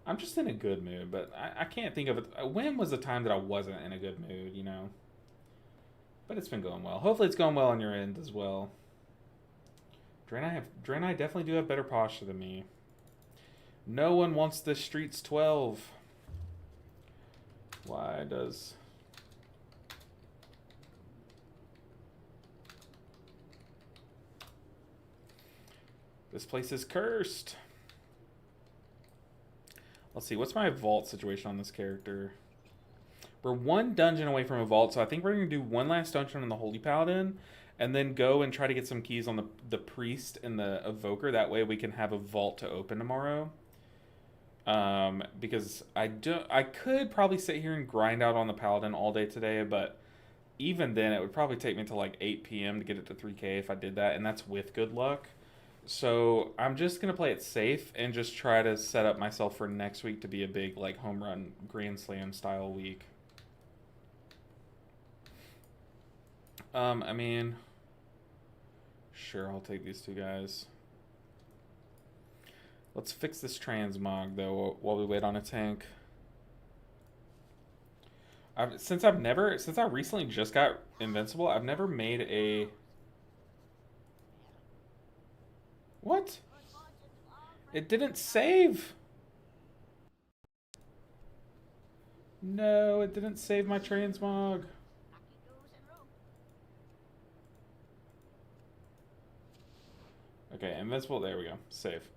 I'm just in a good mood, but I can't think of it. When was the time that I wasn't in a good mood, you know? But it's been going well. Hopefully it's going well on your end as well. Draenei definitely do have better posture than me. No one wants the Streets 12. Why does... This place is cursed. Let's see, what's my vault situation on this character? We're one dungeon away from a vault, so I think we're going to do one last dungeon on the Holy Paladin, and then go and try to get some keys on the Priest and the Evoker. That way we can have a vault to open tomorrow. Because I could probably sit here and grind out on the Paladin all day today, but even then it would probably take me to like 8 p.m. to get it to 3K if I did that, and that's with good luck. So I'm just gonna play it safe and just try to set up myself for next week to be a big like home run grand slam style week. I mean, sure, I'll take these two guys. Let's fix this transmog though while we wait on a tank. Since I recently just got invincible, I've never made a. What? It didn't save. No, it didn't save my transmog. Okay, invincible. There we go. Save.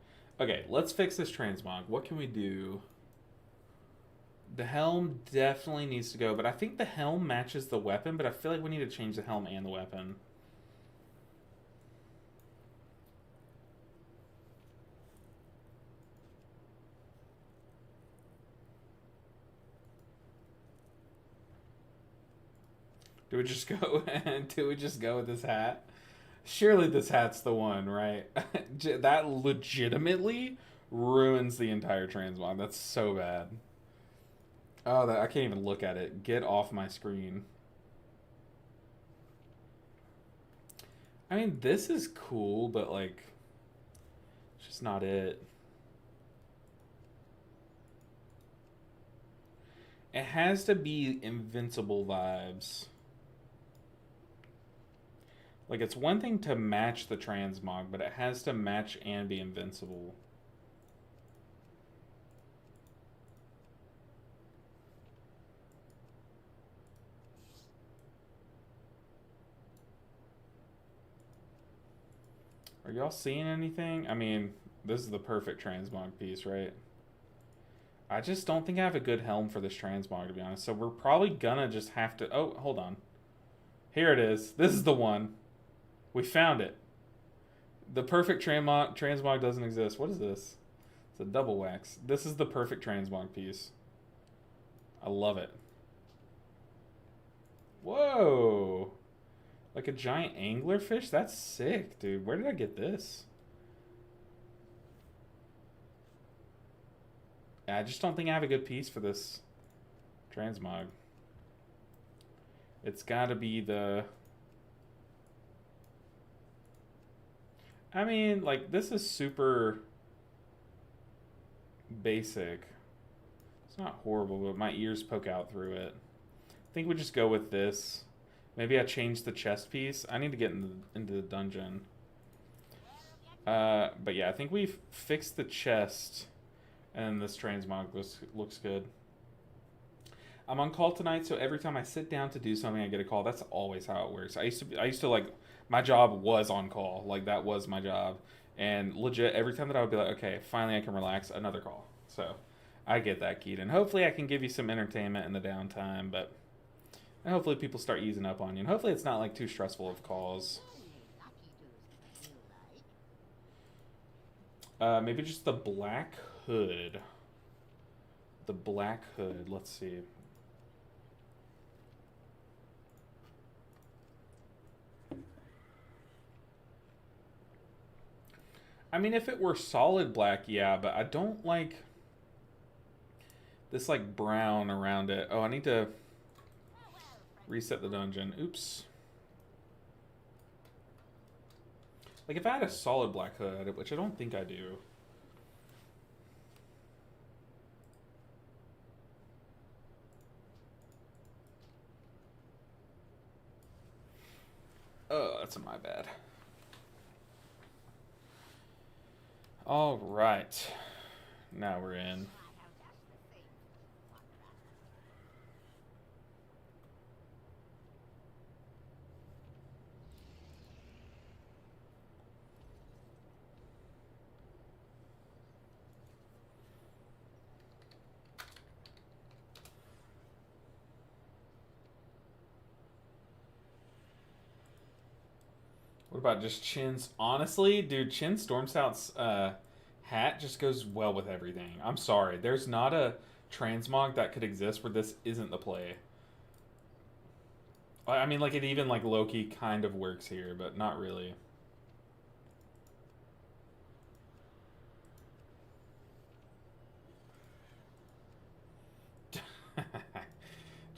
Okay, let's fix this transmog. What can we do? The helm definitely needs to go, but I think the helm matches the weapon, but I feel like we need to change the helm and the weapon. Do we just go do we just go with this hat? Surely this hat's the one, right? That legitimately ruins the entire transmog. That's so bad. Oh, I can't even look at it. Get off my screen. I mean, this is cool, but like, it's just not it. It has to be invincible vibes. Like, it's one thing to match the transmog, but it has to match and be invincible. Are y'all seeing anything? I mean, this is the perfect transmog piece, right? I just don't think I have a good helm for this transmog, to be honest. So we're probably gonna just have to... Oh, hold on. Here it is. This is the one. We found it. The perfect transmog doesn't exist. What is this? It's a double wax. This is the perfect transmog piece. I love it. Whoa. Like a giant anglerfish? That's sick, dude. Where did I get this? I just don't think I have a good piece for this transmog. It's gotta be the... I mean, like, this is super basic. It's not horrible, but my ears poke out through it. I think we just go with this. Maybe I change the chest piece. I need to get into the dungeon. But yeah, I think we've fixed the chest, and this transmog looks good. I'm on call tonight, so every time I sit down to do something, I get a call. That's always how it works. I used to like, my job was on call. Like, that was my job. And legit, every time that I would be like, okay, finally I can relax, another call. So I get that, Keaton. Hopefully I can give you some entertainment in the downtime, but and hopefully people start easing up on you. And hopefully it's not like too stressful of calls. Maybe just the black hood. The black hood. Let's see. I mean, if it were solid black, yeah, but I don't like this like brown around it. Oh, I need to reset the dungeon. Oops. Like, if I had a solid black hood, which I don't think I do. Oh, that's my bad. All right. Now we're in. What about just Chin's? Honestly, dude, Chin Stormstout's hat just goes well with everything. I'm sorry. There's not a transmog that could exist where this isn't the play. I mean, like, it even, like, low-key kind of works here, but not really.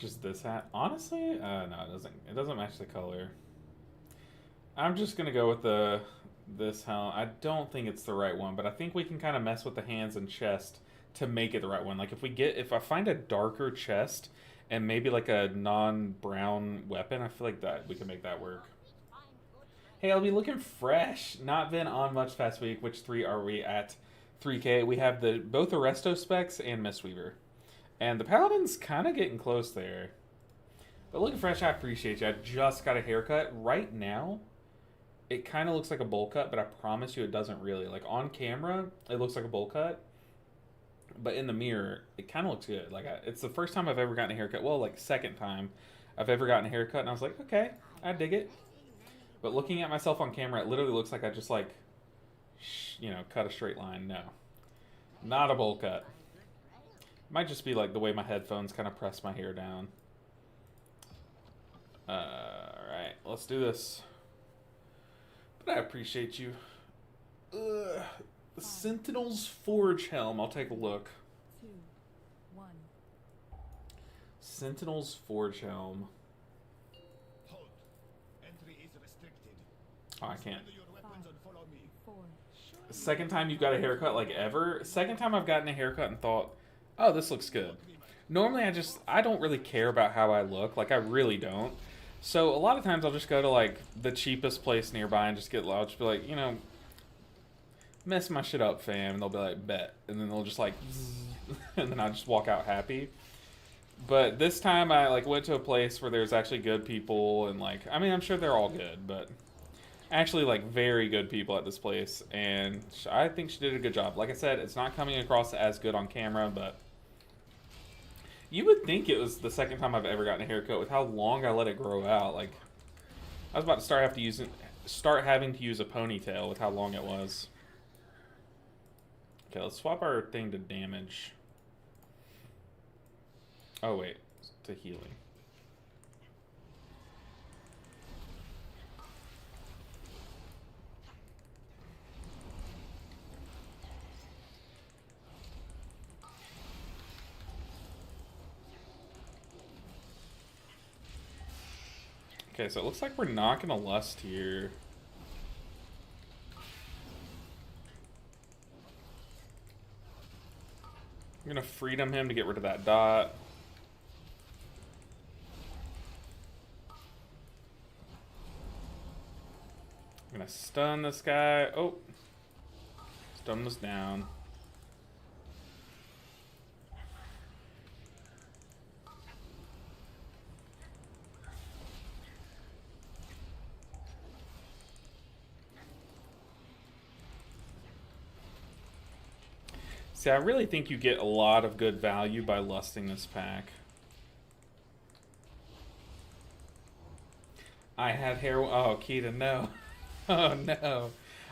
Just this hat. Honestly, no, it doesn't. It doesn't match the color. I'm just gonna go with this helm. I don't think it's the right one, but I think we can kind of mess with the hands and chest to make it the right one. Like if I find a darker chest and maybe like a non-brown weapon, I feel like that we can make that work. Hey, I'll be looking fresh. Not been on much past week. Which 3 are we at? 3K. We have both Arresto specs and Mistweaver. And the Paladin's kind of getting close there. But looking fresh, I appreciate you. I just got a haircut. Right now, it kind of looks like a bowl cut, but I promise you it doesn't really. Like on camera, it looks like a bowl cut. But in the mirror, it kind of looks good. Like it's the first time I've ever gotten a haircut. Well, like second time I've ever gotten a haircut. And I was like, okay, I dig it. But looking at myself on camera, it literally looks like I just like, cut a straight line. No. Not a bowl cut. Might just be like the way my headphones kind of press my hair down. Alright, let's do this. But I appreciate you. The Sentinel's Forge Helm. I'll take a look.
2, 1.
Sentinel's Forge Helm.
Hold. Entry is restricted.
Oh, I can't.
Surrender your weapons and follow me.
4.
Second time you've got a haircut like ever. Second time I've gotten a haircut and thought, oh, this looks good. Normally I don't really care about how I look. Like I really don't. So a lot of times I'll just go to like the cheapest place nearby and I'll just be like, mess my shit up, fam. And they'll be like, bet. And then they'll just like, and then I'll just walk out happy. But this time I like went to a place where there's actually good people and like, I mean, I'm sure they're all good, but actually like very good people at this place. And I think she did a good job. Like I said, it's not coming across as good on camera, but you would think it was the second time I've ever gotten a haircut with how long I let it grow out. Like, I was about to start having to use a ponytail with how long it was. Okay, let's swap our thing to damage. Oh wait, to healing. Okay, so it looks like we're not gonna lust here. I'm gonna freedom him to get rid of that dot. I'm gonna stun this guy. Oh, stun was down. See, I really think you get a lot of good value by lusting this pack. I have hair. Oh, Keita, no. Oh, no.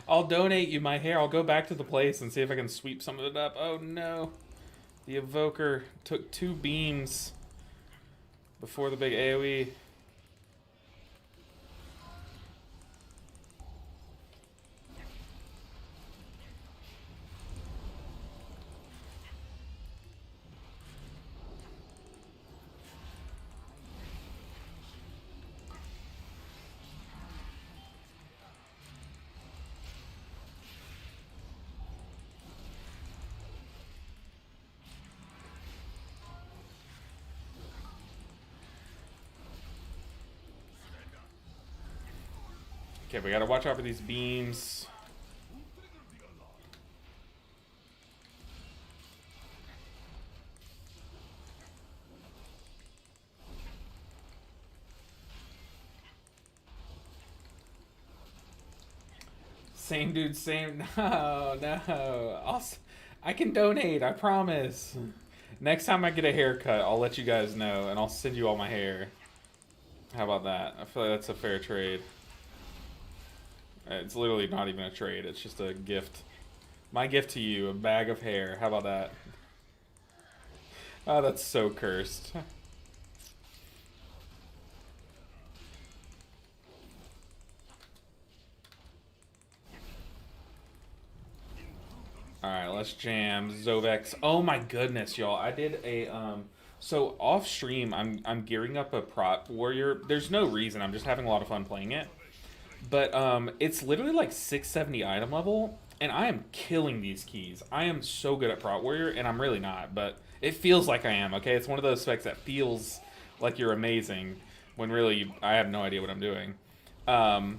I'll donate you my hair. I'll go back to the place and see if I can sweep some of it up. Oh, no. The Evoker took 2 beams before the big AoE. Okay, we gotta watch out for these beams. Same dude, same. No, no. I can donate, I promise. Next time I get a haircut, I'll let you guys know, and I'll send you all my hair. How about that? I feel like that's a fair trade. It's literally not even a trade. It's just a gift. My gift to you, a bag of hair. How about that? Oh, that's so cursed. Alright, let's jam. Zovex. Oh my goodness, y'all. I did a So off stream, I'm gearing up a prop warrior. There's no reason. I'm just having a lot of fun playing it. But it's literally like 670 item level, and I am killing these keys. I am so good at prop warrior, and I'm really not. But it feels like I am. Okay, it's one of those specs that feels like you're amazing when really I have no idea what I'm doing. But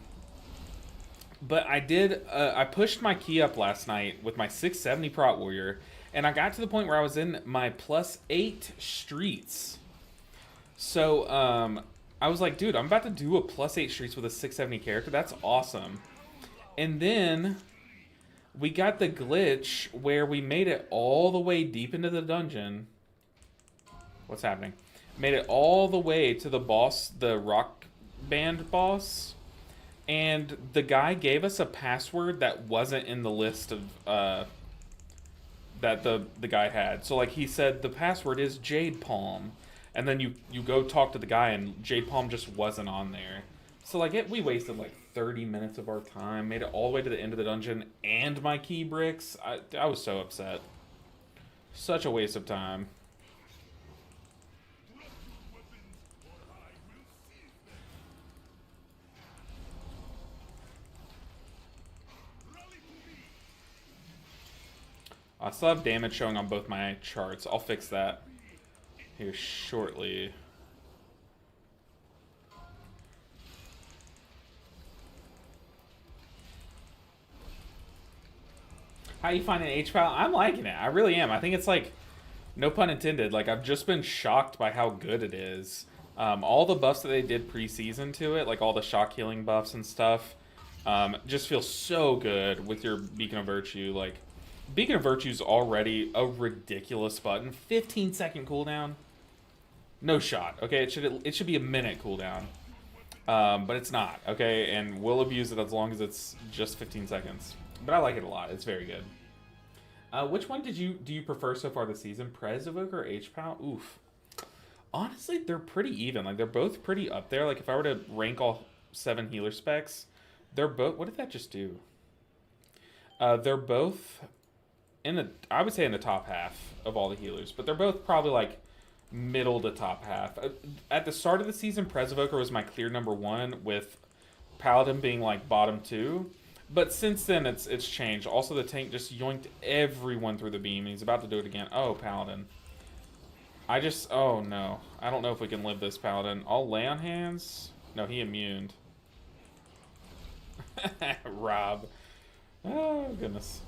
I did. I pushed my key up last night with my 670 prop warrior. And I got to the point where I was in my +8 streets. So, I was like, dude, I'm about to do a +8 streets with a 670 character. That's awesome. And then we got the glitch where we made it all the way deep into the dungeon. What's happening? Made it all the way to the boss, the rock band boss. And the guy gave us a password that wasn't in the list of... that the guy had. So like he said the password is Jade Palm, and then you go talk to the guy and Jade Palm just wasn't on there. So like we wasted like 30 minutes of our time, made it all the way to the end of the dungeon and my key bricks. I was so upset. Such a waste of time. I still have damage showing on both my charts. I'll fix that here shortly. How you finding H-Pal? I'm liking it. I really am. I think it's like, no pun intended, like I've just been shocked by how good it is. All the buffs that they did pre-season to it, like all the shock healing buffs and stuff, just feels so good with your Beacon of Virtue. Like, Beacon of Virtue is already a ridiculous button. 15-second cooldown. No shot, okay? It should be a minute cooldown. But it's not, okay? And we'll abuse it as long as it's just 15 seconds. But I like it a lot. It's very good. Which one do you prefer so far this season? Prez Evoker or H-Pal? Oof. Honestly, they're pretty even. Like, they're both pretty up there. Like, if I were to rank all 7 healer specs, they're both... What did that just do? They're both... I would say in the top half of all the healers, but they're both probably like middle to top half. At the start of the season, Prez Evoker was my clear #1, with Paladin being like bottom 2. But since then, it's changed. Also, the tank just yoinked everyone through the beam, and he's about to do it again. Oh, Paladin. Oh no. I don't know if we can live this, Paladin. I'll lay on hands. No, he immuned. Rob. Oh, goodness.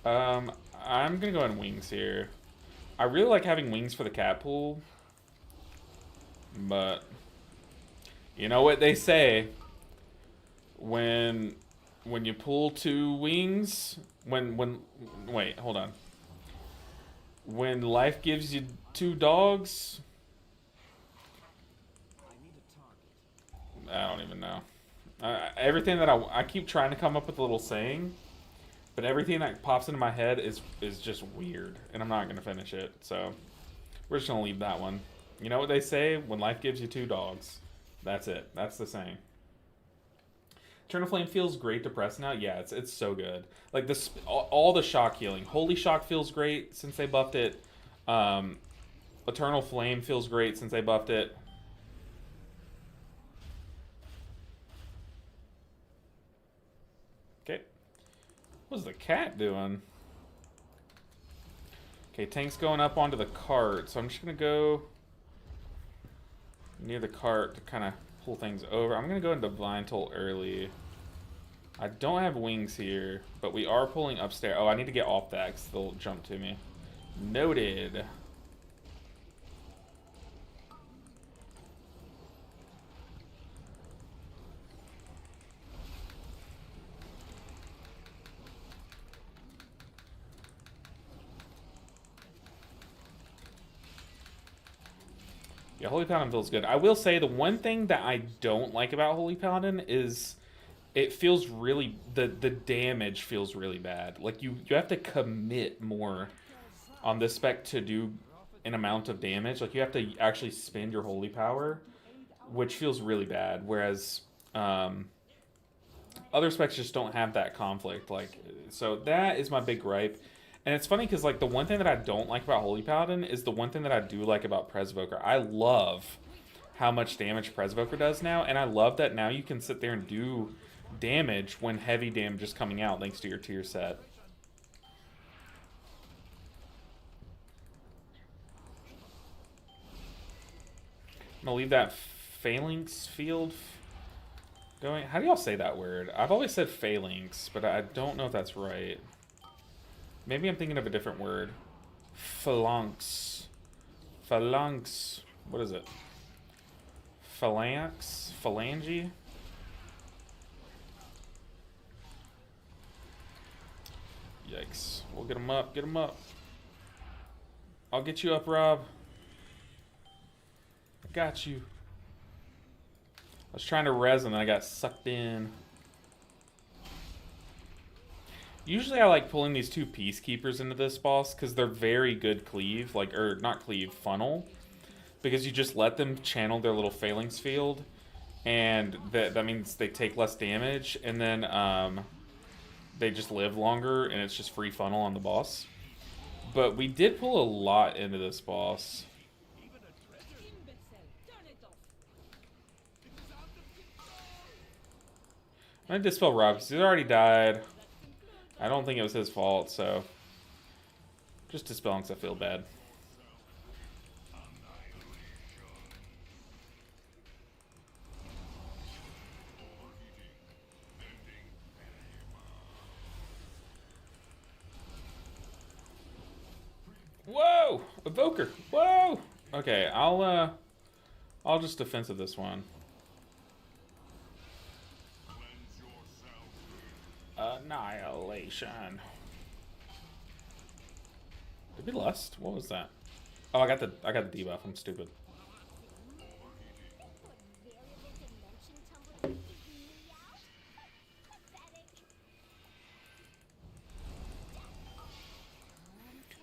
I'm gonna go in wings here. I really like having wings for the cat pool, but you know what they say, when you pull 2 wings, wait, hold on. When life gives you 2 dogs, I don't even know. Everything that I keep trying to come up with a little saying. But everything that pops into my head is just weird, and I'm not going to finish it, so we're just going to leave that one. You know what they say? When life gives you 2 dogs. That's it. That's the saying. Eternal Flame feels great to press now. Yeah, it's so good. Like, all the shock healing. Holy Shock feels great since they buffed it. Eternal Flame feels great since they buffed it. Okay. What's the cat doing? Okay, tank's going up onto the cart, so I'm just gonna go near the cart to kind of pull things over. I'm gonna go into Divine Toll early. I don't have wings here, but we are pulling upstairs. Oh, I need to get off that because they'll jump to me. Noted. Yeah, Holy Paladin feels good. I will say the one thing that I don't like about Holy Paladin is it feels really... The damage feels really bad. Like, you have to commit more on this spec to do an amount of damage. Like, you have to actually spend your Holy Power, which feels really bad. Whereas, Other specs just don't have that conflict. Like, so that is my big gripe. And it's funny because like the one thing that I don't like about Holy Paladin is the one thing that I do like about Presvoker. I love how much damage Presvoker does now, and I love that now you can sit there and do damage when heavy damage is coming out thanks to your tier set. I'm gonna leave that phalanx field going. How do y'all say that word? I've always said phalanx, but I don't know if that's right. Maybe I'm thinking of a different word. Phalanx. Phalanx. What is it? Phalanx? Phalange? Yikes. We'll get him up. Get him up. I'll get you up, Rob. I got you. I was trying to res and then I got sucked in. Usually I like pulling these two Peacekeepers into this boss because they're very good cleave. Like, or not cleave, funnel. Because you just let them channel their little phalanx field. And that means they take less damage. And then they just live longer and it's just free funnel on the boss. But we did pull a lot into this boss. I'm gonna dispel Rob because he's already died. I don't think it was his fault, so just dispel him because I feel bad. Whoa! Evoker! Whoa! Okay, I'll just defensive this one. Annihilation. Did we lust? What was that? Oh, I got the debuff. I'm stupid.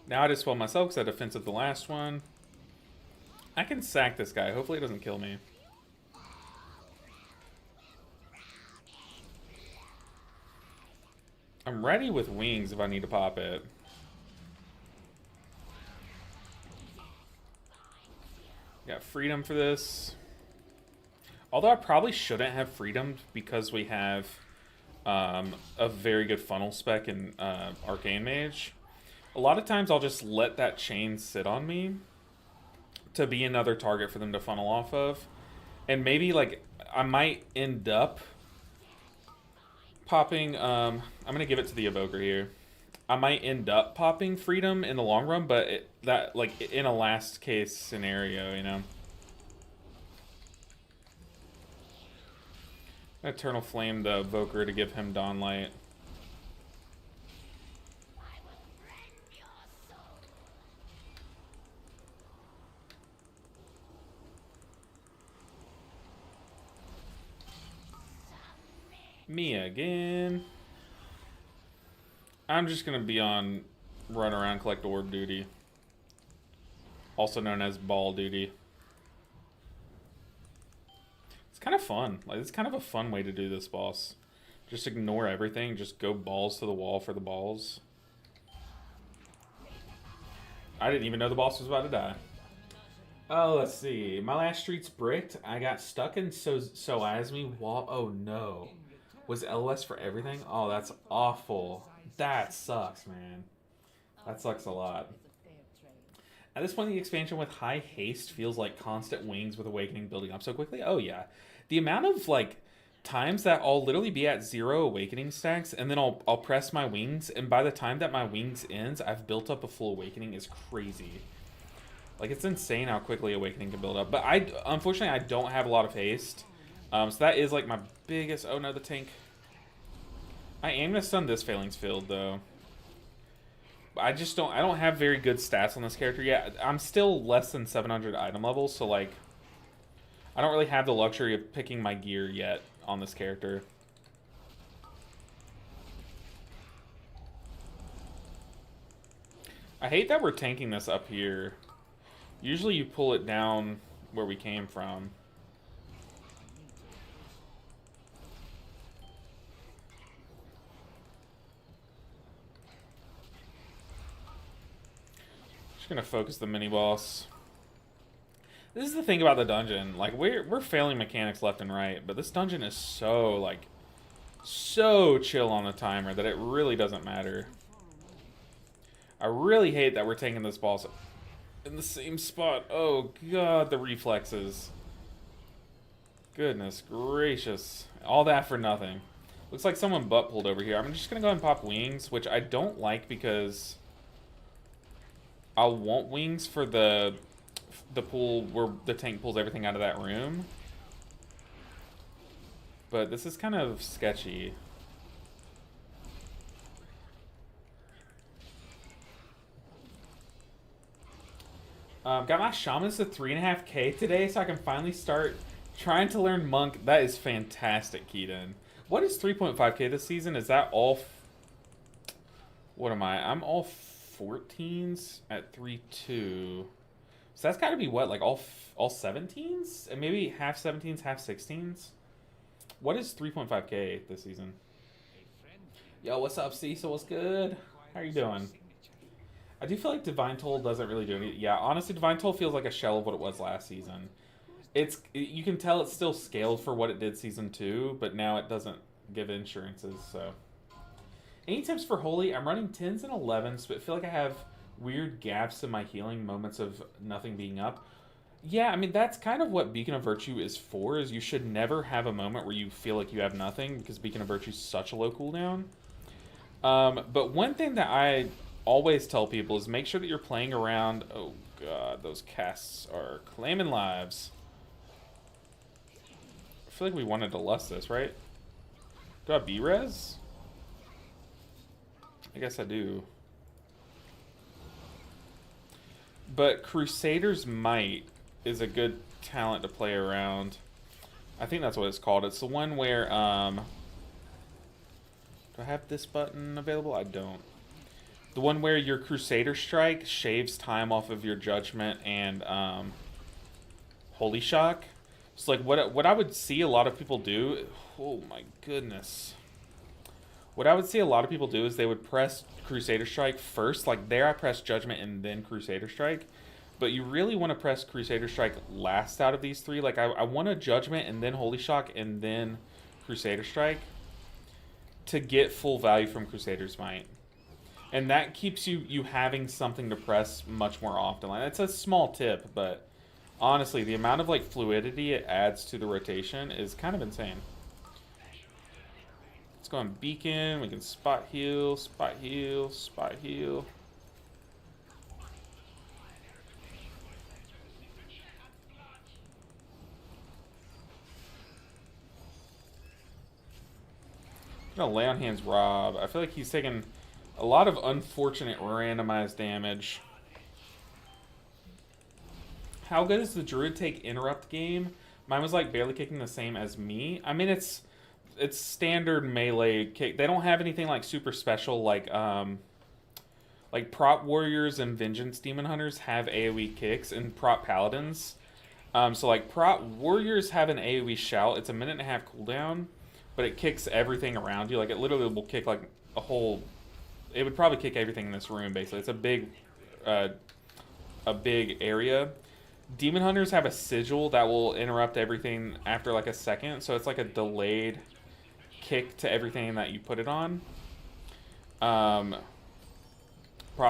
Now I dispel myself because I defensive the last one. I can sack this guy. Hopefully it doesn't kill me. I'm ready with wings if I need to pop it. Got freedom for this. Although I probably shouldn't have freedom because we have a very good funnel spec in Arcane Mage. A lot of times I'll just let that chain sit on me to be another target for them to funnel off of. And maybe like I might end up popping, I'm going to give it to the Evoker here. I might end up popping freedom in the long run, but that like in a last case scenario, you know. Eternal Flame the Evoker to give him Dawn Light. Me again. I'm just gonna be on run around collect orb duty, also known as ball duty. It's kind of fun. Like, it's kind of a fun way to do this boss. Just ignore everything. Just go balls to the wall for the balls. I didn't even know the boss was about to die. Oh, let's see. My last street's bricked. I got stuck in Soasmi wall. Oh no. Was LOS for everything? Oh, that's awful. That sucks, man. That sucks a lot. At this point, the expansion with high haste feels like constant wings with awakening building up so quickly. Oh, yeah. The amount of, like, times that I'll literally be at 0 awakening stacks, and then I'll press my wings, and by the time that my wings ends, I've built up a full awakening is crazy. Like, it's insane how quickly awakening can build up. But unfortunately, I don't have a lot of haste. So that is, like, my biggest... Oh, no, the tank. I am going to stun this Phalanx Field, though. I don't have very good stats on this character yet. I'm still less than 700 item levels, so, like... I don't really have the luxury of picking my gear yet on this character. I hate that we're tanking this up here. Usually you pull it down where we came from. Just gonna focus the mini boss. This is the thing about the dungeon. Like we're failing mechanics left and right, but this dungeon is so like so chill on the timer that it really doesn't matter. I really hate that we're taking this boss in the same spot. Oh god, the reflexes. Goodness gracious. All that for nothing. Looks like someone butt pulled over here. I'm just gonna go ahead and pop wings, which I don't like because I'll want wings for the pool where the tank pulls everything out of that room. But this is kind of sketchy. Got my shamans to 3.5K today, so I can finally start trying to learn monk. That is fantastic, Keaton. What is 3.5K this season? Is that all? What am I? I'm all 14s at 3.2. So that's got to be what, like all 17s, and maybe half 17s, half 16s. What is 3.5K this season? Yo, what's up, Cecil? What's good? How are you doing? I do feel like Divine Toll doesn't really do anything. Yeah, honestly, Divine Toll feels like a shell of what it was last season. You can tell it's still scaled for what it did season 2, but now it doesn't give insurances, so. Any tips for Holy? I'm running 10s and 11s, but I feel like I have weird gaps in my healing, moments of nothing being up. Yeah, I mean, that's kind of what Beacon of Virtue is for, is you should never have a moment where you feel like you have nothing, because Beacon of Virtue is such a low cooldown. But one thing that I always tell people is make sure that you're playing around... Oh, God, those casts are claiming lives. I feel like we wanted to lust this, right? Do I have B-res? I guess I do. But Crusader's Might is a good talent to play around. I think that's what it's called. It's the one where, do I have this button available? I don't. The one where your Crusader Strike shaves time off of your Judgment and, Holy Shock. So, like, what I would see a lot of people do... Oh, my goodness. What I would see a lot of people do is they would press Crusader Strike first. Like, there I press Judgment and then Crusader Strike. But you really want to press Crusader Strike last out of these three. Like, I want a Judgment and then Holy Shock and then Crusader Strike to get full value from Crusader's Might. And that keeps you having something to press much more often. Like, it's a small tip, but honestly, the amount of, like, fluidity it adds to the rotation is kind of insane. Let's go on Beacon. We can spot heal, spot heal, spot heal. I'm gonna lay on hands Rob. I feel like he's taking a lot of unfortunate randomized damage. How good does the Druid take interrupt game? Mine was like barely kicking the same as me. I mean, it's standard melee kick. They don't have anything like super special like prop warriors and vengeance demon hunters have AoE kicks, and prop paladins. So like prop warriors have an AoE shout. It's a 1.5-minute cooldown, but it kicks everything around you. Like it literally will kick like a whole. It would probably kick everything in this room. Basically, it's a big area. Demon hunters have a sigil that will interrupt everything after like a second, so it's like a delayed kick to everything that you put it on. Prop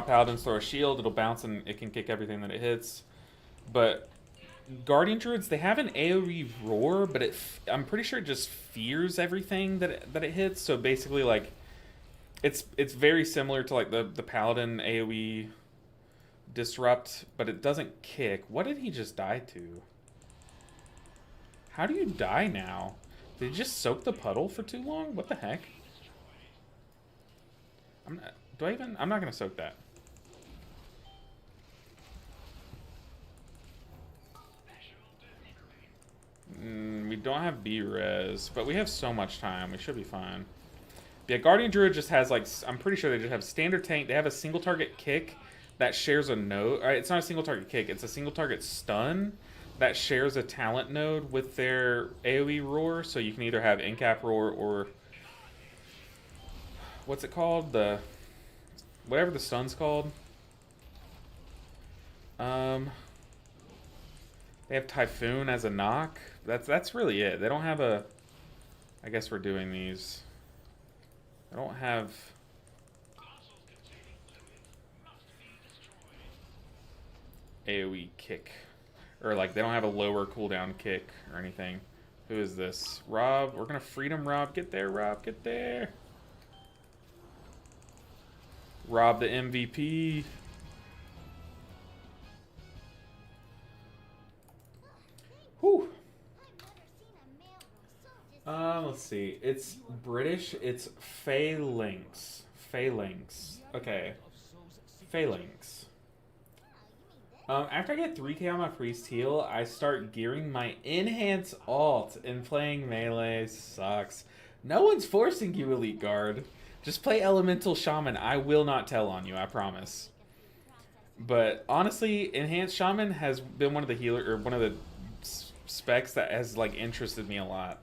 paladins throw a shield, it'll bounce and it can kick everything that it hits. But guardian druids, they have an AoE roar, but I'm pretty sure it just fears everything that it hits. So basically, like it's very similar to like the paladin AoE disrupt, but it doesn't kick. What did he just die to? How do you die now? Did he just soak the puddle for too long? What the heck? I'm not gonna soak that. We don't have B-res, but we have so much time. We should be fine. Yeah, Guardian Druid just has like, I'm pretty sure they just have standard tank. They have a single target kick that shares a node. It's not a single target kick. It's a single target stun that shares a talent node with their AoE roar. So you can either have in-cap roar or what's it called? Whatever the stun's called. Um, they have Typhoon as a knock. That's really it. They don't have a... I guess we're doing these. I don't have... AoE kick. Or like they don't have a lower cooldown kick or anything. Who is this? Rob. We're gonna freedom Rob. Get there, Rob. Get there. Rob the MVP. Whew. Let's see. It's British. It's Phalanx. Phalanx. Okay. Phalanx. After I get 3k on my priest heal, I start gearing my enhance alt and playing melee sucks. No one's forcing you, Elite Guard. Just play Elemental Shaman. I will not tell on you, I promise. But honestly, Enhanced Shaman has been one of the specs that has like interested me a lot.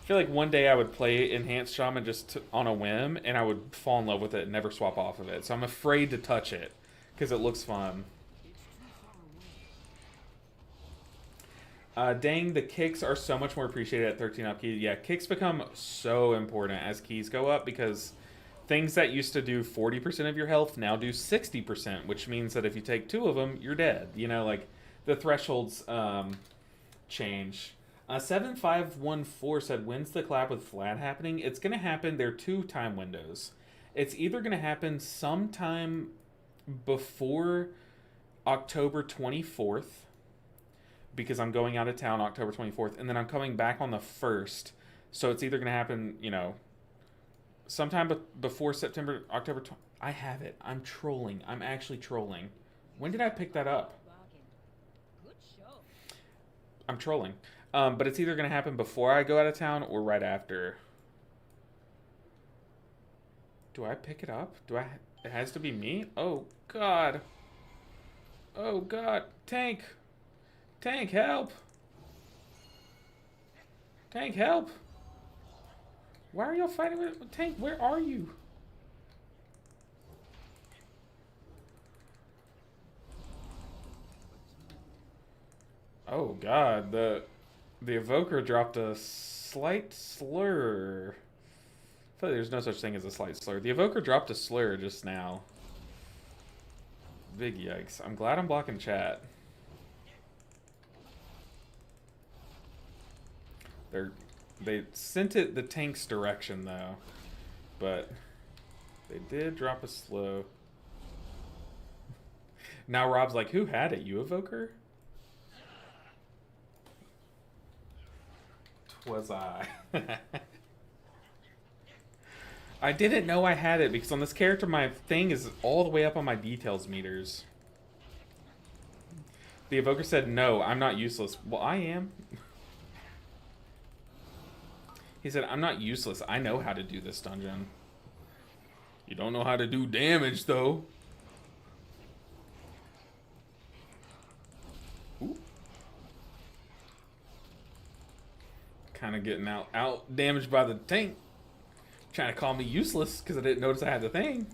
I feel like one day I would play Enhanced Shaman on a whim, and I would fall in love with it and never swap off of it. So I'm afraid to touch it because it looks fun. Dang, the kicks are so much more appreciated at 13 up keys. Yeah, kicks become so important as keys go up because things that used to do 40% of your health now do 60%, which means that if you take 2 of them, you're dead. You know, like the thresholds change. 7514 said, when's the collab with Vlad happening? It's going to happen. There are 2 time windows. It's either going to happen sometime before October 24th, because I'm going out of town October 24th, and then I'm coming back on the 1st. So it's either going to happen, you know, sometime before October. I have it. I'm trolling. I'm actually trolling. When did I pick that up? I'm trolling. But it's either going to happen before I go out of town or right after. Do I pick it up? It has to be me? Oh, God. Oh, God. Tank. Tank, help! Tank, help! Why are y'all fighting with Tank? Where are you? Oh God, the evoker dropped a slight slur. I feel like there's no such thing as a slight slur. The evoker dropped a slur just now. Big yikes. I'm glad I'm blocking chat. They sent it the tank's direction though, but they did drop a slow. Now Rob's like, who had it? You evoker? Twas I. I didn't know I had it because on this character my thing is all the way up on my details meters. The evoker said, no, I'm not useless. Well, I am. He said, I'm not useless. I know how to do this dungeon. You don't know how to do damage, though. Ooh. Kind of getting out damaged by the tank. Trying to call me useless because I didn't notice I had the thing.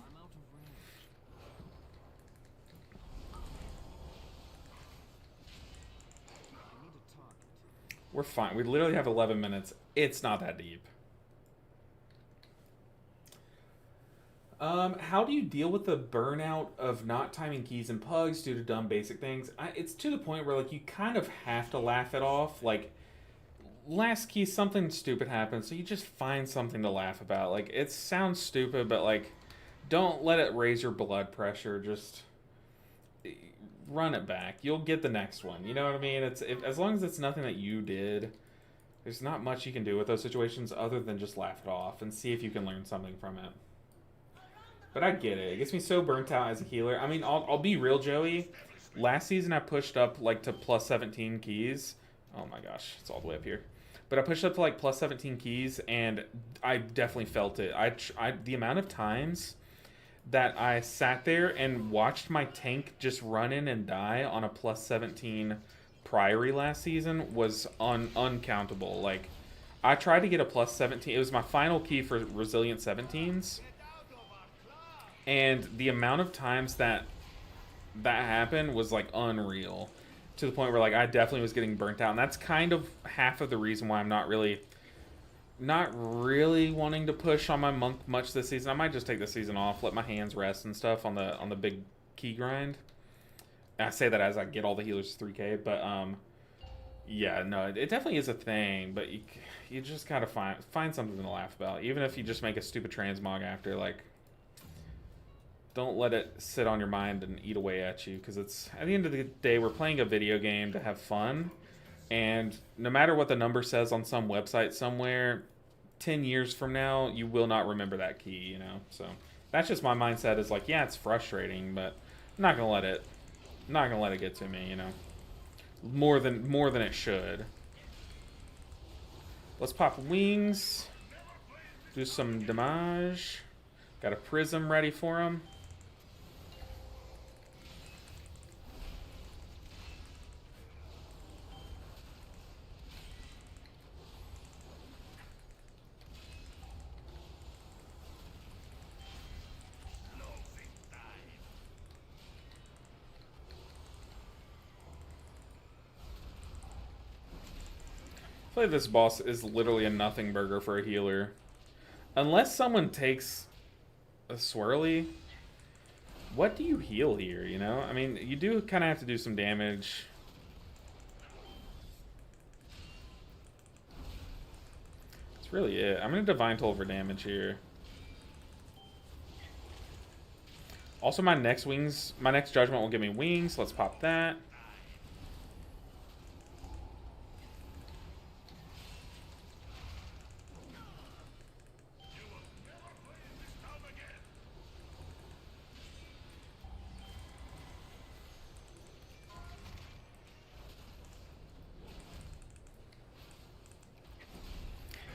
We're fine. We literally have 11 minutes. It's not that deep. How do you deal with the burnout of not timing keys and pugs due to dumb basic things? It's to the point where like you kind of have to laugh it off. Like last key, something stupid happened, so you just find something to laugh about. Like it sounds stupid, but like don't let it raise your blood pressure. Just run it back. You'll get the next one. You know what I mean? As long as it's nothing that you did, there's not much you can do with those situations other than just laugh it off and see if you can learn something from it. But I get it. It gets me so burnt out as a healer. I mean, I'll be real, Joey. Last season I pushed up like to plus 17 keys. Oh my gosh, it's all the way up here. But I pushed up to like plus 17 keys and I definitely felt it. The amount of times that I sat there and watched my tank just run in and die on a plus 17 Priory last season was uncountable. Like, I tried to get a plus 17. It was my final key for Resilient 17s. And the amount of times that that happened was like unreal, to the point where like I definitely was getting burnt out, and that's kind of half of the reason why I'm not really wanting to push on my monk much this season. I might just take the season off, let my hands rest and stuff on the big key grind. And I say that as I get all the healers to 3K, but yeah, no, it definitely is a thing, but you just gotta find something to laugh about, even if you just make a stupid transmog after. Like, don't let it sit on your mind and eat away at you, because it's, at the end of the day, we're playing a video game to have fun, and no matter what the number says on some website somewhere, 10 years from now, you will not remember that key, you know? So that's just my mindset, is like, yeah, it's frustrating, but I'm not gonna let it get to me, you know? More than it should. Let's pop wings. Do some damage. Got a prism ready for him. I feel like this boss is literally a nothing burger for a healer. Unless someone takes a swirly, what do you heal here, you know? I mean, you do kind of have to do some damage. That's really it. I'm going to Divine Toll for damage here. Also, my next Judgment will give me wings. Let's pop that.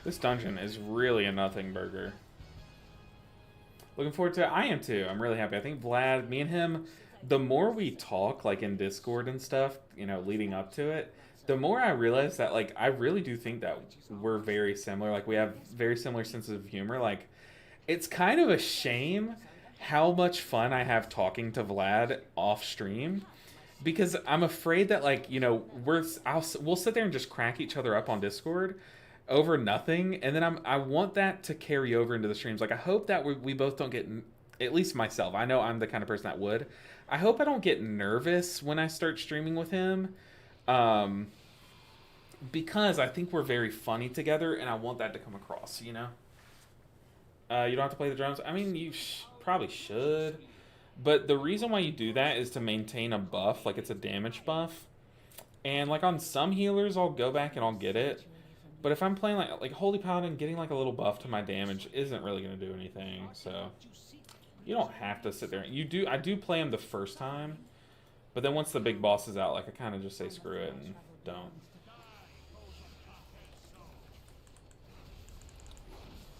This dungeon is really a nothing burger. Looking forward to it. I am too. I'm really happy. I think Vlad, me and him, the more we talk, like in Discord and stuff, you know, leading up to it, the more I realize that, like, I really do think that we're very similar. Like, we have very similar senses of humor. Like, it's kind of a shame how much fun I have talking to Vlad off stream, because I'm afraid that, like, you know, we'll sit there and just crack each other up on Discord over nothing, and then I want that to carry over into the streams. Like, I hope that we both don't get, at least myself, I know I'm the kind of person that would, I hope I don't get nervous when I start streaming with him, because I think we're very funny together, and I want that to come across, you know? You don't have to play the drums. I mean, you probably should, but the reason why you do that is to maintain a buff, like it's a damage buff, and like on some healers, I'll go back and I'll get it. But if I'm playing like Holy Paladin, getting like a little buff to my damage isn't really going to do anything. So you don't have to sit there. I do play him the first time, but then once the big boss is out, like I kind of just say screw it and don't.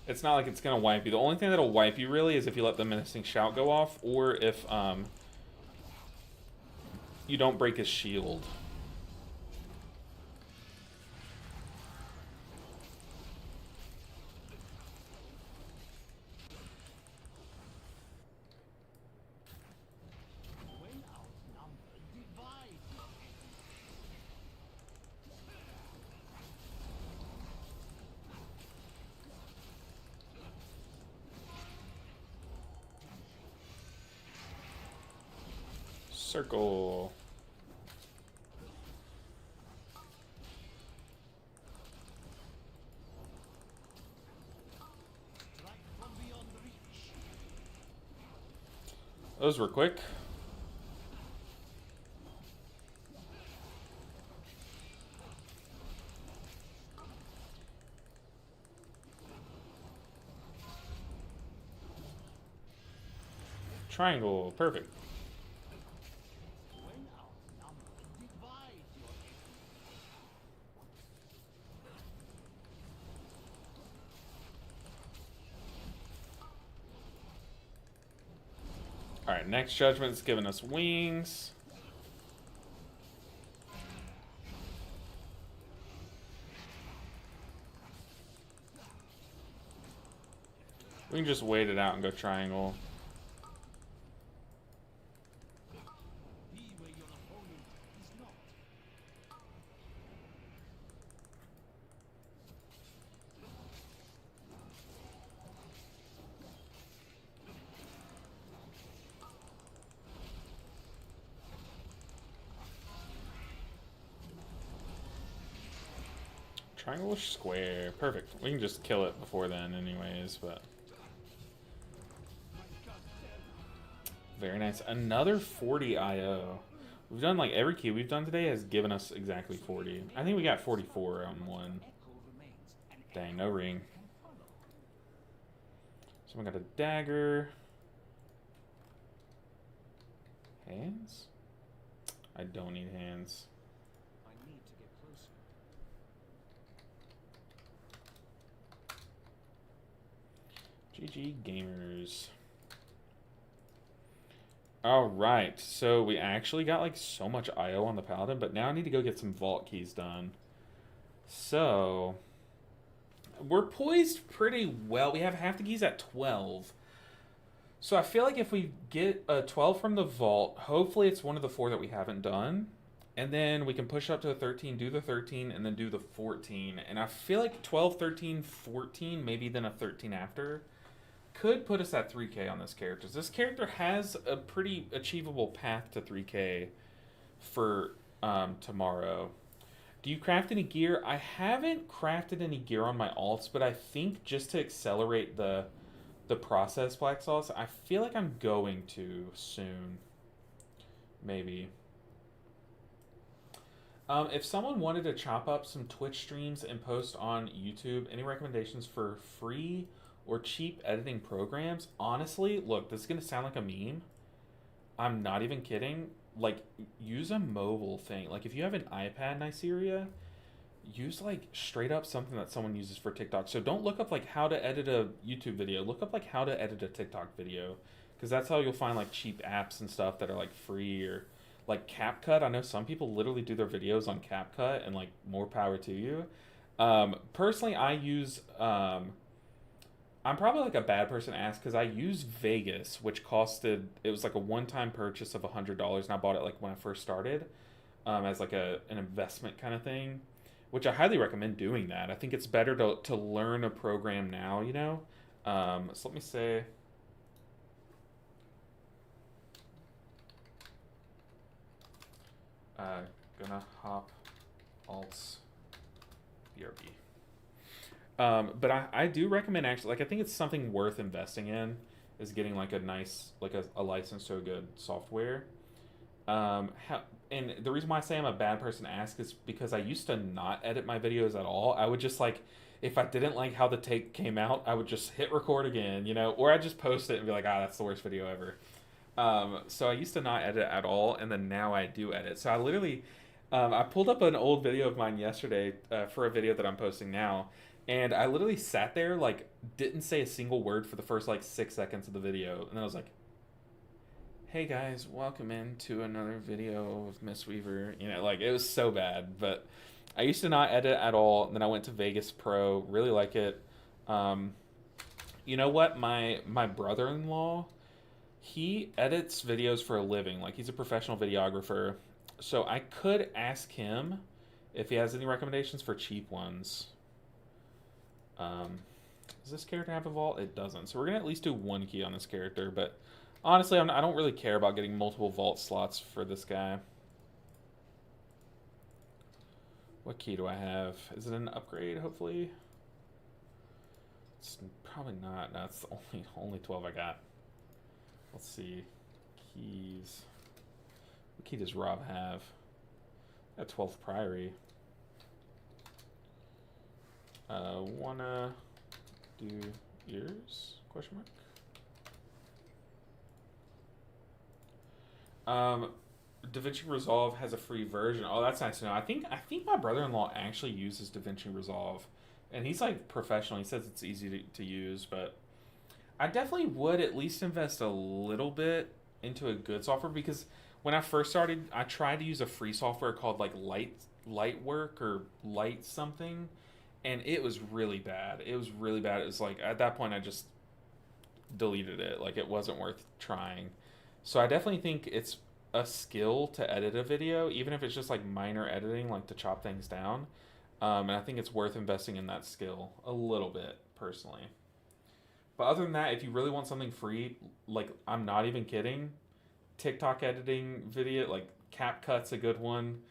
It's not like it's going to wipe you. The only thing that'll wipe you really is if you let the menacing shout go off, or if you don't break his shield. Circle. Those were quick. Triangle, perfect. Alright, next Judgment's giving us wings. We can just wait it out and go triangle. triangle or square. Perfect. We can just kill it before then anyways, but... Very nice. Another 40 IO. We've done like every key we've done today has given us exactly 40. I think we got 44 on one. Dang, no ring. Someone got a dagger. Hands? I don't need hands.
I need to get closer.
GG gamers. Alright, so we actually got like so much IO on the paladin, but now I need to go get some vault keys done. So we're poised pretty well. We have half the keys at 12. So I feel like if we get a 12 from the vault, hopefully it's one of the 4 that we haven't done. And then we can push up to a 13, do the 13, and then do the 14. And I feel like 12, 13, 14, maybe then a 13 after, could put us at 3k on this character. This character has a pretty achievable path to 3k for tomorrow. Do you craft any gear? I haven't crafted any gear on my alts, but I think just to accelerate the process, Black Sauce, I feel like I'm going to soon. Maybe. If someone wanted to chop up some Twitch streams and post on YouTube, any recommendations for free or cheap editing programs? Honestly, look, this is going to sound like a meme. I'm not even kidding. Like, use a mobile thing. Like, if you have an iPad, Nigeria, use, like, straight up something that someone uses for TikTok. So don't look up, like, how to edit a YouTube video. Look up, like, how to edit a TikTok video. Because that's how you'll find, like, cheap apps and stuff that are, like, free or... Like, CapCut. I know some people literally do their videos on CapCut, and, like, more power to you. Personally, I use... I'm probably like a bad person to ask because I use Vegas, which costed, it was like a one-time purchase of $100, and I bought it like when I first started as like an investment kind of thing, which I highly recommend doing that. I think it's better to learn a program now, you know? So let me say, gonna hop alts BRB. But I do recommend actually, like, I think it's something worth investing in is getting like a nice, like a license to a good software. And the reason why I say I'm a bad person to ask is because I used to not edit my videos at all. I would just like, if I didn't like how the take came out, I would just hit record again, you know, or I'd just post it and be like, that's the worst video ever. So I used to not edit at all, and then now I do edit. So I literally, I pulled up an old video of mine yesterday for a video that I'm posting now. And I literally sat there, like, didn't say a single word for the first, like, 6 seconds of the video. And then I was like, hey, guys, welcome in to another video of Miss Weaver. You know, like, it was so bad. But I used to not edit at all. And then I went to Vegas Pro. Really like it. You know what? My brother-in-law, he edits videos for a living. Like, he's a professional videographer. So I could ask him if he has any recommendations for cheap ones. Does this character have a vault? It doesn't. So we're going to at least do one key on this character. But honestly, I don't really care about getting multiple vault slots for this guy. What key do I have? Is it an upgrade, hopefully? It's probably not. No, it's only 12 I got. Let's see. Keys. What key does Rob have? At 12th Priory. Wanna do ears? Question mark. DaVinci Resolve has a free version. Oh, that's nice to know. I think my brother-in-law actually uses DaVinci Resolve, and he's like professional. He says it's easy to use, but I definitely would at least invest a little bit into a good software, because when I first started, I tried to use a free software called like Lightwork or Light something. And it was really bad. It was really bad. It was like, at that point, I just deleted it. Like, it wasn't worth trying. So I definitely think it's a skill to edit a video, even if it's just like minor editing, like to chop things down. And I think it's worth investing in that skill a little bit, personally. But other than that, if you really want something free, like, I'm not even kidding, TikTok editing video, like CapCut's a good one.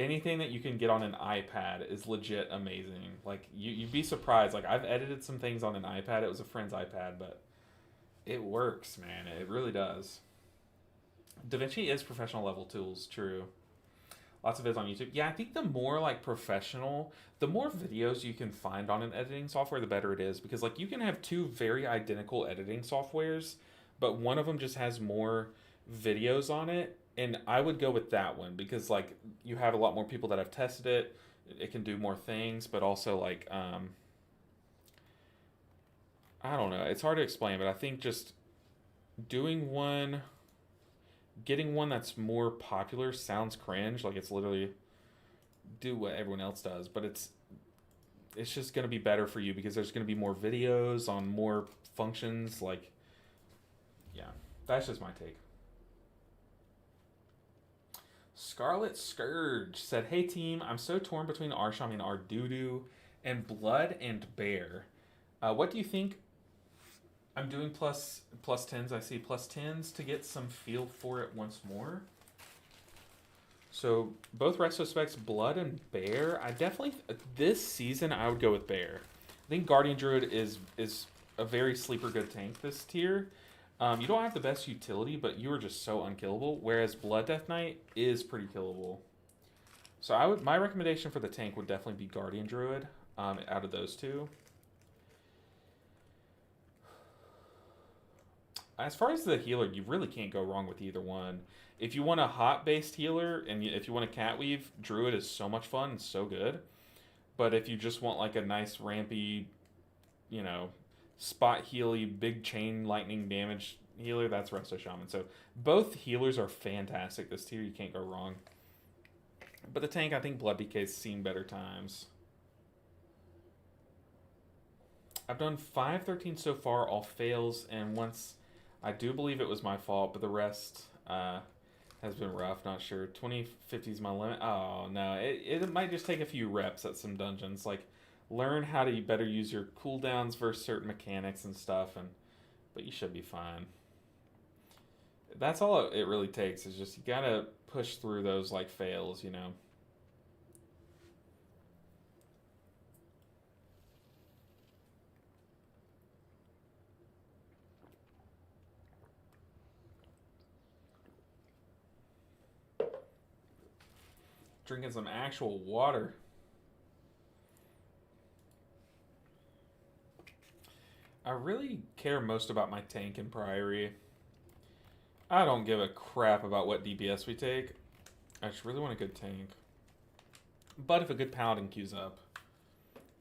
anything that you can get on an iPad is legit amazing. Like you'd be surprised. Like I've edited some things on an iPad. It was a friend's iPad, but it works, man. It really does. DaVinci is professional level tools, true. Lots of vids on YouTube. Yeah, I think the more like professional, the more videos you can find on an editing software, the better it is. Because like you can have two very identical editing softwares, but one of them just has more videos on it. And I would go with that one because like you have a lot more people that have tested it. It can do more things, but also like I don't know. It's hard to explain, but I think just doing one, getting one that's more popular sounds cringe. Like it's literally do what everyone else does, but it's just going to be better for you because there's going to be more videos on more functions. Like, yeah, that's just my take. Scarlet Scourge said, "Hey team, I'm so torn between Arshami and Ardudu and Blood and Bear. What do you think?" I'm doing plus 10s. I see plus 10s to get some feel for it once more. So both retrospects, Blood and Bear. I definitely this season I would go with Bear. I think Guardian Druid is a very sleeper good tank this tier. You don't have the best utility, but you are just so unkillable. Whereas Blood Death Knight is pretty killable. So my recommendation for the tank would definitely be Guardian Druid out of those two. As far as the healer, you really can't go wrong with either one. If you want a hot-based healer, and if you want a cat weave, Druid is so much fun and so good. But if you just want like a nice rampy, you know, spot healy, big chain lightning damage healer, that's Resto Shaman. So both healers are fantastic this tier. You can't go wrong. But the tank, I think Blood DK's seen better times. I've done 513 so far, all fails, and once I do believe it was my fault, but the rest has been rough. Not sure. 2050 is my limit. Oh no, it might just take a few reps at some dungeons. Like learn how to better use your cooldowns versus certain mechanics and stuff, but you should be fine. That's all it really takes. Is just you gotta push through those like fails, you know. Drinking some actual water. I really care most about my tank and Priory. I don't give a crap about what DPS we take. I just really want a good tank. But if a good Paladin queues up,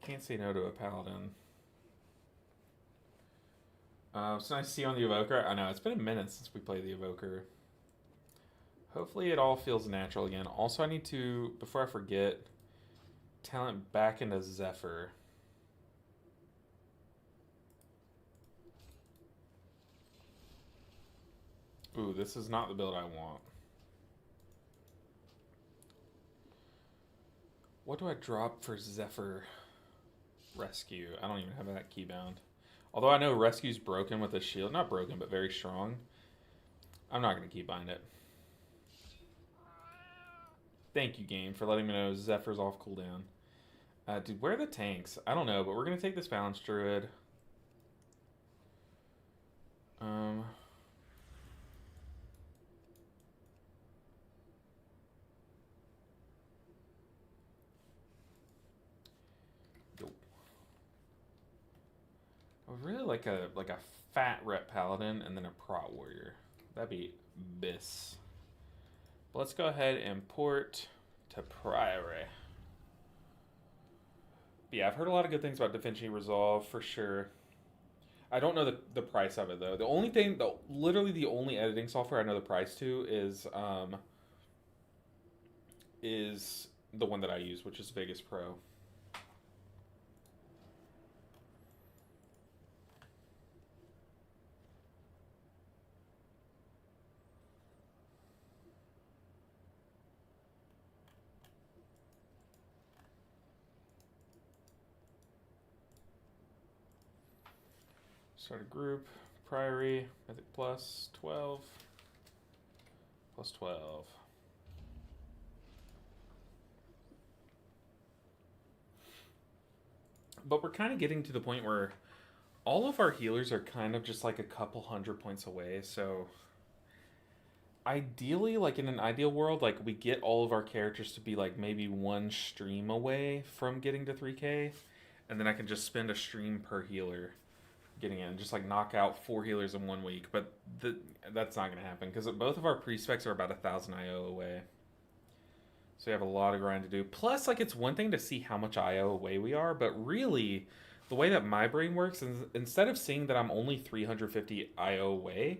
can't say no to a Paladin. It's nice to see you on the Evoker. I know, it's been a minute since we played the Evoker. Hopefully it all feels natural again. Also, I need to, before I forget, talent back into Zephyr. Ooh, this is not the build I want. What do I drop for Zephyr Rescue? I don't even have that keybound. Although I know Rescue's broken with a shield. Not broken, but very strong. I'm not going to keybind it. Thank you, game, for letting me know Zephyr's off cooldown. Dude, where are the tanks? I don't know, but we're going to take this Balance Druid. I would really like a fat rep Paladin and then a Prot Warrior. That'd be bis. Let's go ahead and port to Priory. Yeah, I've heard a lot of good things about DaVinci Resolve for sure. I don't know the price of it though. The only thing, literally the only editing software I know the price to is the one that I use, which is Vegas Pro. Start a group, Priory, Mythic plus 12, plus 12. But we're kind of getting to the point where all of our healers are kind of just like a couple 100 points away. So ideally, like in an ideal world, like we get all of our characters to be like maybe one stream away from getting to 3K, and then I can just spend a stream per healer getting in, just like knock out 4 healers in 1 week. But that's not going to happen because both of our pre-specs are about 1,000 IO away. So we have a lot of grind to do. Plus, like, it's one thing to see how much IO away we are, but really, the way that my brain works is instead of seeing that I'm only 350 IO away,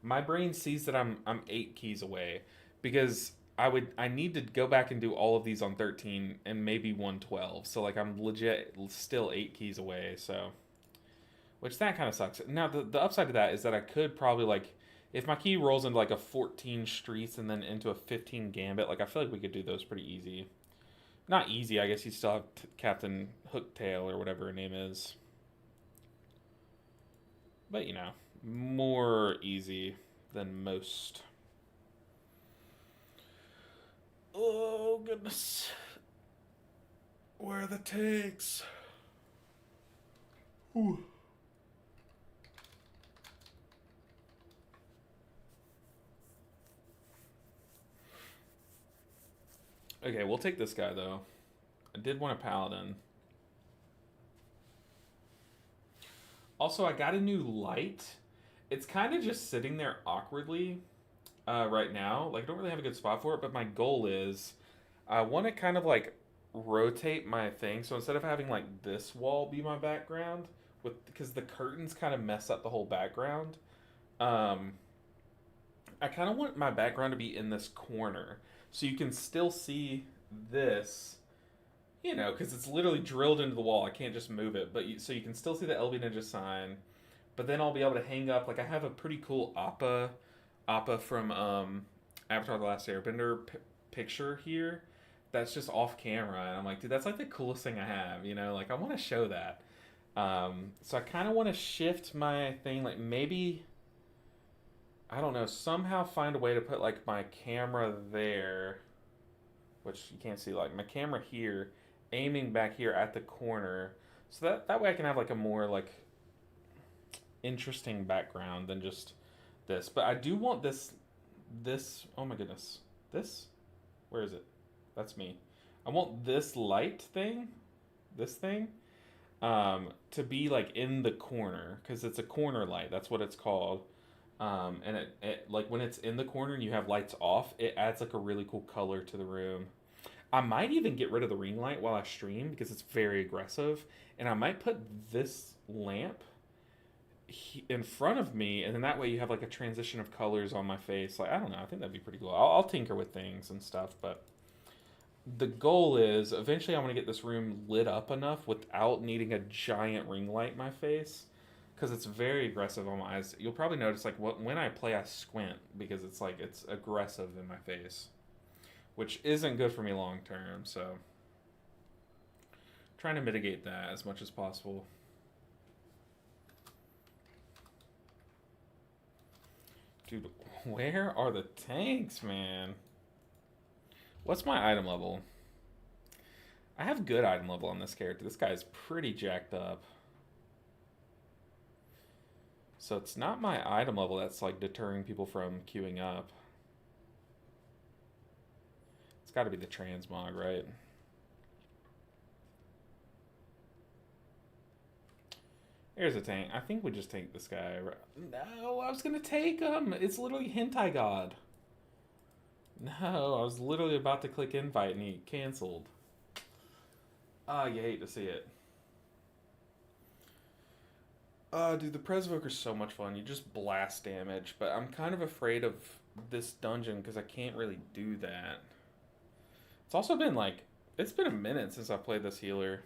my brain sees that I'm 8 keys away, because I need to go back and do all of these on 13 and maybe 112. So like I'm legit still 8 keys away. So, which that kind of sucks. Now the upside of that is that I could probably like, if my key rolls into like a 14 streets and then into a 15 gambit, like I feel like we could do those pretty easy. Not easy, I guess you still have Captain Hooktail or whatever her name is. But you know, more easy than most. Oh goodness. Where are the tanks? Ooh. Okay, we'll take this guy though. I did want a paladin. Also, I got a new light. It's kind of just sitting there awkwardly right now. Like, I don't really have a good spot for it, but my goal is I want to kind of like rotate my thing. So instead of having like this wall be my background, because the curtains kind of mess up the whole background, I kind of want my background to be in this corner. So you can still see this, you know, because it's literally drilled into the wall. I can't just move it. But so you can still see the LB Ninja sign. But then I'll be able to hang up, like I have a pretty cool Appa from Avatar: The Last Airbender picture here. That's just off camera, and I'm like, dude, that's like the coolest thing I have. You know, like I want to show that. So I kind of want to shift my thing, like maybe, I don't know, somehow find a way to put like my camera there, which you can't see, like my camera here, aiming back here at the corner, so that way I can have like a more like interesting background than just this. But I do want this, oh my goodness, this, where is it? That's me. I want this light thing, this thing, to be like in the corner, because it's a corner light. That's what it's called. And it like when it's in the corner and you have lights off, it adds like a really cool color to the room. I might even get rid of the ring light while I stream because it's very aggressive, and I might put this lamp in front of me, and then that way you have like a transition of colors on my face. Like, I don't know, I think that'd be pretty cool. I'll tinker with things and stuff, but the goal is eventually I want to get this room lit up enough without needing a giant ring light in my face, because it's very aggressive on my eyes. You'll probably notice like when I play I squint because it's like it's aggressive in my face, which isn't good for me long term. So trying to mitigate that as much as possible. Dude, where are the tanks, man? What's my item level? I have good item level on this character. This guy's pretty jacked up. So it's not my item level that's like deterring people from queuing up. It's got to be the Transmog, right? Here's a tank. I think we just take this guy. No, I was going to take him. It's literally Hentai God. No, I was literally about to click invite and he canceled. Ah, you hate to see it. Dude, the Presvoker's so much fun. You just blast damage, but I'm kind of afraid of this dungeon because I can't really do that. It's also been like, it's been a minute since I've played this healer.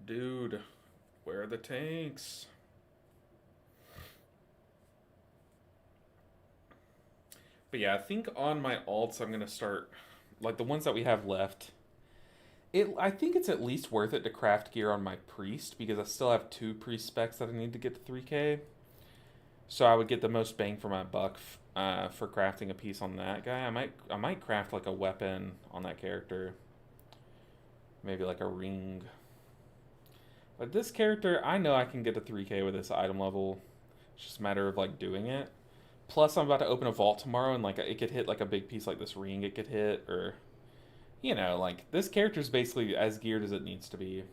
Dude, where are the tanks? But yeah, I think on my alts I'm going to start, like the ones that we have left, I think it's at least worth it to craft gear on my priest, because I still have 2 priest specs that I need to get to 3K. So I would get the most bang for my buck for crafting a piece on that guy. I might craft like a weapon on that character. Maybe like a ring. But this character, I know I can get to 3K with this item level. It's just a matter of like doing it. Plus, I'm about to open a vault tomorrow, and like it could hit like a big piece like this ring. It could hit, or you know, like this character's basically as geared as it needs to be.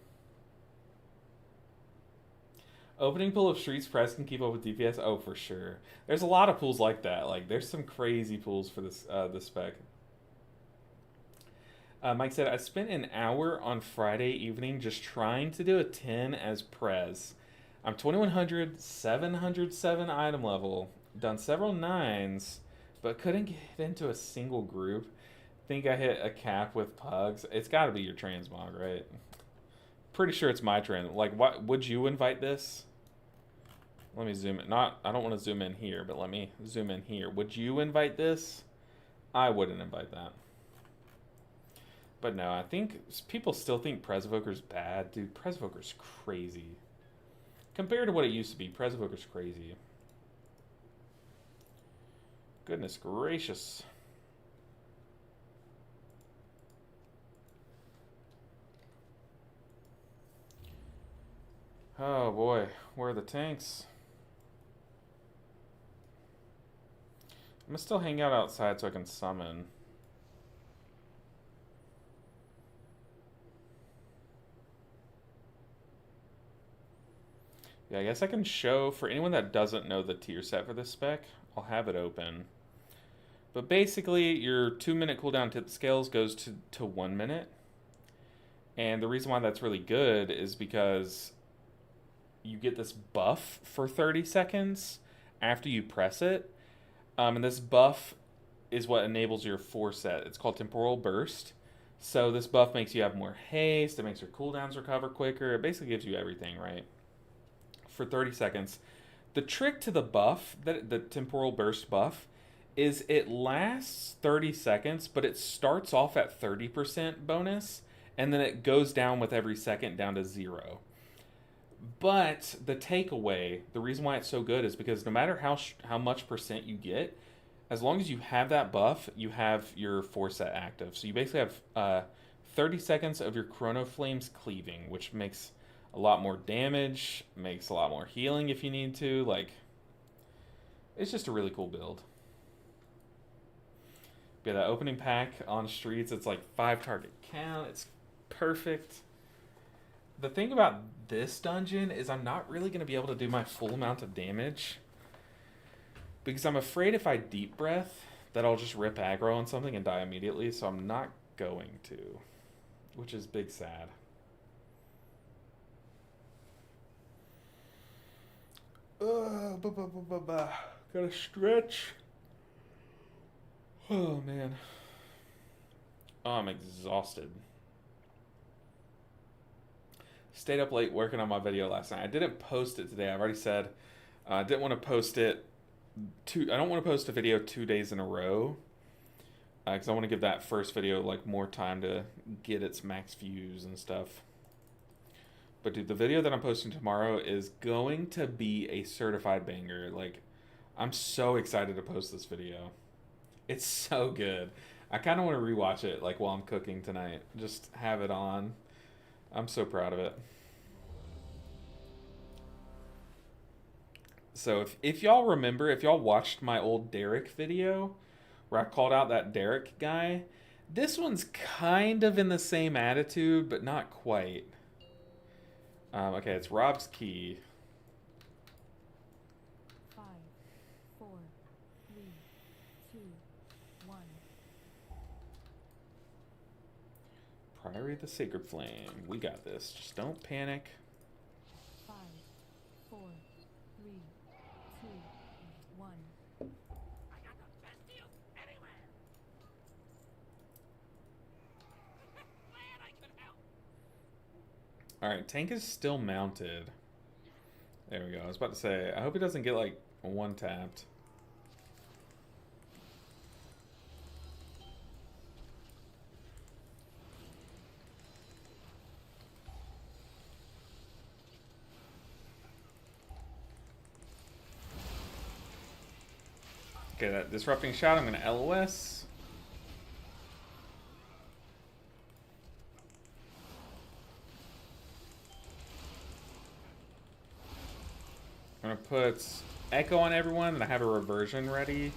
Opening pool of Streets Press can keep up with DPS. Oh, for sure. There's a lot of pools like that. Like there's some crazy pools for this spec. Mike said, I spent an hour on Friday evening just trying to do a 10 as Prez. I'm 2100, 707 item level, done several 9s, but couldn't get into a single group. Think I hit a cap with pugs. It's got to be your Transmog, right? Pretty sure it's my trend. Like, what would you invite this? Let me zoom in. I don't want to zoom in here, but let me zoom in here. Would you invite this? I wouldn't invite that. But no, I think people still think Presvoker's bad. Dude, Presvoker's crazy. Compared to what it used to be, Presvoker's crazy. Goodness gracious. Oh boy, where are the tanks? I'm gonna still hang out outside so I can summon. Yeah, I guess I can show, for anyone that doesn't know the tier set for this spec, I'll have it open. But basically, your 2-minute cooldown tip scales goes to 1 minute. And the reason why that's really good is because you get this buff for 30 seconds after you press it. And this buff is what enables your 4 set. It's called Temporal Burst. So this buff makes you have more haste, it makes your cooldowns recover quicker, it basically gives you everything, right? For 30 seconds. The trick to the buff, the Temporal Burst buff, is it lasts 30 seconds, but it starts off at 30% bonus, and then it goes down with every second down to 0. But the takeaway, the reason why it's so good is because no matter how much percent you get, as long as you have that buff, you have your 4 set active. So you basically have 30 seconds of your Chrono Flames cleaving, which makes a lot more damage, makes a lot more healing if you need to. Like, it's just a really cool build. Yeah, that opening pack on Streets, it's like 5 target count. It's perfect. The thing about this dungeon is I'm not really going to be able to do my full amount of damage, because I'm afraid if I deep breath that I'll just rip aggro on something and die immediately, so I'm not going to, which is big sad. Gotta stretch. Oh man. Oh, I'm exhausted. Stayed up late working on my video last night. I didn't post it today. I've already said I didn't want to post it. I don't want to post a video 2 days in a row, because I want to give that first video like more time to get its max views and stuff. But dude, the video that I'm posting tomorrow is going to be a certified banger. Like, I'm so excited to post this video. It's so good. I kind of want to rewatch it like while I'm cooking tonight. Just have it on. I'm so proud of it. So if y'all remember, if y'all watched my old Derek video where I called out that Derek guy, this one's kind of in the same attitude, but not quite. Okay, it's Rob's key.
5, 4, 3, 2, 1.
Priory the Sacred Flame. We got this. Just don't panic.
5, 4, 3, 2, 1.
I got the best deals anywhere. Glad I could help.
Alright, tank is still mounted. There we go. I was about to say, I hope he doesn't get like one tapped. Okay, that disrupting shot, I'm going to LOS. put Echo on everyone, and I have a reversion ready.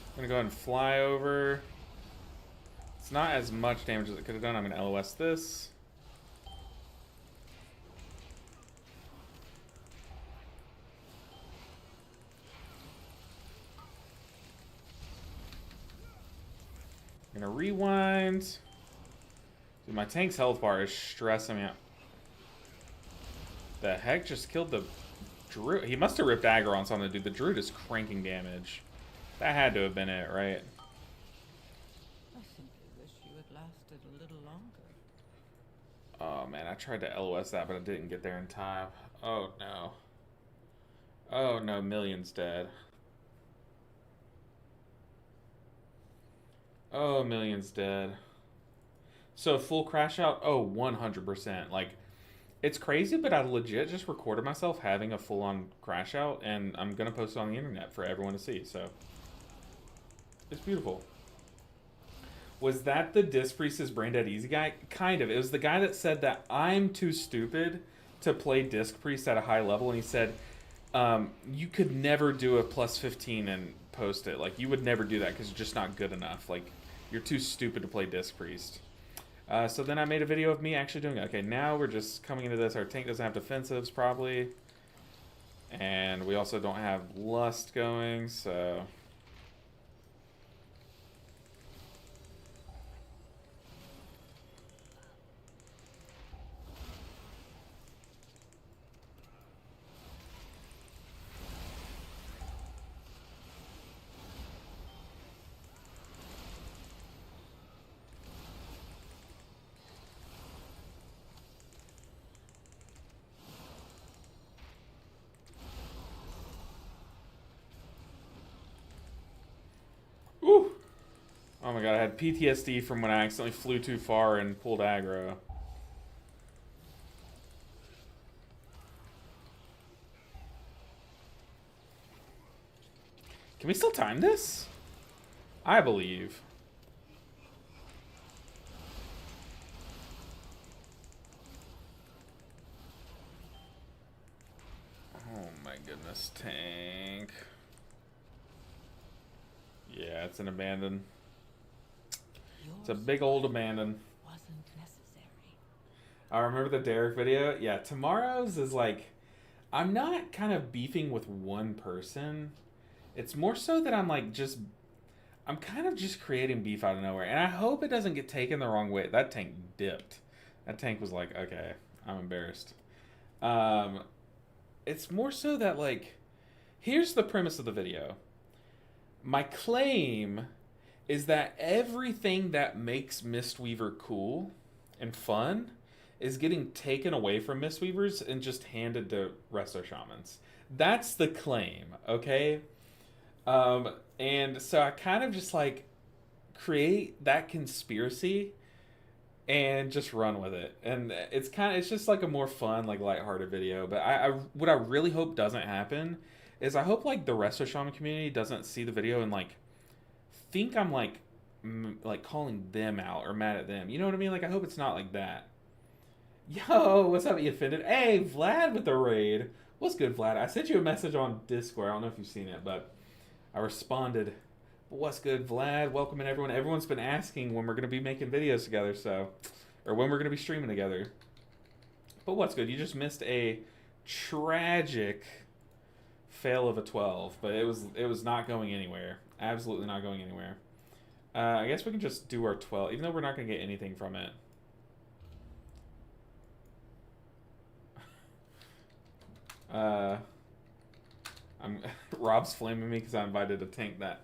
I'm gonna go ahead and fly over. It's not as much damage as it could have done. I'm gonna LOS this. I'm gonna rewind. Dude, my tank's health bar is stressing me out. The heck just killed the Druid? He must have ripped aggro on something, dude. The Druid is cranking damage. That had to have been it, right?
I simply wish you had lasted a little longer.
Oh man, I tried to LOS that, but I didn't get there in time. Oh no. Oh no, Million's dead. Oh, Million's dead. So full crash out? Oh, 100%. Like, it's crazy, but I legit just recorded myself having a full-on crash out, and I'm gonna post it on the internet for everyone to see, so. It's beautiful. Was that the Disc Priestess Brain Dead Easy guy? Kind of. It was the guy that said that I'm too stupid to play Disc Priest at a high level, and he said, you could never do a plus 15 and post it. Like, you would never do that because you're just not good enough. Like, you're too stupid to play Disc Priest. So then I made a video of me actually doing it. Okay, now we're just coming into this. Our tank doesn't have defensives, probably. And we also don't have Lust going, so... Woo! Oh my god, I had PTSD from when I accidentally flew too far and pulled aggro. Can we still time this? I believe. Oh my goodness, tank. Yeah, it's an abandon. It's a big old abandon.
Wasn't necessary.
I remember the Derek video. Yeah, tomorrow's is like, I'm not kind of beefing with one person. It's more so that I'm like I'm kind of just creating beef out of nowhere. And I hope it doesn't get taken the wrong way. That tank dipped. That tank was like, okay, I'm embarrassed. It's more so that like, here's the premise of the video. My claim is that everything that makes Mistweaver cool and fun is getting taken away from Mistweavers and just handed to Resto Shamans. That's the claim, okay? And so I kind of just like create that conspiracy and just run with it. And it's just like a more fun, like lighthearted video. But what I really hope doesn't happen is I hope like the Resto Shaman community doesn't see the video and like think I'm like calling them out or mad at them. You know what I mean? Like I hope it's not like that. Yo, what's up, you offended? Hey, Vlad with the raid. What's good, Vlad? I sent you a message on Discord. I don't know if you've seen it, but I responded. But what's good, Vlad? Welcome in, everyone. Everyone's been asking when we're going to be making videos together, or when we're going to be streaming together. But what's good? You just missed a tragic fail of a 12, but it was not going anywhere. Absolutely not going anywhere. I guess we can just do our 12, even though we're not going to get anything from it. Rob's flaming me because I invited a tank that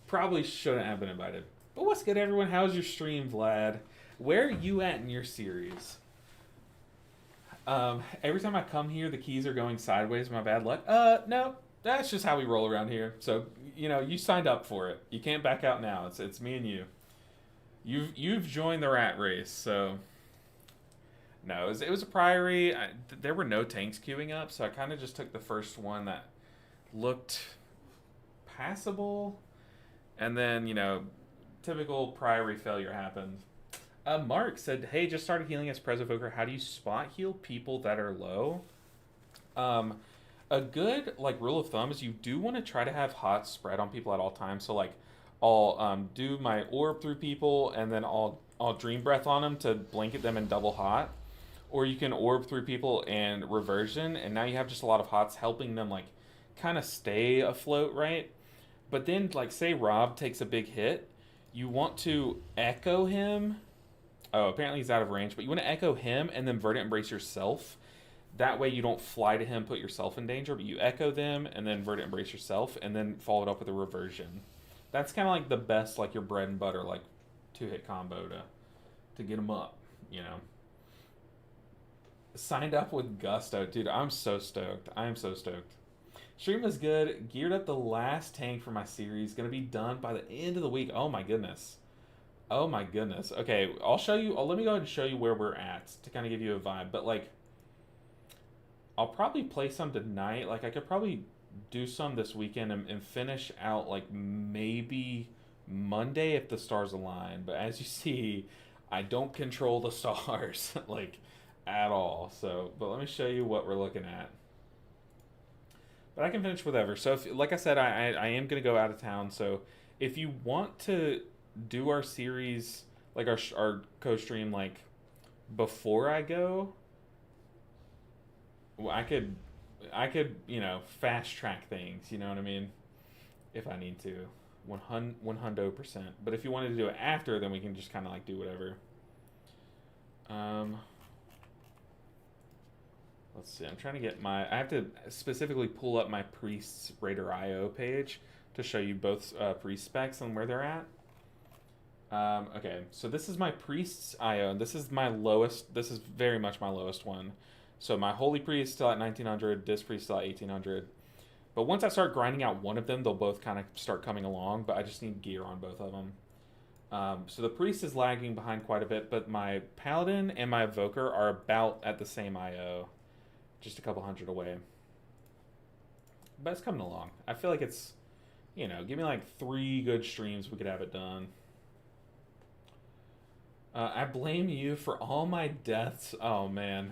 probably shouldn't have been invited. But what's good, everyone? How's your stream, Vlad? Where are you at in your series? Every time I come here, the keys are going sideways. My bad luck. No, that's just how we roll around here. So, you know, you signed up for it. You can't back out now. It's me and you. You've joined the rat race. So, no, it was a priory. There were no tanks queuing up, so I kind of just took the first one that looked passable, and then, you know, typical priory failure happened. Mark said, "Hey, just started healing as Presovoker. How do you spot heal people that are low?" Um, a good like rule of thumb is you do want to try to have hot spread on people at all times. So like, I'll do my orb through people, and then I'll dream breath on them to blanket them in double hot. Or you can orb through people and reversion, and now you have just a lot of hots helping them like kind of stay afloat, right? But then like say Rob takes a big hit, you want to echo him. Oh, apparently he's out of range, but you want to echo him and then Verdant Embrace yourself. That way you don't fly to him, put yourself in danger, but you echo them and then Verdant Embrace yourself and then follow it up with a reversion. That's kind of like the best, like your bread and butter, like 2-hit combo to get them up, you know. Signed up with Gusto. Dude, I'm so stoked. I am so stoked. Stream is good. Geared up the last tank for my series. Gonna be done by the end of the week. Oh my goodness. Oh my goodness. Okay, I'll show you. Let me go ahead and show you where we're at to kind of give you a vibe. But like, I'll probably play some tonight. Like, I could probably do some this weekend and finish out like maybe Monday if the stars align. But as you see, I don't control the stars like at all. So, but let me show you what we're looking at. But I can finish whatever. So, if, like I said, I am going to go out of town. So, if you want to do our series, like our co-stream, like before I go, well, I could, you know, fast track things. You know what I mean? If I need to, 100%. But if you wanted to do it after, then we can just kind of like do whatever. Let's see. I'm trying to get my. I have to specifically pull up my Priest's Raider IO page to show you both priest specs and where they're at. Okay, so this is my Priest's IO, and this is my lowest. This is very much my lowest one. So my Holy Priest still at 1900, Disc Priest still at 1800. But once I start grinding out one of them, they'll both kind of start coming along. But I just need gear on both of them. So the Priest is lagging behind quite a bit, but my Paladin and my Evoker are about at the same IO. Just a couple hundred away. But it's coming along. I feel like it's, you know, give me like 3 good streams, we could have it done. I blame you for all my deaths. Oh, man.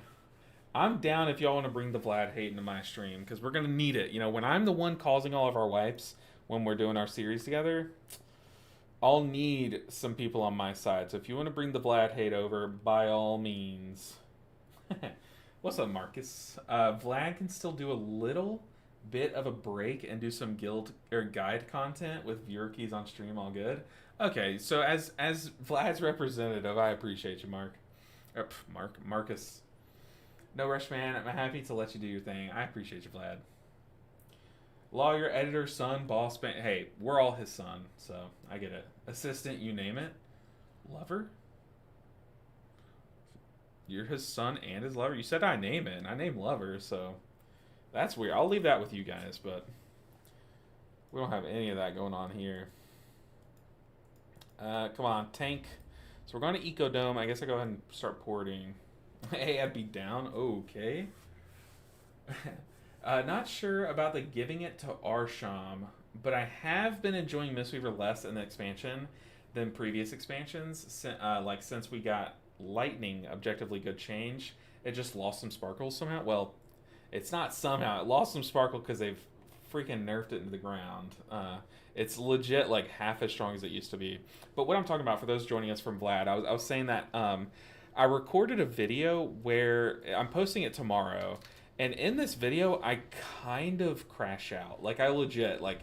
I'm down if y'all want to bring the Vlad hate into my stream, because we're going to need it. You know, when I'm the one causing all of our wipes, when we're doing our series together, I'll need some people on my side. So if you want to bring the Vlad hate over, by all means. What's up, Marcus? Vlad can still do a little bit of a break and do some guild or guide content with viewer keys on stream. All good. Okay, so as Vlad's representative, I appreciate you, Mark. Marcus. No rush, man. I'm happy to let you do your thing. I appreciate you, Vlad. Lawyer, editor, son, boss, man. Hey, we're all his son, so I get it. Assistant, you name it. Lover. You're his son and his lover? You said I name it, and I name lover, so that's weird. I'll leave that with you guys, but we don't have any of that going on here. Come on, tank. So we're going to Ecodome. I guess I go ahead and start porting. Hey, I'd be down. Okay. Not sure about the giving it to Arsham, but I have been enjoying Mistweaver less in the expansion than previous expansions. Since we got Lightning, objectively good change, it just lost some sparkle somehow. Well, it's not somehow. It lost some sparkle because they've freaking nerfed it into the ground. It's legit like half as strong as it used to be. But what I'm talking about, for those joining us from Vlad, I was saying that I recorded a video where I'm posting it tomorrow, and in this video I kind of crash out. Like, I legit, like,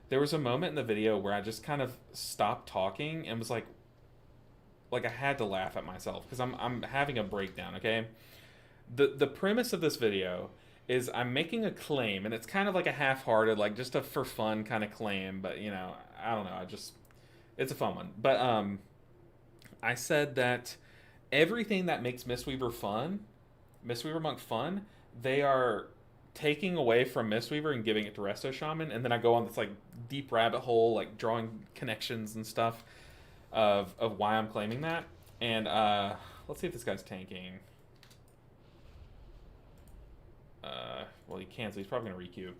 there was a moment in the video where I just kind of stopped talking and was like I had to laugh at myself because I'm having a breakdown. Okay, the premise of this video is I'm making a claim, and it's kind of like a half-hearted, like just a for fun kind of claim, but you know, I don't know, it's a fun one. But I said that everything that makes Mistweaver Monk fun, they are taking away from Mistweaver and giving it to Resto Shaman, and then I go on this like deep rabbit hole, like drawing connections and stuff of why I'm claiming that. And let's see if this guy's tanking. Well, he can, so he's probably gonna requeue.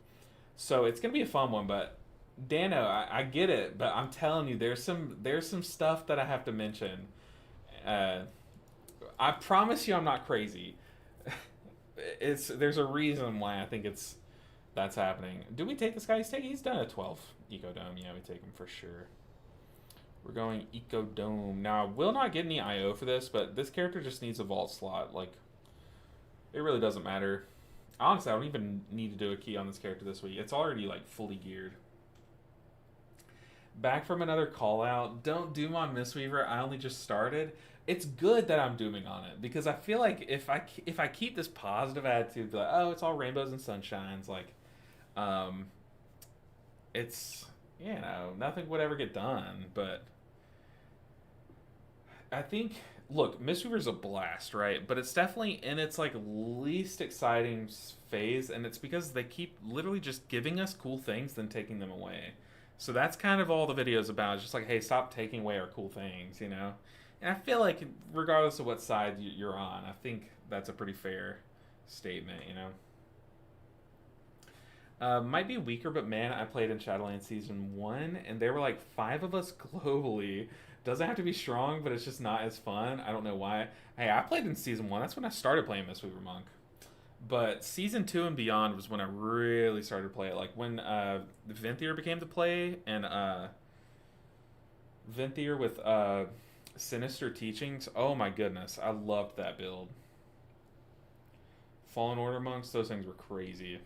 So it's gonna be a fun one. But Dano, I get it, but I'm telling you, there's some stuff that I have to mention, I promise you I'm not crazy. There's a reason why I think that's happening. Do we take this guy? He's done a 12 Eco Dome. Yeah, we take him for sure. We're going Eco Dome. Now, I will not get any IO for this, but this character just needs a vault slot. Like, it really doesn't matter. Honestly, I don't even need to do a key on this character this week. It's already, like, fully geared. Back from another call out. Don't doom on Mistweaver. I only just started. It's good that I'm dooming on it because I feel like if I keep this positive attitude, like, oh, it's all rainbows and sunshines, like, it's, you know, nothing would ever get done. But I think, look, Mistweaver's a blast, right? But it's definitely in its like least exciting phase, and it's because they keep literally just giving us cool things then taking them away. So that's kind of all the video's about. It's just like, hey, stop taking away our cool things, you know? And I feel like regardless of what side you're on, I think that's a pretty fair statement, you know? Might be weaker, but man, I played in Shadowlands Season 1, and there were like 5 of us globally. Doesn't have to be strong, but it's just not as fun. I don't know why. Hey, I played in Season 1. That's when I started playing Mistweaver Monk. But Season 2 and beyond was when I really started to play it. Like when Venthyr became the play, and Venthyr with Sinister Teachings. Oh my goodness, I loved that build. Fallen Order monks, those things were crazy.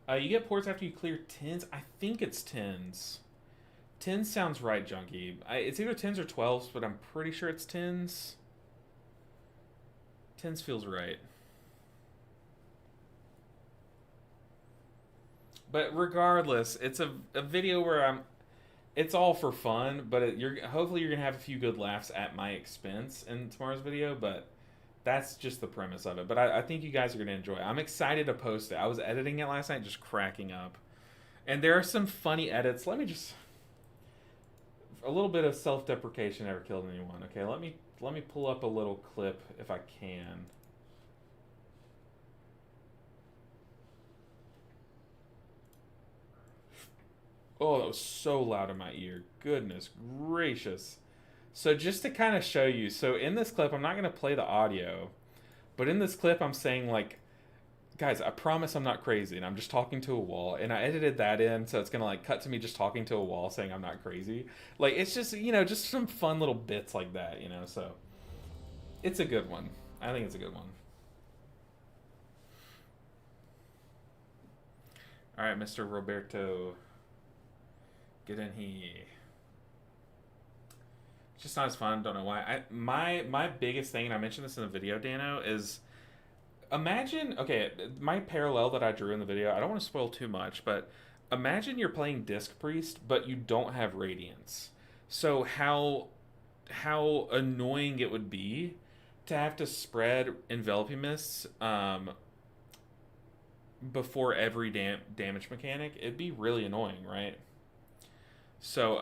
You get ports after you clear 10s. I think it's 10s. 10s sounds right, Junkie. It's either 10s or 12s, but I'm pretty sure it's 10s. 10s feels right. But regardless, it's a video where it's all for fun, but hopefully you're going to have a few good laughs at my expense in tomorrow's video, but that's just the premise of it. But I think you guys are going to enjoy it. I'm excited to post it. I was editing it last night, just cracking up. And there are some funny edits. Let me just... A little bit of self-deprecation never killed anyone. Okay, let me pull up a little clip if I can. Oh, that was so loud in my ear. Goodness gracious. So just to kind of show you, so in this clip, I'm not going to play the audio, but in this clip, I'm saying like, guys, I promise I'm not crazy, and I'm just talking to a wall, and I edited that in, so it's going to like cut to me just talking to a wall saying I'm not crazy. Like, it's just, you know, just some fun little bits like that, you know, so it's a good one. I think it's a good one. All right, Mr. Roberto, get in here. It's just not as fun. Don't know why. My biggest thing, and I mentioned this in the video, Dano, is imagine, okay, my parallel that I drew in the video, I don't want to spoil too much, but imagine you're playing Disc Priest, but you don't have Radiance. So how annoying it would be to have to spread Enveloping Mists before every damage mechanic. It'd be really annoying, right? So,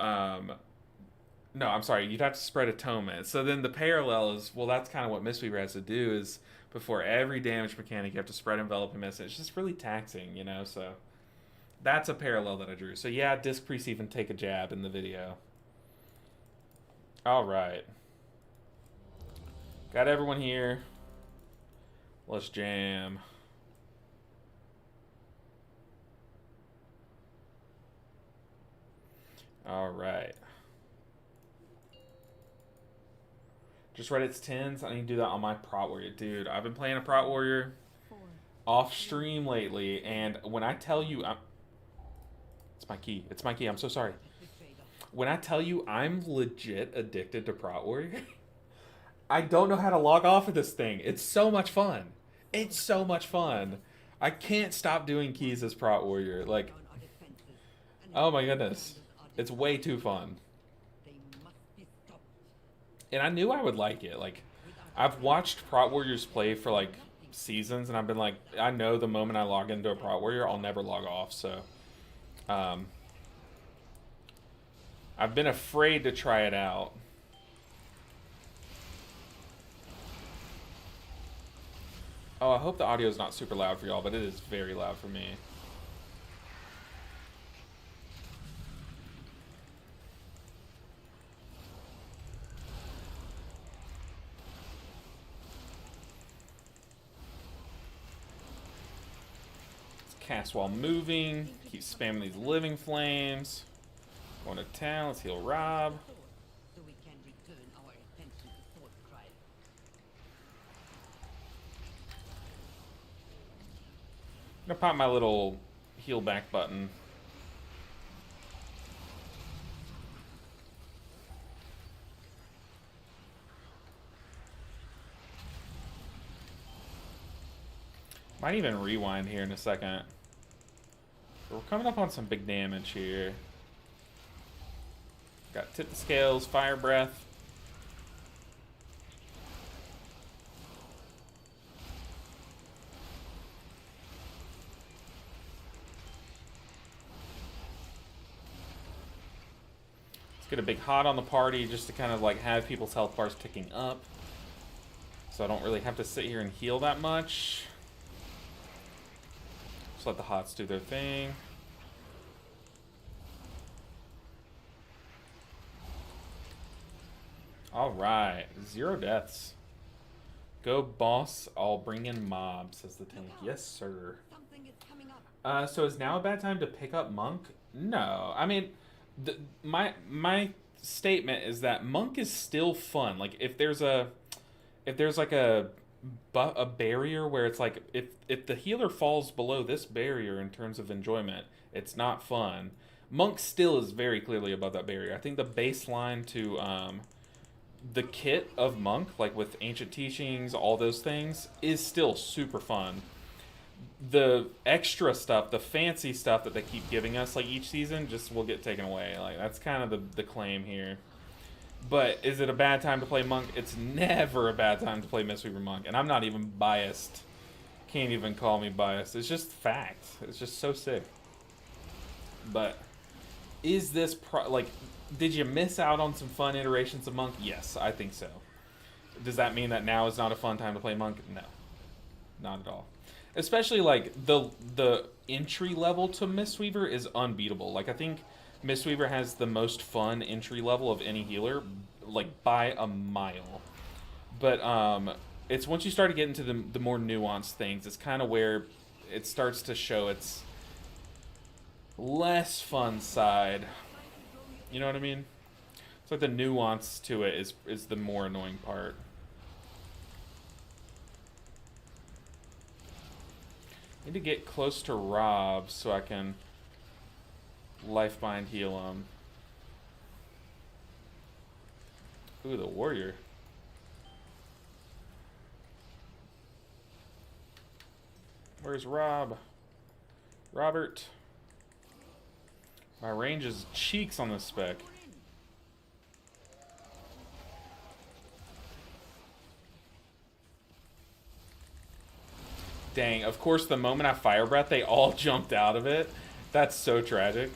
no, I'm sorry, you'd have to spread Atonement. So then the parallel is, well, that's kind of what Mistweaver has to do, is before every damage mechanic, you have to spread Enveloping Mist. It's just really taxing, you know, so that's a parallel that I drew. So yeah, Disc Priest even take a jab in the video. All right. Got everyone here. Let's jam. All right. Just read its 10s. I need to do that on my Prot Warrior. Dude, I've been playing a Prot Warrior off stream lately, and when I tell you... It's my key. It's my key. I'm so sorry. When I tell you I'm legit addicted to Prot Warrior, I don't know how to log off of this thing. It's so much fun. It's so much fun. I can't stop doing keys as Prot Warrior. Like, oh my goodness. It's way too fun. And I knew I would like it. Like, I've watched Prot Warriors play for, like, seasons, and I've been like, I know the moment I log into a Prot Warrior, I'll never log off, so... I've been afraid to try it out. Oh, I hope the audio is not super loud for y'all, but it is very loud for me. Cast while moving. Keep spamming these living flames. Going to town. Let's heal Rob.
So we can return our attention to thought crime.
I'm gonna pop my little heal back button. Might even rewind here in a second. We're coming up on some big damage here. Got tip the scales, fire breath. Let's get a big hot on the party just to kind of like have people's health bars ticking up. So I don't really have to sit here and heal that much. Just let the hots do their thing. Alright, 0 deaths. Go boss, I'll bring in mobs, says the tank. Yes, sir.
Something is coming up.
So is now a bad time to pick up Monk? No. I mean, my statement is that Monk is still fun. Like, if there's like a barrier where it's like, if the healer falls below this barrier in terms of enjoyment, it's not fun. Monk still is very clearly above that barrier. I think the baseline to, the kit of Monk, like with ancient teachings, all those things, is still super fun. The extra stuff, the fancy stuff that they keep giving us, like each season, just will get taken away. Like, that's kind of the claim here. But is it a bad time to play Monk? It's never a bad time to play Mistweaver Monk, and I'm not even biased. Can't even call me biased. It's just fact. It's just so sick. But is this like? Did you miss out on some fun iterations of Monk? Yes, I think so. Does that mean that now is not a fun time to play Monk? No. Not at all. Especially, like, the entry level to Mistweaver is unbeatable. Like, I think Mistweaver has the most fun entry level of any healer, like, by a mile. But, it's once you start to get into the more nuanced things, it's kind of where it starts to show its less fun side. You know what I mean? It's like the nuance to it is the more annoying part. Need to get close to Rob so I can lifeline heal him. Ooh, the warrior. Where's Rob? Robert. My range is cheeks on this spec. Dang, of course the moment I fire breath, they all jumped out of it. That's so tragic.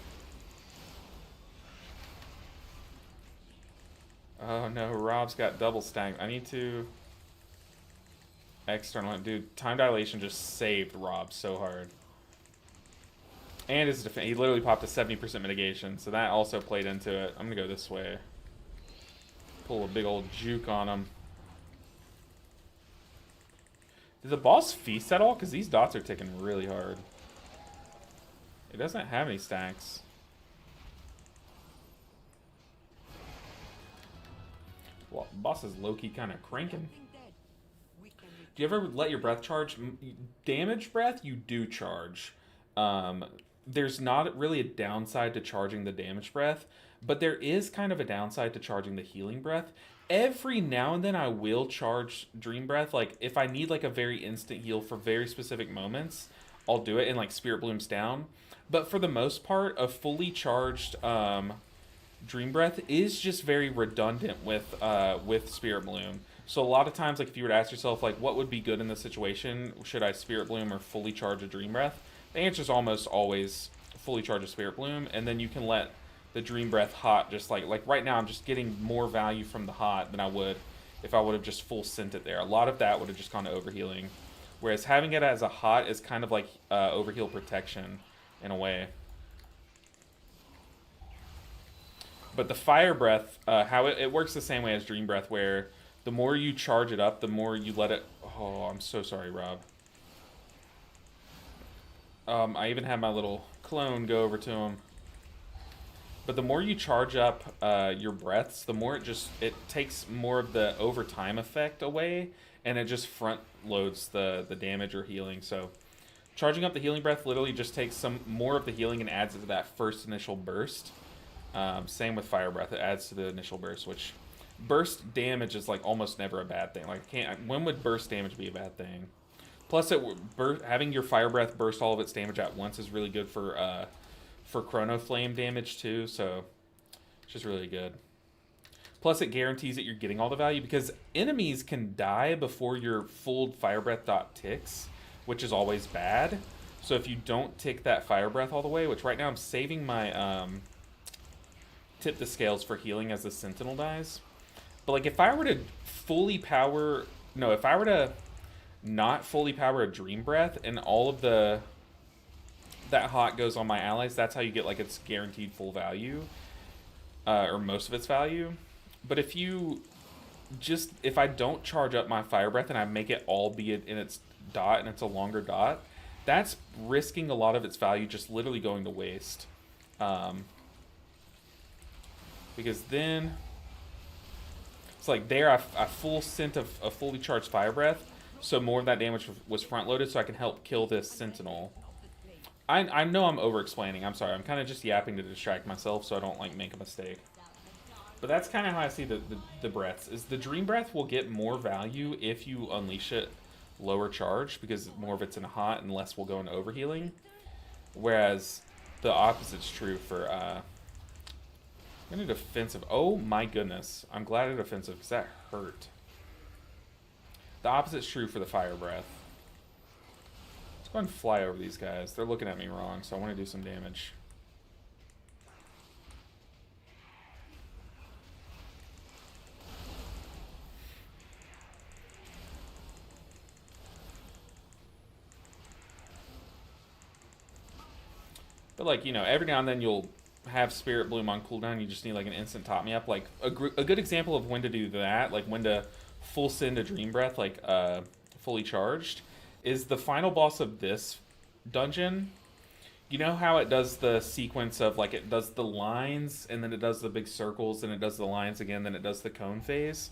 Oh no, Rob's got double stack. I need to... External... Dude, time dilation just saved Rob so hard. And his defense, he literally popped a 70% mitigation, so that also played into it. I'm gonna go this way. Pull a big old juke on him. Did the boss feast at all? Because these dots are ticking really hard. It doesn't have any stacks. Well, boss is low-key kind of cranking. Do you ever let your breath charge? Damage breath, you do charge. There's not really a downside to charging the damage breath, but there is kind of a downside to charging the healing breath. Every now and then I will charge dream breath. Like, if I need like a very instant heal for very specific moments, I'll do it and like Spirit Blooms down. But for the most part, a fully charged dream breath is just very redundant with Spirit Bloom. So a lot of times, like, if you were to ask yourself, like, what would be good in this situation? Should I Spirit Bloom or fully charge a dream breath? The answer is almost always fully charge a Spirit Bloom, and then you can let the dream breath hot, just like right now I'm just getting more value from the hot than I would if I would have just full sent it there. A lot of that would have just gone to overhealing, whereas having it as a hot is kind of like overheal protection in a way. But the fire breath, how it works the same way as dream breath, where the more you charge it up, the more you let it... Oh, I'm so sorry, Rob. I even had my little clone go over to him. But the more you charge up your breaths, the more it takes more of the overtime effect away, and it just front loads the damage or healing. So charging up the healing breath literally just takes some more of the healing and adds it to that first initial burst. Same with fire breath; it adds to the initial burst, which burst damage is like almost never a bad thing. Like when would burst damage be a bad thing? Plus, having your fire breath burst all of its damage at once is really good for chrono flame damage too. So it's just really good. Plus, it guarantees that you're getting all the value because enemies can die before your full fire breath dot ticks, which is always bad. So if you don't tick that fire breath all the way, which right now I'm saving my tip the scales for healing as the sentinel dies. But like if I were to if I were to not fully power a dream breath and all of that hot goes on my allies, that's how you get like its guaranteed full value, or most of its value. But if I don't charge up my fire breath and I make it all be in its dot and it's a longer dot, that's risking a lot of its value just literally going to waste. Because then it's like there I full sent a fully charged fire breath, so more of that damage was front loaded, so I can help kill this sentinel. I know I'm over explaining. I'm sorry. I'm kind of just yapping to distract myself so I don't like make a mistake. But that's kind of how I see the breaths. Is the dream breath will get more value if you unleash it lower charge because more of it's in hot and less will go into overhealing. Whereas the opposite's true for I'm gonna defensive. Oh my goodness. I'm glad it's defensive because that hurt. The opposite's true for the fire breath. Let's go and fly over these guys. They're looking at me wrong, so I want to do some damage. But like, every now and then you'll have Spirit Bloom on cooldown. You just need like an instant top me up. Like a good example of when to do that, like when to full send a Dream Breath, like fully charged, is the final boss of this dungeon. You know how it does the sequence of like it does the lines and then it does the big circles and it does the lines again, then it does the cone phase.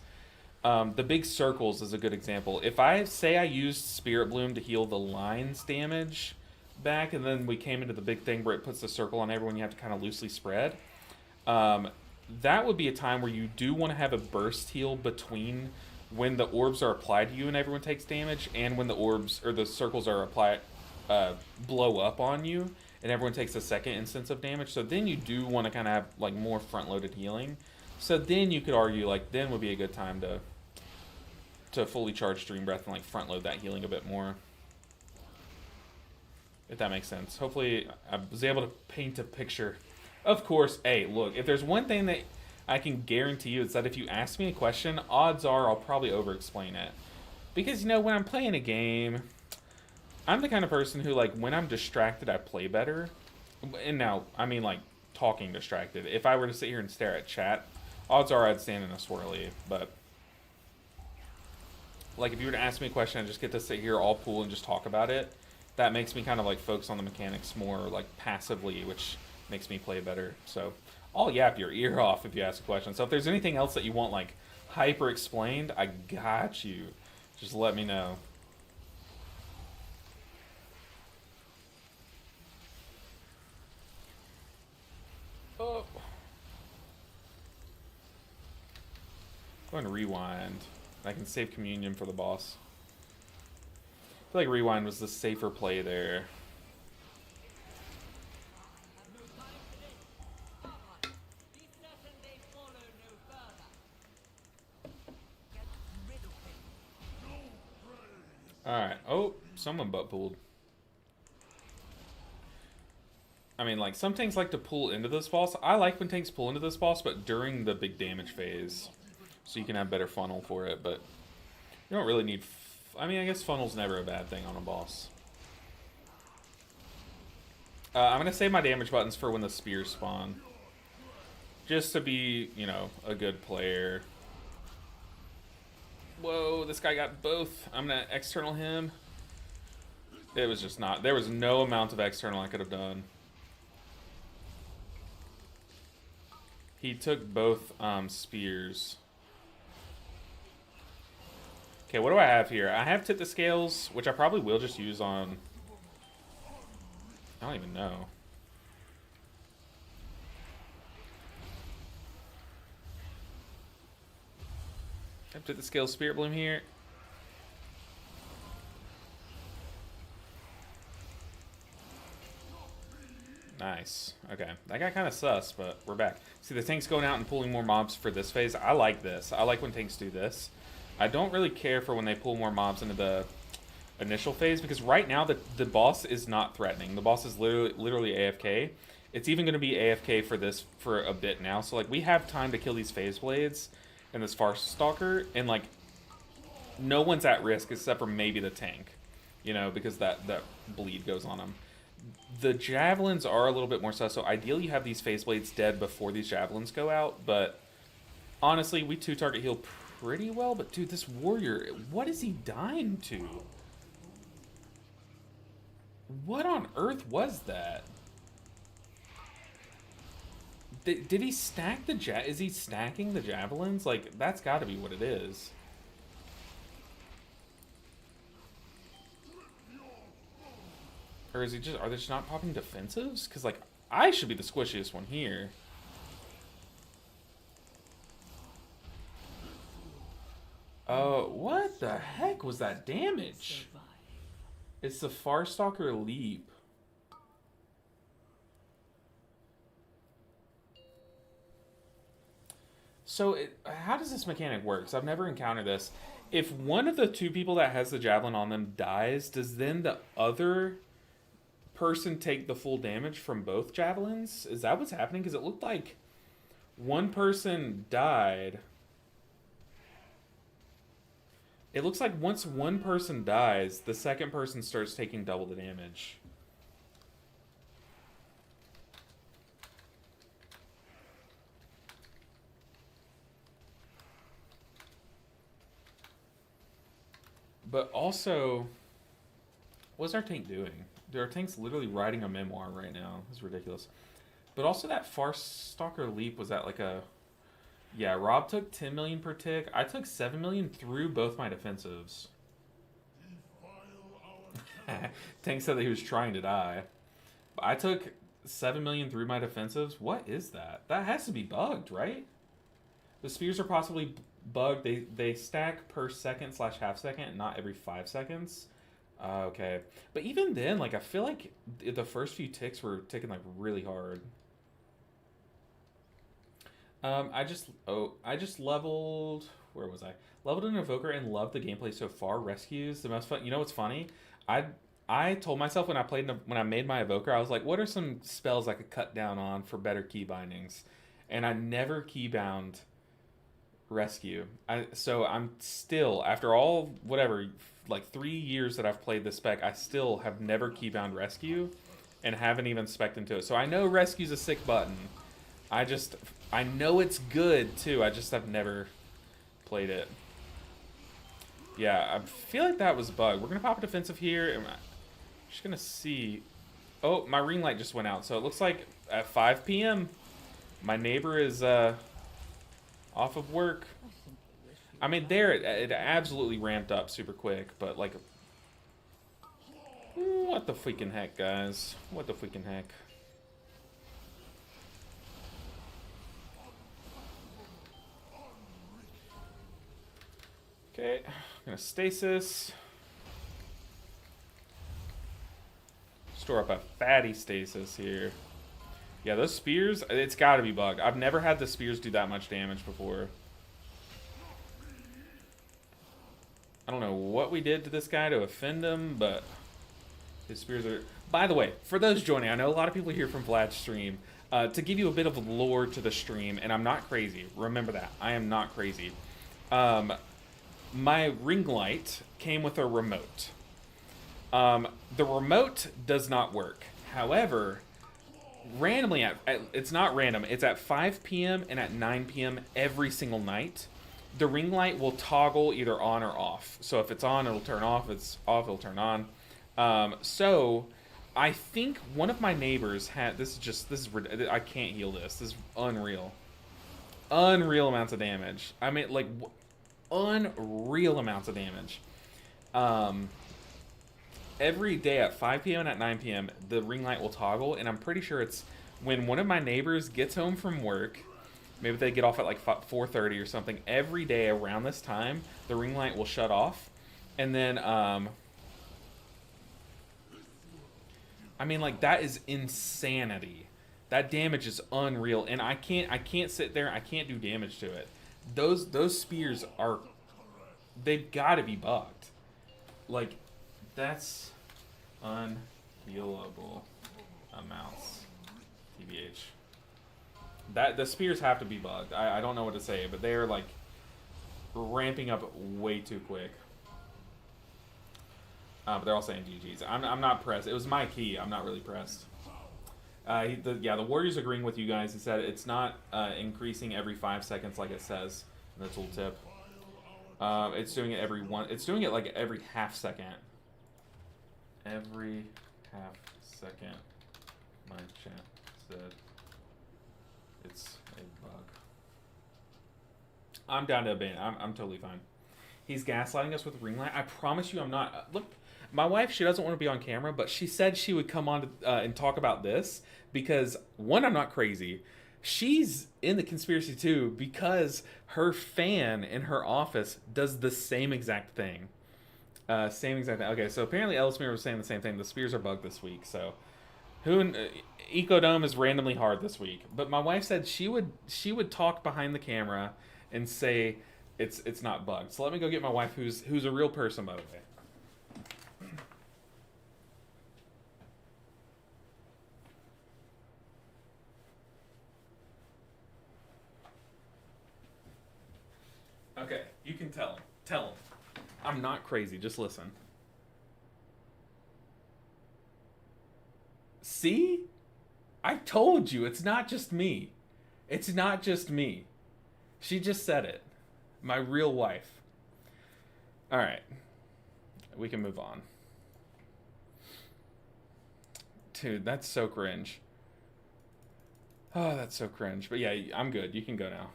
The big circles is a good example. If I say I used Spirit Bloom to heal the lines damage back, and then we came into the big thing where it puts the circle on everyone, you have to kind of loosely spread. That would be a time where you do want to have a burst heal between when the orbs are applied to you and everyone takes damage, and when the orbs or the circles are applied, blow up on you and everyone takes a second instance of damage. So then you do want to kind of have like more front-loaded healing. So then you could argue like then would be a good time to fully charge Dream Breath and like front-load that healing a bit more. If that makes sense. Hopefully I was able to paint a picture. Of course, hey, look, if there's one thing that I can guarantee you, it's that if you ask me a question, odds are I'll probably over-explain it. Because, when I'm playing a game, I'm the kind of person who, like, when I'm distracted, I play better. And now, I mean, like, talking distracted. If I were to sit here and stare at chat, odds are I'd stand in a swirly. But, like, if you were to ask me a question, I just get to sit here all cool and just talk about it. That makes me kind of like focus on the mechanics more like passively, which makes me play better. So I'll yap your ear off if you ask a question. So if there's anything else that you want like hyper explained, I got you. Just let me know. Oh. Go and rewind. I can save communion for the boss. I feel like rewind was the safer play there. Alright. Oh, someone butt pulled. I mean, like, some tanks like to pull into this boss. I like when tanks pull into this boss, but during the big damage phase. So you can have better funnel for it, but you don't really need... I mean, I guess funnel's never a bad thing on a boss. I'm going to save my damage buttons for when the spears spawn. Just to be, a good player. Whoa, this guy got both. I'm going to external him. It was just not. There was no amount of external I could have done. He took both spears. Okay, what do I have here? I have Tip the Scales, which I probably will just use on... I don't even know. I have Tip the Scales Spirit Bloom here. Nice. Okay. That got kind of sus, but we're back. See, the tank's going out and pulling more mobs for this phase. I like this. I like when tanks do this. I don't really care for when they pull more mobs into the initial phase, because right now the boss is not threatening. The boss is literally AFK. It's even going to be AFK for this for a bit now. So, like, we have time to kill these phase blades and this Farce Stalker, and, like, no one's at risk except for maybe the tank, you know, because that bleed goes on them. The javelins are a little bit more sus, so ideally you have these phase blades dead before these javelins go out, but honestly, we 2-target heal pretty well. But dude, this warrior, what is he dying to? What on earth was that? Did he stack the is he stacking the javelins? Like, that's gotta be what it is. Or is he just, are they just not popping defensives? Because, like, I should be the squishiest one here. Oh, what the heck was that damage? It's the Farstalker Leap. So, how does this mechanic work? So I've never encountered this. If one of the two people that has the javelin on them dies, does then the other person take the full damage from both javelins? Is that what's happening? Because it looked like one person died. It looks like once one person dies, the second person starts taking double the damage. But also, what's our tank doing? Our tank's literally writing a memoir right now. It's ridiculous. But also that Farstalker Leap was at like a... Yeah, Rob took 10 million per tick. I took 7 million through both my defensives. Tank said that he was trying to die. But I took 7 million through my defensives. What is that? That has to be bugged, right? The spears are possibly bugged. They stack per second / half second, not every 5 seconds. Okay. But even then, like, I feel like the first few ticks were ticking, like, really hard. I just leveled... Where was I? Leveled an Evoker and loved the gameplay so far. Rescues, the most fun... You know what's funny? I told myself when I made my Evoker, I was like, what are some spells I could cut down on for better key bindings? And I never keybound Rescue. So I'm still, after all, whatever... like 3 years that I've played this spec, I still have never keybound Rescue and haven't even spec'd into it. So I know Rescue's a sick button. I know it's good too. I just have never played it. Yeah, I feel like that was bugged. We're gonna pop a defensive here. And I'm just gonna see. Oh, my ring light just went out. So it looks like at 5 p.m. my neighbor is off of work. I mean, there, it absolutely ramped up super quick, but, like, what the freaking heck, guys? What the freaking heck? Okay, I'm gonna stasis. Store up a fatty stasis here. Yeah, those spears, it's gotta be bugged. I've never had the spears do that much damage before. I don't know what we did to this guy to offend him, but his spears are... By the way, for those joining, I know a lot of people here from Vlad's stream. To give you a bit of lore to the stream, and I'm not crazy. Remember that. I am not crazy. My ring light came with a remote. The remote does not work. However, randomly, it's not random. It's at 5 p.m. and at 9 p.m. every single night. The ring light will toggle either on or off. So if it's on, it'll turn off. If it's off, it'll turn on. So I think one of my neighbors had I can't heal this. This is unreal. Unreal amounts of damage. I mean, like, unreal amounts of damage. Um, every day at 5 p.m. and at 9 p.m., the ring light will toggle, and I'm pretty sure it's when one of my neighbors gets home from work. Maybe they get off at like 4:30 or something. Every day around this time, the ring light will shut off, and then I mean, like, that is insanity. That damage is unreal, and I can't sit there. I can't do damage to it. Those spears are, they've got to be bugged. Like, that's unhealable amounts. TBH. That the spears have to be bugged. I don't know what to say, but they're like ramping up way too quick. But they're all saying GG's. I'm not pressed. It was my key. I'm not really pressed. The Warrior's agreeing with you guys. He said it's not increasing every 5 seconds like it says in the tooltip. It's doing it It's doing it like every half second. Every half second. My chat said it's a bug. I'm down to abandon. I'm totally fine. He's gaslighting us with ring light. I promise you, I'm not. Look, my wife, she doesn't want to be on camera, but she said she would come on to, and talk about this because, one, I'm not crazy. She's in the conspiracy too because her fan in her office does the same exact thing. Same exact thing. Okay, so apparently Ellesmere was saying the same thing. The spears are bugged this week, so Ecodome is randomly hard this week. But my wife said she would talk behind the camera and say it's not bugged. So let me go get my wife, who's a real person, by the way. Okay, you can tell him. Tell him. I'm not crazy. Just listen. See? I told you. It's not just me. It's not just me. She just said it. My real wife. All right. We can move on. Dude, that's so cringe. Oh, that's so cringe. But yeah, I'm good. You can go now.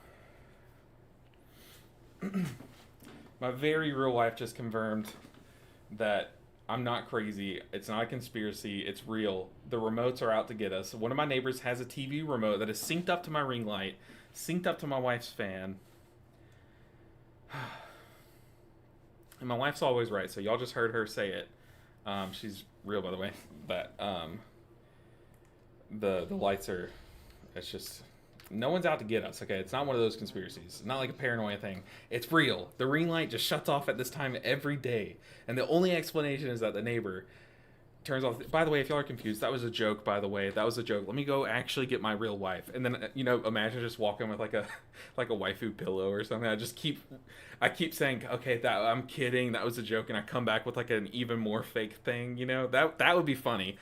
My very real wife just confirmed that I'm not crazy. It's not a conspiracy. It's real. The remotes are out to get us. One of my neighbors has a TV remote that is synced up to my ring light, synced up to my wife's fan. And my wife's always right, so y'all just heard her say it. She's real, by the way. But the lights are, it's just, no one's out to get us, okay? It's not one of those conspiracies. It's not like a paranoia thing. It's real. The ring light just shuts off at this time every day. And the only explanation is that the neighbor turns off. By the way, if y'all are confused, that was a joke, by the way. That was a joke. Let me go actually get my real wife. And then, imagine just walking with like a waifu pillow or something. I keep saying, okay, I'm kidding. That was a joke. And I come back with like an even more fake thing, That would be funny.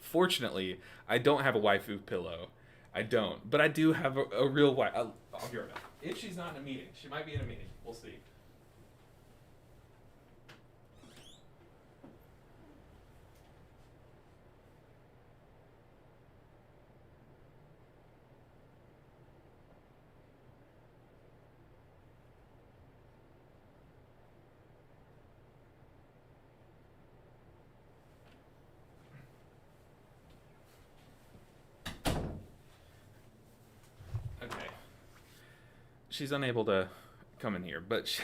Fortunately, I don't have a waifu pillow. I don't, but I do have a real wife. I'll be right back. If she's not in a meeting, she might be in a meeting. We'll see. She's unable to come in here, but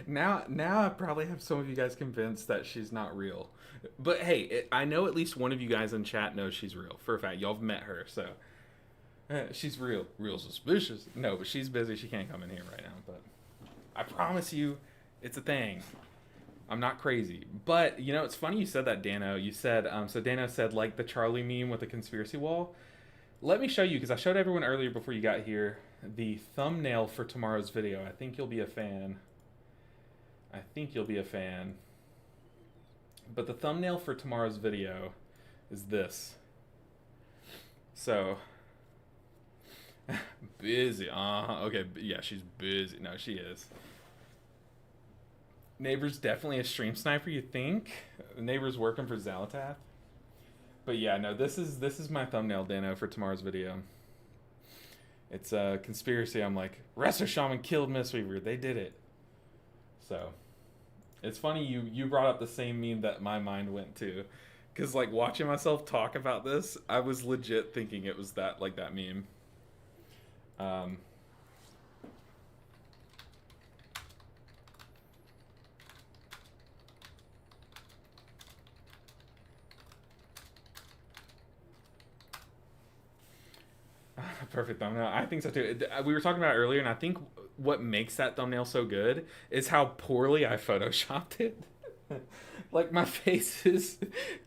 now I probably have some of you guys convinced that she's not real. But hey, I know at least one of you guys in chat knows she's real. For a fact, y'all have met her, so she's real suspicious. No, but she's busy. She can't come in here right now. But I promise you, it's a thing. I'm not crazy. But it's funny you said that, Dano. You said so. Dano said like the Charlie meme with the conspiracy wall. Let me show you, because I showed everyone earlier before you got here, the thumbnail for tomorrow's video. I think you'll be a fan. But the thumbnail for tomorrow's video is this. So, busy. Okay, yeah, she's busy. No, she is. Neighbor's definitely a stream sniper, you think? Neighbor's working for Zalatath. But yeah, no, this is my thumbnail, Dano, for tomorrow's video. It's a conspiracy. I'm like, Resto Shaman killed Mistweaver. They did it. So, it's funny you brought up the same meme that my mind went to. Because, like, watching myself talk about this, I was legit thinking it was that, like, that meme. Perfect thumbnail. I think so too. We were talking about it earlier, and I think what makes that thumbnail so good is how poorly I photoshopped it. Like, my face is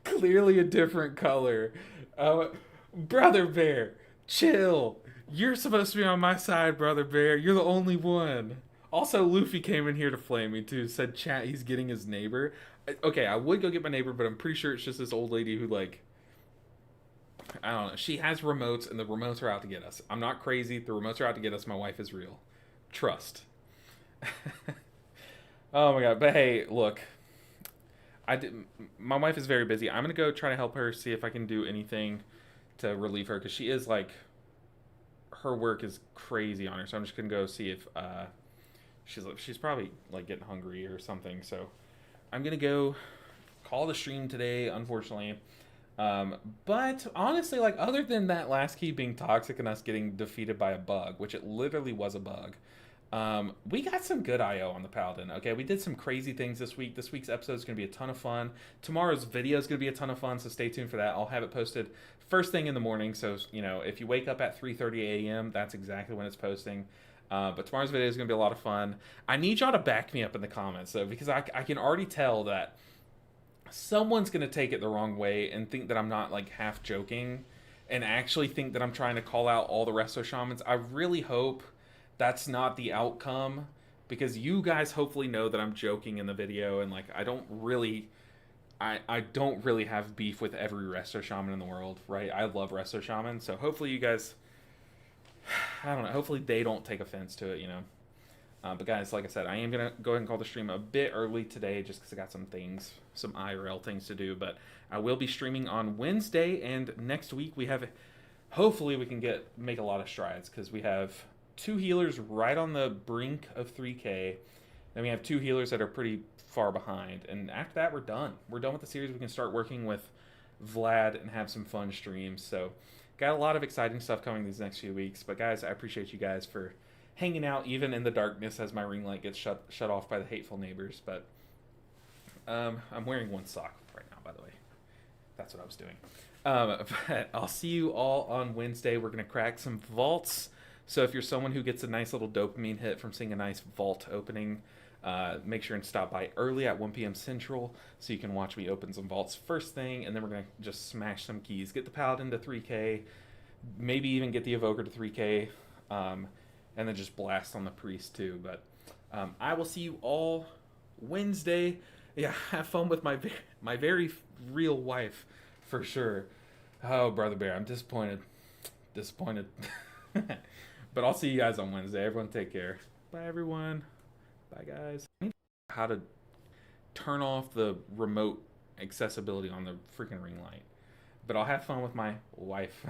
clearly a different color. Brother Bear, chill. You're supposed to be on my side, Brother Bear. You're the only one. Also, Luffy came in here to flame me too. Said chat he's getting his neighbor. Okay, I would go get my neighbor, but I'm pretty sure it's just this old lady who, like, I don't know. She has remotes, and the remotes are out to get us. I'm not crazy. The remotes are out to get us. My wife is real. Trust. Oh my god. But hey, look. My wife is very busy. I'm gonna go try to help her, see if I can do anything to relieve her, because she is like, her work is crazy on her. So I'm just gonna go see if she's probably like getting hungry or something. So I'm gonna go call the stream today, unfortunately. But honestly, like, other than that last key being toxic and us getting defeated by a bug, which it literally was a bug, we got some good IO on the Paladin. Okay, we did some crazy things this week. This week's episode is going to be a ton of fun. Tomorrow's video is going to be a ton of fun, so stay tuned for that. I'll have it posted first thing in the morning, so, you know, if you wake up at 3:30 a.m., that's exactly when it's posting. But tomorrow's video is going to be a lot of fun. I need y'all to back me up in the comments, though, because I can already tell that someone's going to take it the wrong way and think that I'm not, like, half joking and actually think that I'm trying to call out all the Resto Shamans. I really hope that's not the outcome, because you guys hopefully know that I'm joking in the video, and, like, I don't really have beef with every Resto Shaman in the world, right? I love Resto Shaman, so hopefully you guys, I don't know, hopefully they don't take offense to it, you know? But guys, like I said, I am going to go ahead and call the stream a bit early today just because I got some things, some IRL things to do. But I will be streaming on Wednesday, and next week we have, hopefully we can make a lot of strides, because we have 2 healers right on the brink of 3K. Then we have 2 healers that are pretty far behind. And after that, we're done. We're done with the series. We can start working with Vlad and have some fun streams. So got a lot of exciting stuff coming these next few weeks. But guys, I appreciate you guys for hanging out even in the darkness as my ring light gets shut off by the hateful neighbors. But I'm wearing one sock right now, by the way. That's what I was doing. But I'll see you all on Wednesday. We're going to crack some vaults. So if you're someone who gets a nice little dopamine hit from seeing a nice vault opening, make sure and stop by early at 1 p.m. Central so you can watch me open some vaults first thing. And then we're going to just smash some keys. Get the Paladin to 3K. Maybe even get the Evoker to 3K. And then just blast on the Priest too. But I will see you all Wednesday. Yeah, have fun with my very real wife, for sure. Oh, Brother Bear, I'm disappointed. But I'll see you guys on Wednesday. Everyone take care. Bye, everyone. Bye, guys. I need to know how to turn off the remote accessibility on the freaking ring light. But I'll have fun with my wife.